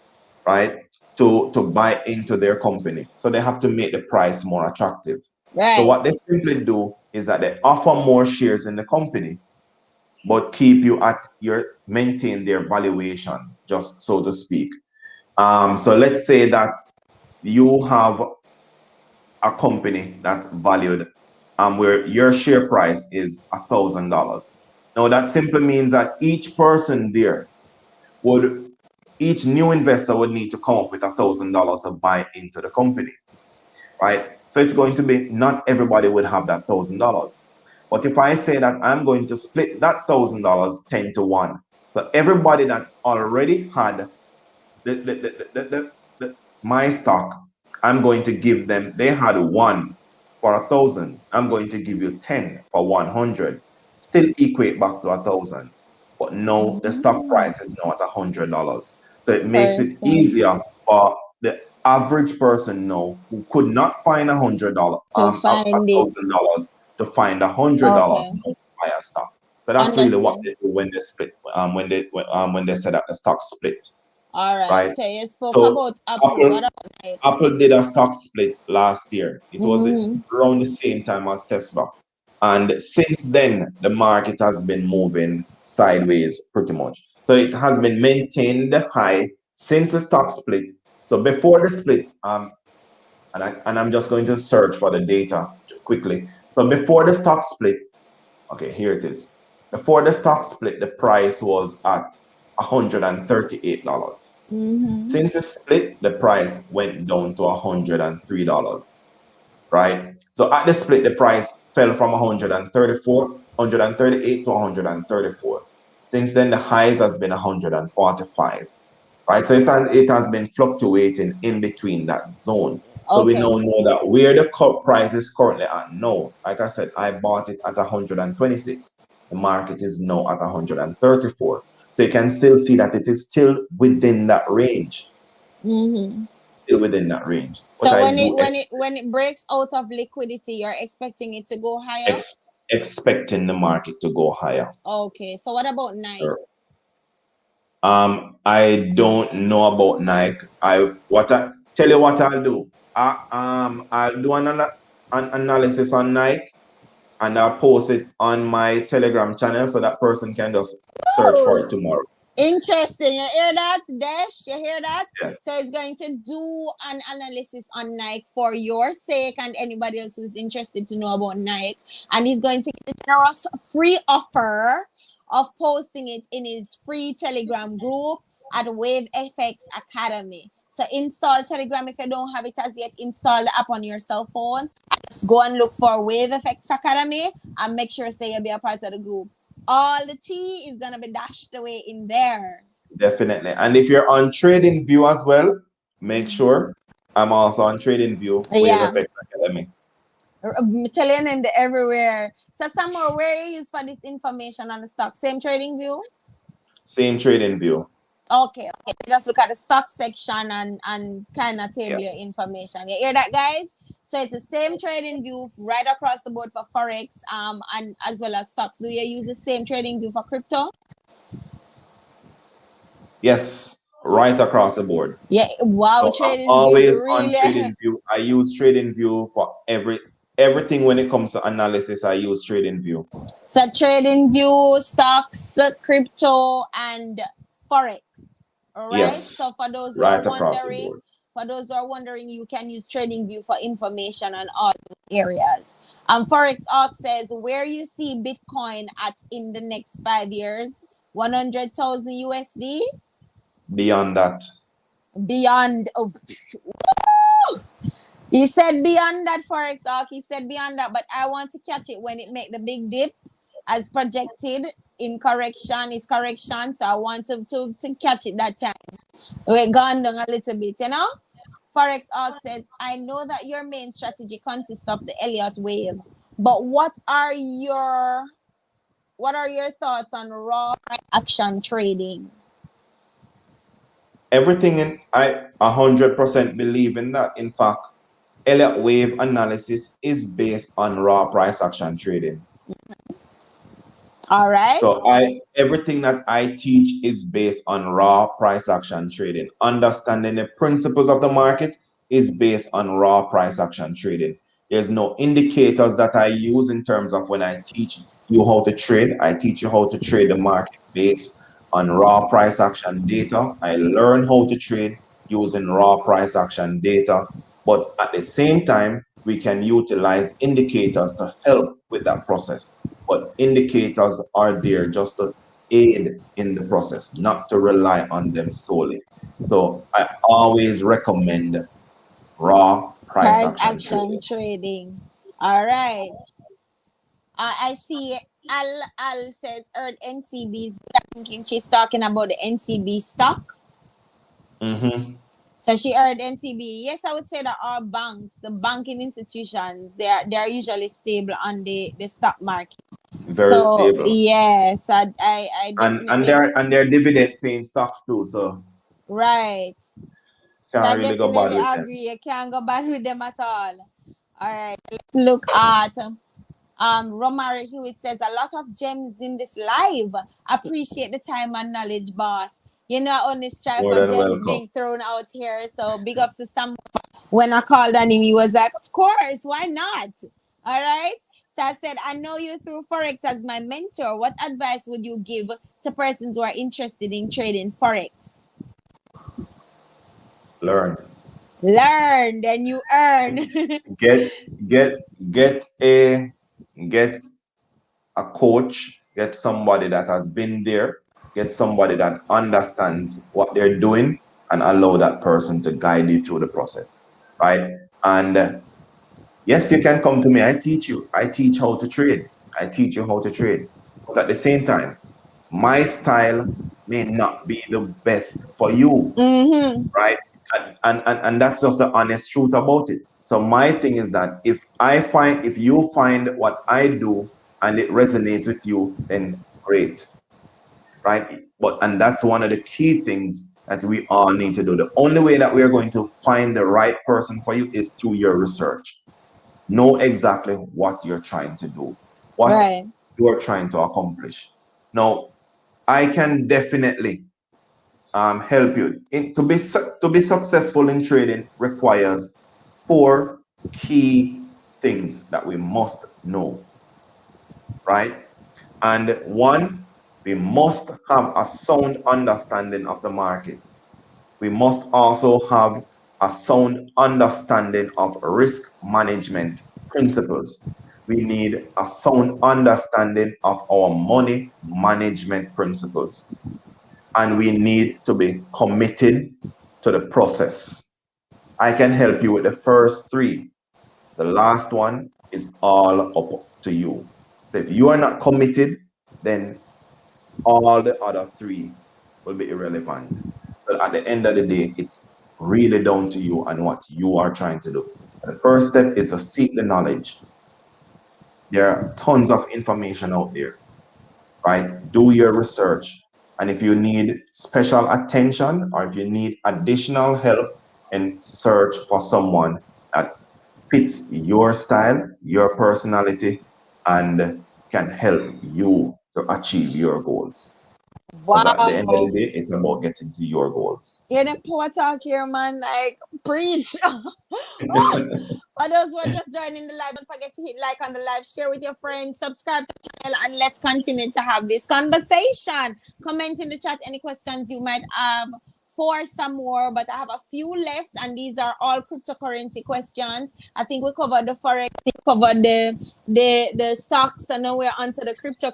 right? To buy into their company. So they have to make the price more attractive. So
Right.
what they simply do is that they offer more shares in the company, but keep you at your maintain their valuation, just so to speak. So let's say that you have a company that's valued where your share price is $1,000. Now that simply means that would each new investor would need to come up with $1,000 to buy into the company, right? So it's going to be not everybody would have that $1,000. But if I say that I'm going to split that $1,000 10 to 1, so everybody that already had my stock, I'm going to give them, they had one for 1,000. I'm going to give you 10 for 100. Still equate back to 1,000. But no, the stock
Mm,
price is now at $100. So it makes it
perfect.
easier for the average person now who could not find
To
a
find it.
$1,000 to find $100
Okay.
now to buy a stock. So that's really what
Understand.
they do when they split, when they set up the stock split,
All right.
right?
So you spoke
So
about Apple.
Apple
What about Nike?
Apple did a stock split last year. It was
Mm-hmm.
around the same time as Tesla. And since then, the market has been moving sideways pretty much. So it has been maintained high since the stock split. So before the split, I'm just going to search for the data quickly. So before the stock split, okay, here it is. Before the stock split, the price was at $138.
Mm-hmm.
Since the split, the price went down to $103, right? So at the split, the price fell from 138 to 134. Since then, the highs has been 145, right? So it has been fluctuating in between that zone. So we
Okay.
now know that where the cup price is currently at now. Like I said, I bought it at 126. The market is now at 134. So you can still see that it is still within that range.
Mm-hmm.
Still within that range. But
So
I
when it
do
when it when it breaks out of liquidity, you're expecting it to go higher?
expecting the market to go higher.
Okay. So what about Nike?
Sure. I don't know about Nike. I tell you what I'll do. I'll do an analysis on Nike and I'll post it on my Telegram channel so that person can just search for it
Oh,
tomorrow.
interesting. You hear that, Dash? You hear that?
Yes,
So it's going to do an analysis on Nike for your sake and anybody else who's interested to know about Nike. And he's going to get a generous free offer of posting it in his free Telegram group at Wave FX Academy. So install Telegram if you don't have it as yet. Install the app on your cell phone. Just go and look for Wave FX Academy and make sure say you'll be a part of the group. All the tea is gonna be dashed away in there.
definitely. And if you're on Trading View as well, make sure I'm also on Trading View, Wave
Yeah.
Effect Academy.
Telling them the everywhere. So somewhere where you use for this information on the stock? Same trading view?
Same Trading View.
Okay, okay. Just look at the stock section and kind of table
Yeah,
your information. You hear that, guys? So it's the same trading view right across the board for forex and as well as stocks. Do you use the same trading view for crypto?
yes, right across the board.
Yeah. Wow,
So I'm
trading view is
always on
really.
Trading View. I use Trading View for everything when it comes to analysis. I use Trading View.
So trading view, stocks, crypto, and forex. All right.
Yes,
So
right across the board.
for those who are wondering, you can use trading view for information on all those areas. Forex Arc says where you see Bitcoin at in the next 5 years, 100,000 USD
Beyond that,
beyond. Oh, he said beyond that Forex Arc. He said beyond that, but I want to catch it when it make the big dip as projected in correction is correction. So I want to catch it that time. We're gone down a little bit, you know? Forex Arc says, I know that your main strategy consists of the Elliott wave, but what are your thoughts on raw price action trading?
everything in I 100% believe in that. In fact, Elliott wave analysis is based on raw price action trading.
All right.
So everything that I teach is based on raw price action trading. Understanding the principles of the market is based on raw price action trading. There's no indicators that I use in terms of when I teach you how to trade. I teach you how to trade the market based on raw price action data. I learn how to trade using raw price action data. But at the same time, we can utilize indicators to help with that process, but indicators are there just to aid in the process, not to rely on them solely. So I always recommend raw price
Price
action
action
trading.
trading. All right. I see Al says Earth NCBs. I'm thinking she's talking about the NCB stock.
Hmm.
So she heard NCB. Yes, I would say that all banks, the banking institutions, they are usually stable on the stock market.
Very
So
stable.
yes, I
And
definitely
they're dividend paying stocks too, so
right. So I
can't really go bad
definitely
with them.
agree. You can't go bad with them at all. All right, let's look at Romari Hewitt says a lot of gems in this live. Appreciate the time and knowledge, boss. You know, I only strive
More
for
than
gems
welcome.
being thrown out here. So big ups to Sam. When I called on him, he was like, "Of course, why not?" All right. So I said, I know you through Forex as my mentor. What advice would you give to persons who are interested in trading Forex?
Learn.
Learn, then you earn.
Get get get a get a coach, get somebody that has been there, get somebody that understands what they're doing, and allow that person to guide you through the process, right? And yes, you can come to me. I teach you. I teach how to trade. I teach you how to trade. But at the same time, my style may not be the best for you,
Mm-hmm.
right? And that's just the honest truth about it. So my thing is that if you find what I do and it resonates with you, then great, right? And that's one of the key things that we all need to do. The only way that we are going to find the right person for you is through your research. Know exactly what you're trying to do, what
Right.
you are trying to accomplish. Now, I can definitely help you. To be successful in trading requires four key things that we must know, right? And one, we must have a sound understanding of the market. We must also have a sound understanding of risk management principles. We need a sound understanding of our money management principles. And we need to be committed to the process. I can help you with the first three. The last one is all up to you. So if you are not committed, then all the other three will be irrelevant. So at the end of the day, it's really down to you and what you are trying to do. The first step is to seek the knowledge. There are tons of information out there, right? Do your research. And if you need special attention or if you need additional help, and search for someone that fits your style, your personality, and can help you to achieve your goals. Because at the end of the
Wow.
day, it's about getting to your goals.
Hear them poor talk here, man. Like, preach. For those who are just joining the live, don't forget to hit like on the live, share with your friends, subscribe to the channel, and let's continue to have this conversation. Comment in the chat any questions you might have for some more, but I have a few left, and these are all cryptocurrency questions. I think we covered the forex, we covered the stocks, and now we're onto the crypto.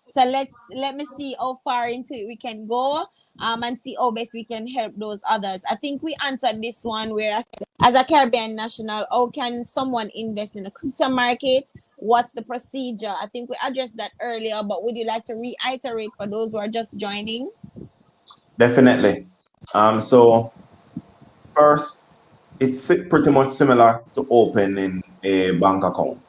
So let me see how far into it we can go. And see how best we can help those others. I think we answered this one where as a Caribbean national, how can someone invest in the crypto market? What's the procedure? I think we addressed that earlier, but would you like to reiterate for those who are just joining?
Definitely. So first, it's pretty much similar to opening a bank account,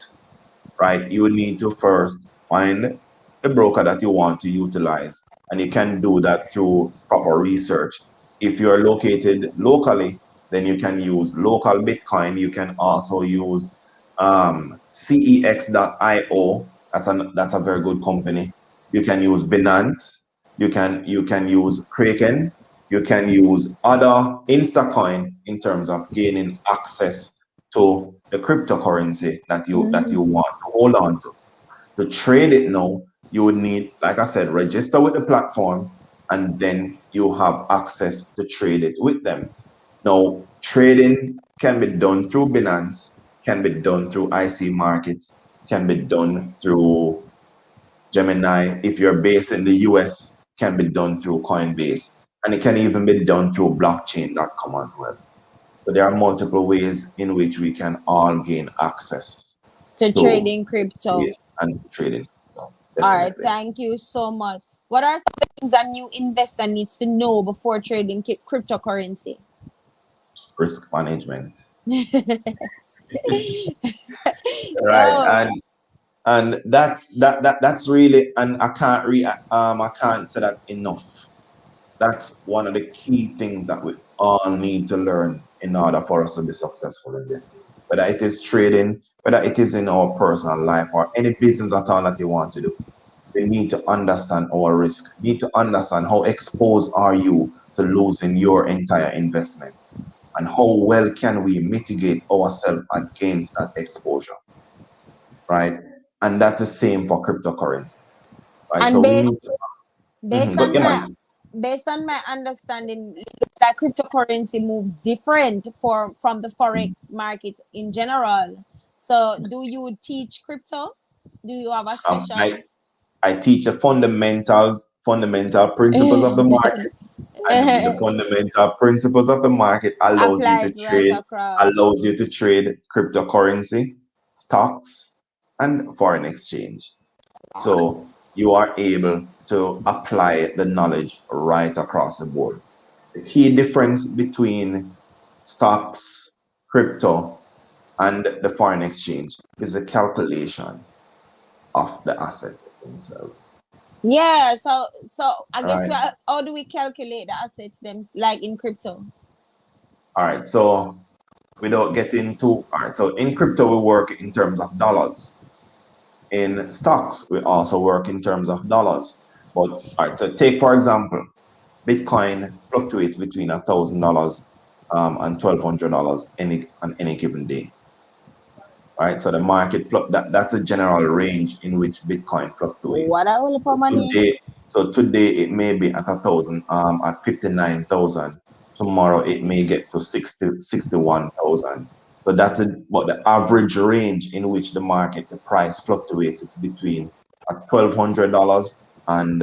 right? You need to first find the broker that you want to utilize, and you can do that through proper research. If you are located locally, then you can use local Bitcoin. You can also use cex.io. That's a very good company. You can use Binance. You can use Kraken. You can use other Instacoin in terms of gaining access to the cryptocurrency that you
Mm-hmm.
want to hold on to. To trade it now, you would need, like I said, register with the platform, and then you have access to trade it with them. Now, trading can be done through Binance, can be done through IC Markets, can be done through Gemini. If you're based in the US, can be done through Coinbase, and it can even be done through blockchain.com as well. So there are multiple ways in which we can all gain access
To
to
trading crypto.
space and trading. So
All right,
definitely
thank you so much. What are some things a new investor needs to know before trading cryptocurrency?
risk management, right?
Oh,
And that's really, and I can't say that enough. That's one of the key things that we all need to learn in order for us to be successful in this. Whether it is trading, whether it is in our personal life or any business at all that you want to do, we need to understand our risk. We need to understand how exposed are you to losing your entire investment, and how well can we mitigate ourselves against that exposure, right? And that's the same for cryptocurrency, right?
And
So we need to,
based
but
on
yeah,
my
man.
based on my understanding, it looks like cryptocurrency moves different from the forex market in general. So, do you teach crypto? Do you have a
Um,
special?
I, I teach the fundamental principles of the market, and the fundamental principles of the market
Apply it right across.
allows you to trade cryptocurrency, stocks, and foreign exchange. So you are able to apply the knowledge right across the board. The key difference between stocks, crypto, and the foreign exchange is the calculation of the asset themselves.
Yeah, so I guess
Right.
how do we calculate the assets then, like in crypto?
All right. So without getting too, all right. So in crypto, we work in terms of dollars. In stocks, we also work in terms of dollars. But all right. So take for example, Bitcoin fluctuates between $1,000 and $1,200 on any given day. Right. So the market that's a general range in which Bitcoin
What
fluctuates.
I will for money?
Today it may be at 1,000 at 59,000. Tomorrow it may get to 61,000. So that's what the average range in which the price fluctuates is between $1,200 and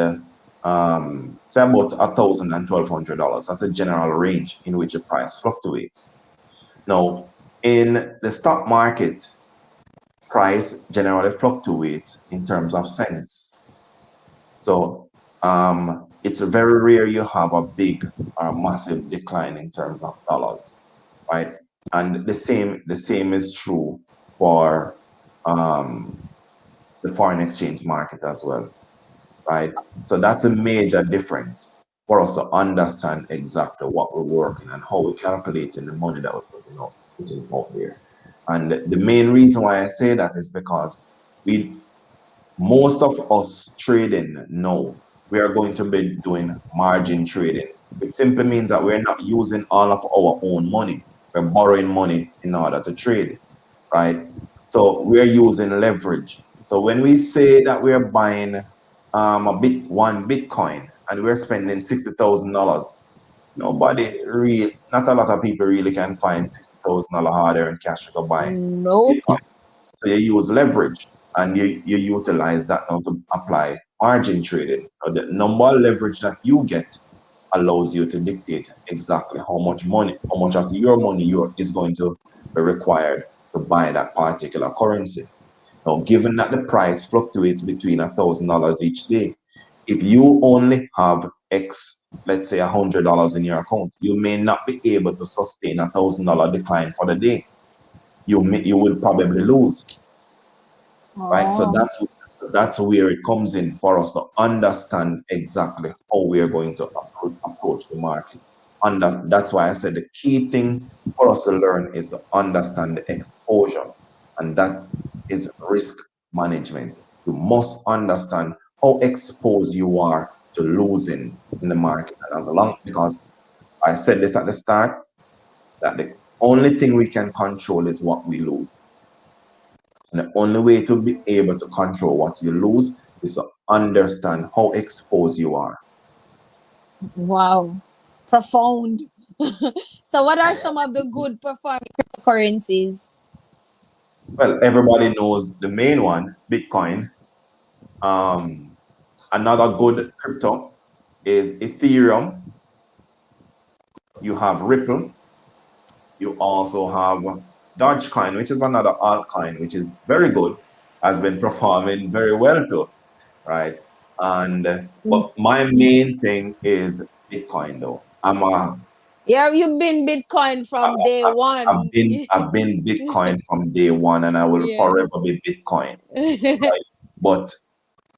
say about 1,000 and $1,200. That's a general range in which the price fluctuates. Now, in the stock market, price generally fluctuates in terms of cents. So it's very rare you have a big or massive decline in terms of dollars, right? And the same is true for the foreign exchange market as well, right? So that's a major difference for us to understand exactly what we're working and how we're calculating the money that we're putting out there. And the main reason why I say that is because we most of us trading now, we are going to be doing margin trading, which simply means that we're not using all of our own money. We're borrowing money in order to trade, right? So we're using leverage. So when we say that we're buying one Bitcoin and we're spending $60,000, not a lot of people really can find $60,000 harder in cash to go buy
Nope.
Bitcoin. So you use leverage and you utilize that now to apply margin trading. So the number of leverage that you get allows you to dictate exactly how much of your money is going to be required to buy that particular currency. Now, given that the price fluctuates between $1,000 each day, if you only have let's say $100 in your account, you may not be able to sustain $1,000 decline for the day. You will probably lose, right? So
Oh,
that's where it comes in for us to understand exactly how we are going to approach the market. And that's why I said the key thing for us to learn is to understand the exposure, and that is risk management. You must understand how exposed you are to losing in the market, and as long because I said this at the start that the only thing we can control is what we lose. And the only way to be able to control what you lose is to understand how exposed you are.
wow. Profound. So, what are some of the good performing cryptocurrencies?
Well, everybody knows the main one, Bitcoin. Um, Another good crypto is Ethereum. You have Ripple. You also have Dogecoin, which is another altcoin, which is very good, has been performing very well too, right? And but my main thing is Bitcoin, though.
Yeah, you've been Bitcoin from day
I-
one.
I've been Bitcoin from day one, and I will
Yeah.
forever be Bitcoin. Right? But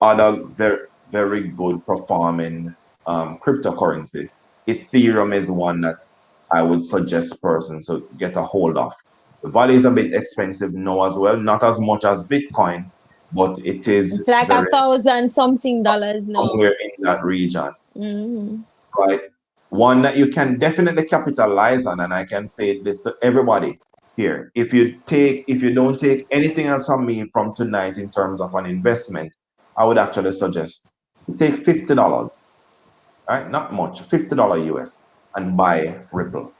other very good performing cryptocurrency, Ethereum is one that I would suggest persons to get a hold of. The value is a bit expensive now as well, not as much as Bitcoin, but it
It's
is
like a
very
thousand something dollars now.
somewhere in that region,
Hmm.
right? One that you can definitely capitalize on, and I can say this to everybody. here. If you don't take anything else from me from tonight in terms of an investment, I would actually suggest you take $50, right? Not much, $50 US, and buy Ripple.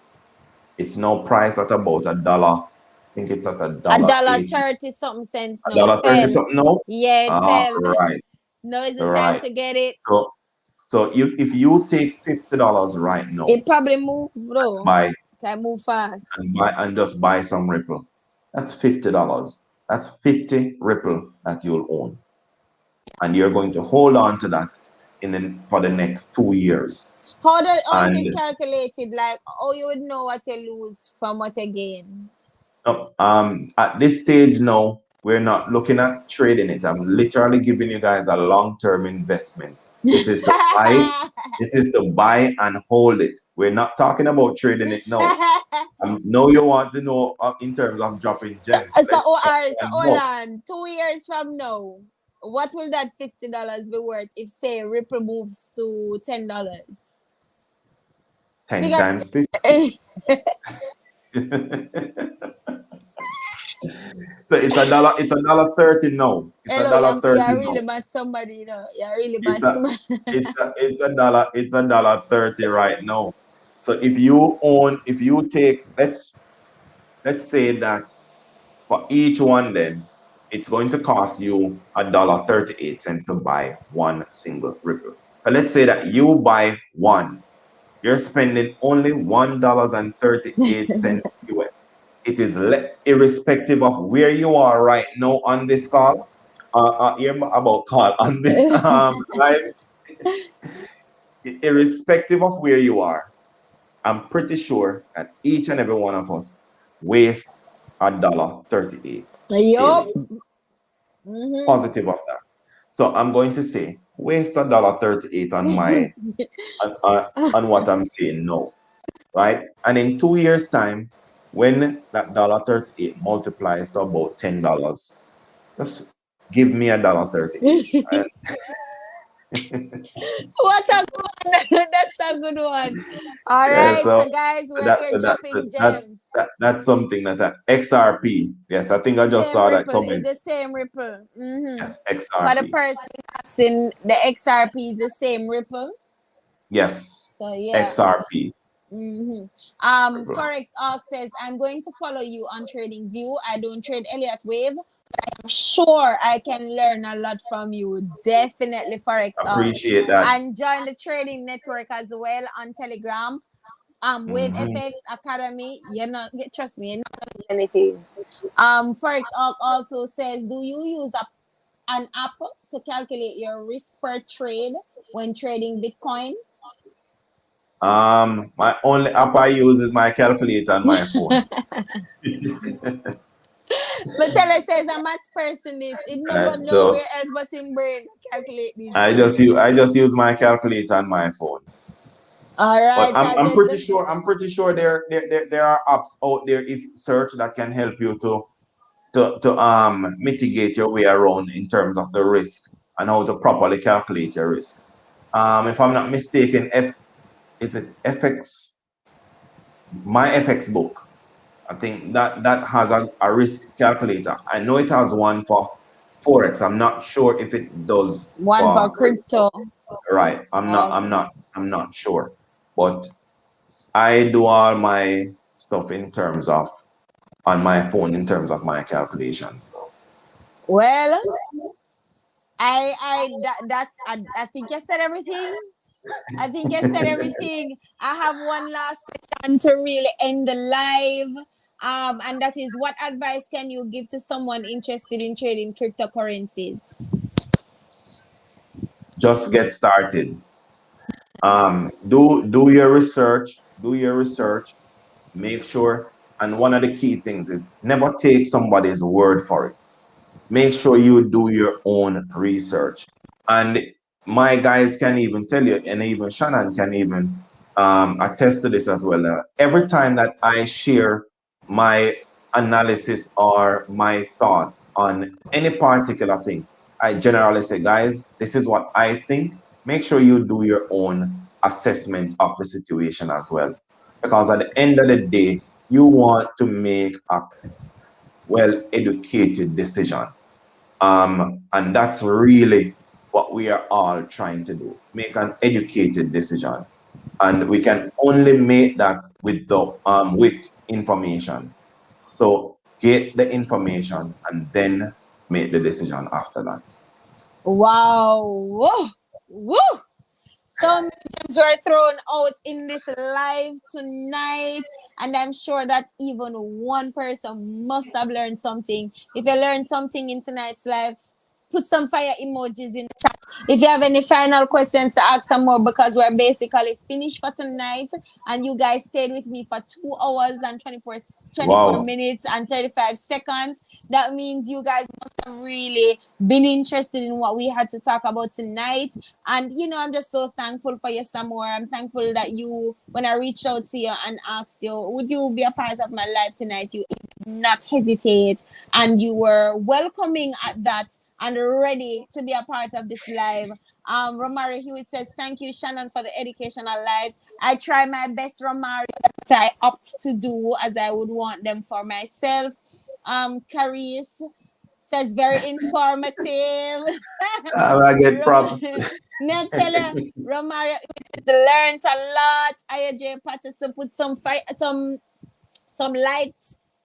It's now priced at about a dollar. I think it's at a
A
dollar
dollar
80,
30 something cents.
a
No, it
dollar 30
fell.
something now.
Yeah, it
Ah,
fell.
right,
Now is the time
right.
to get it.
So if you take $50 right now,
It probably move though.
buy
Can move fast.
and just buy some Ripple. That's $50. That's 50 Ripple that you'll own, and you're going to hold on to that for the next 2 years.
How is
And
it calculated? Like how you would know what you lose from what you gain?
at this stage now, we're not looking at trading it. I'm literally giving you guys a long-term investment. This is to buy. This is to buy and hold it. We're not talking about trading it now. Know you want to know in terms of dropping gems. Let's talk
So
about
hold
more.
on. 2 years from now, what will that $50 be worth if say Ripple moves to $10?
10
Because
times 50. So it's a dollar. It's a dollar 30 now. It's a
hello,
dollar
you're
30 now.
really bad somebody, you know. You're really
It's
bad
a
somebody.
it's a dollar. It's a dollar 30 right now. So if you take, let's say that for each one, then it's going to cost you a dollar 38 cents to buy one single Ripple. But let's say that you buy one, you're spending only $1.38 US. It is irrespective of where you are right now on this call, about call on this live, irrespective of where you are. I'm pretty sure that each and every one of us waste a dollar 38
Yup.
daily.
Mm-hmm.
Positive of that. So I'm going to say waste a dollar 38 on my on what I'm saying now, right? And in 2 years' time, when that dollar 38 multiplies to about $10, just give me a dollar 38. And
What a good one. That's a good one. All
yeah,
right.
so
So guys, we're
that's
here
so that's
dropping
that's
gems.
that's something that XRP. Yes, I think I just
Same
saw that
ripple.
comment.
It's the same ripple. Mm-hmm.
Yes,
For the
XRP.
person asking, the XRP is the same ripple.
Yes,
So yeah.
XRP.
Mm-hmm.
Ripple.
Forex Arc says, I'm going to follow you on Trading View. I don't trade Elliott Wave. Sure, I can learn a lot from you. Definitely, Forex Arc.
Appreciate that.
And join the trading network as well on Telegram. Wave
Hmm.
FX Academy. You're not trust me, you're not gonna do anything. Forex Arc also says, do you use an app to calculate your risk per trade when trading Bitcoin?
My only app I use is my calculator on my phone.
But Tella says a math person is it no go
So
nowhere else but in brain calculate these things.
I just use my calculator on my phone.
All
But
right, so I guess the
I'm pretty sure there are apps out there if you search that can help you to mitigate your way around in terms of the risk and how to properly calculate your risk. If I'm not mistaken, is it FX my FX book? I think that has a risk calculator. I know it has one for Forex. I'm not sure if it does
one for
for crypto.
crypto.
Right.
Okay.
I'm not sure. But I do all my stuff in terms of on my phone in terms of my calculations.
Well, I think you said everything. I think you said everything. I have one last question to really end the live. And that is, what advice can you give to someone interested in trading cryptocurrencies?
Just get started. Do your research. Do your research. Make sure. And one of the key things is never take somebody's word for it. Make sure you do your own research. And my guys can even tell you, and even Shannon can even attest to this as well. Every time that I share my analysis or my thought on any particular thing, I generally say, guys, this is what I think. Make sure you do your own assessment of the situation as well. Because at the end of the day, you want to make a well educated decision. And that's really what we are all trying to do, make an educated decision. And we can only make that with information. So get the information and then make the decision after that.
Wow. Woo. Woo. So many gems were thrown out in this live tonight. And I'm sure that even one person must have learned something. If you learned something in tonight's live, put some fire emojis in the chat. If you have any final questions to ask some more, because we're basically finished for tonight, and you guys stayed with me for 2 hours and 24
Wow.
minutes and 35 seconds. That means you guys must have really been interested in what we had to talk about tonight. And I'm just so thankful for you, Samore. I'm thankful that you, when I reached out to you and asked you, would you be a part of my life tonight, you did not hesitate, and you were welcoming at that and ready to be a part of this live. Romario Hewitt says, thank you, Shannon, for the educational lives. I try my best, Romario. That's what I opt to do, as I would want them for myself. Caris says, very informative.
I get props.
Me tell you, Romario learned a lot. IJ Patterson put some light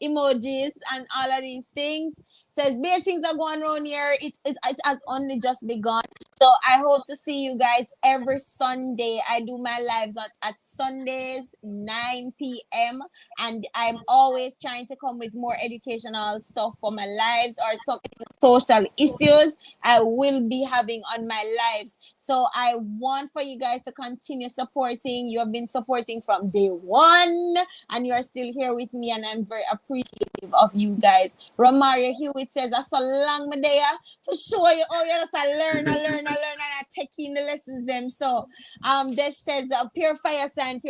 emojis and all of these things. Says bare things are going on here. It has only just begun. So I hope to see you guys every Sunday. I do my lives at Sundays 9 p.m. and I'm always trying to come with more educational stuff for my lives or some social issues I will be having on my lives. So I want for you guys to continue supporting. You have been supporting from day one and you're still here with me, and I'm very appreciative of you guys. Romario Hewitt says, I saw long my day to show you how you just learn, and I take in the lessons them. So Desh says pure fire sign.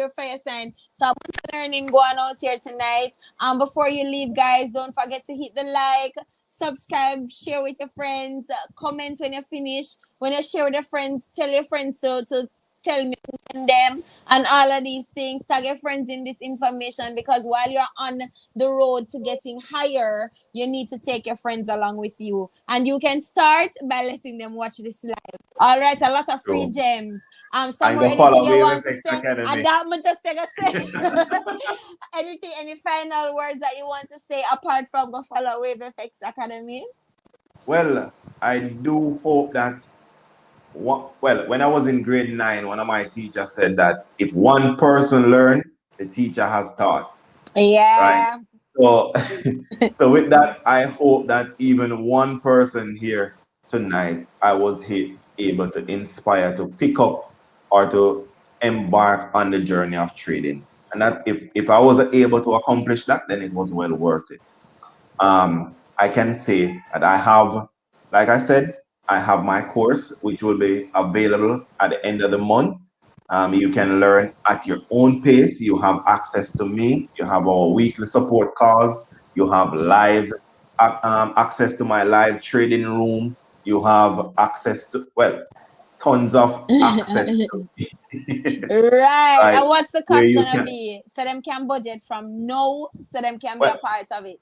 So a bunch of learning going out here tonight. Before you leave, guys, don't forget to hit the like, subscribe, share with your friends, comment when you finish. When you share with your friends, tell your friends to tell me them and all of these things. Tag your friends in this information, because while you're on the road to getting higher, you need to take your friends along with you. And you can start by letting them watch this live. All right, a lot of free
So
gems.
I
Somewhere
go
anything
follow
you
Wave
want to
Effects
say? And
Academy.
that much just take a say. Anything, any final words that you want to say apart from go follow Wave FX Academy?
Well, I do hope that well, when I was in grade 9, one of my teachers said that if one person learned, the teacher has taught, right?
Yeah.
So, so with that, I hope that even one person here tonight, I was able to inspire to pick up or to embark on the journey of trading. And that if I was able to accomplish that, then it was well worth it. I can say that I have, like I said, I have my course, which will be available at the end of the month. You can learn at your own pace. You have access to me. You have our weekly support calls. You have live access to my live trading room. You have access to, well, tons of access to
Right.
right
And what's the
where
cost
you
gonna
can.
be? So them can budget from no, so them can be a
Well,
part of it.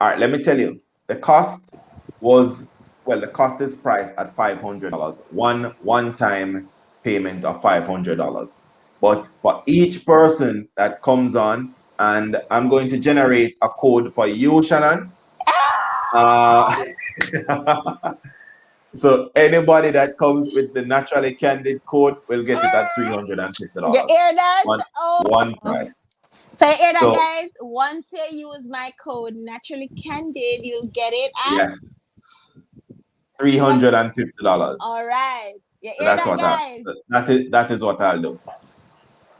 all right, let me tell you. The cost was, well, the cost is priced at $500, one time payment of $500. But for each person that comes on, and I'm going to generate a code for you, Shannon. Uh, so anybody that comes with the naturally candid code will get it at
You
$350.
hear that?
One
Oh.
one price.
So you hear that,
So
guys? Once you use my code naturally candid, you'll get it at
yes, three
yeah.
hundred and fifty
All
dollars.
right. You
So
hear
that's
that,
what
guys?
that is what I'll do.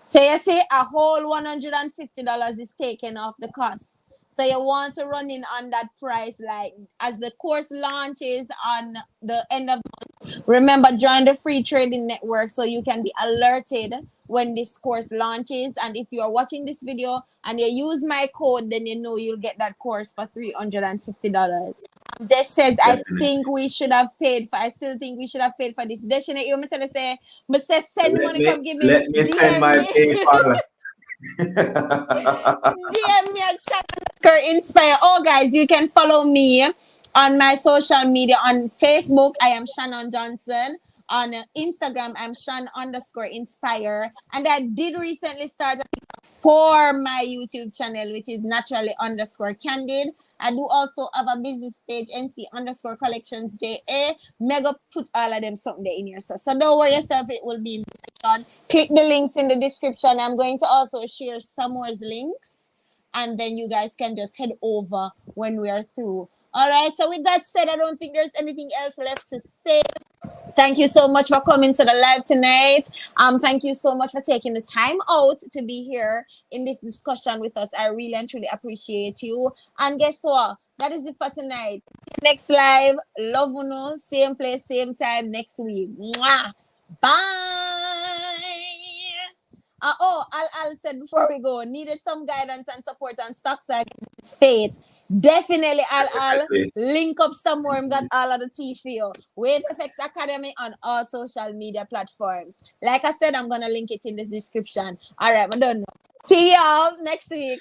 So you see, a whole $150 is taken off the cost. So you want to run in on that price, like as the course launches on the end of the month. Remember, join the free trading network so you can be alerted when this course launches. And if you are watching this video and you use my code, then you know you'll get that course for $350. Desh says, I
Definitely.
think we should have paid for. I still think we should have paid for this. Desh, you want me to say, but say send
Let
money,
me
come give me,
let me send
DM
my
me.
PayPal.
DM me at Inspire. Oh, guys, you can follow me on my social media. On Facebook, I am Shannon Johnson. On Instagram, I'm Shan_Inspire. And I did recently start for my YouTube channel, which is naturally_candid. I do also have a business page, NC_collections JA. Mega put all of them something there in here. So don't worry yourself, it will be in the description. Click the links in the description. I'm going to also share Samore's links. And then you guys can just head over when we are through. All right. So with that said, I don't think there's anything else left to say. Thank you so much for coming to the live tonight. Thank you so much for taking the time out to be here in this discussion with us. I really and truly appreciate you. And guess what? That is it for tonight. Next live, love you. Same place, same time next week. Mwah. Bye. I'll said before we go, needed some guidance and support on stocks against faith. Definitely, I'll link up somewhere. Got all of the tea for you. Wave FX Academy on all social media platforms. Like I said, I'm gonna link it in the description. All right, I don't know. See y'all next week.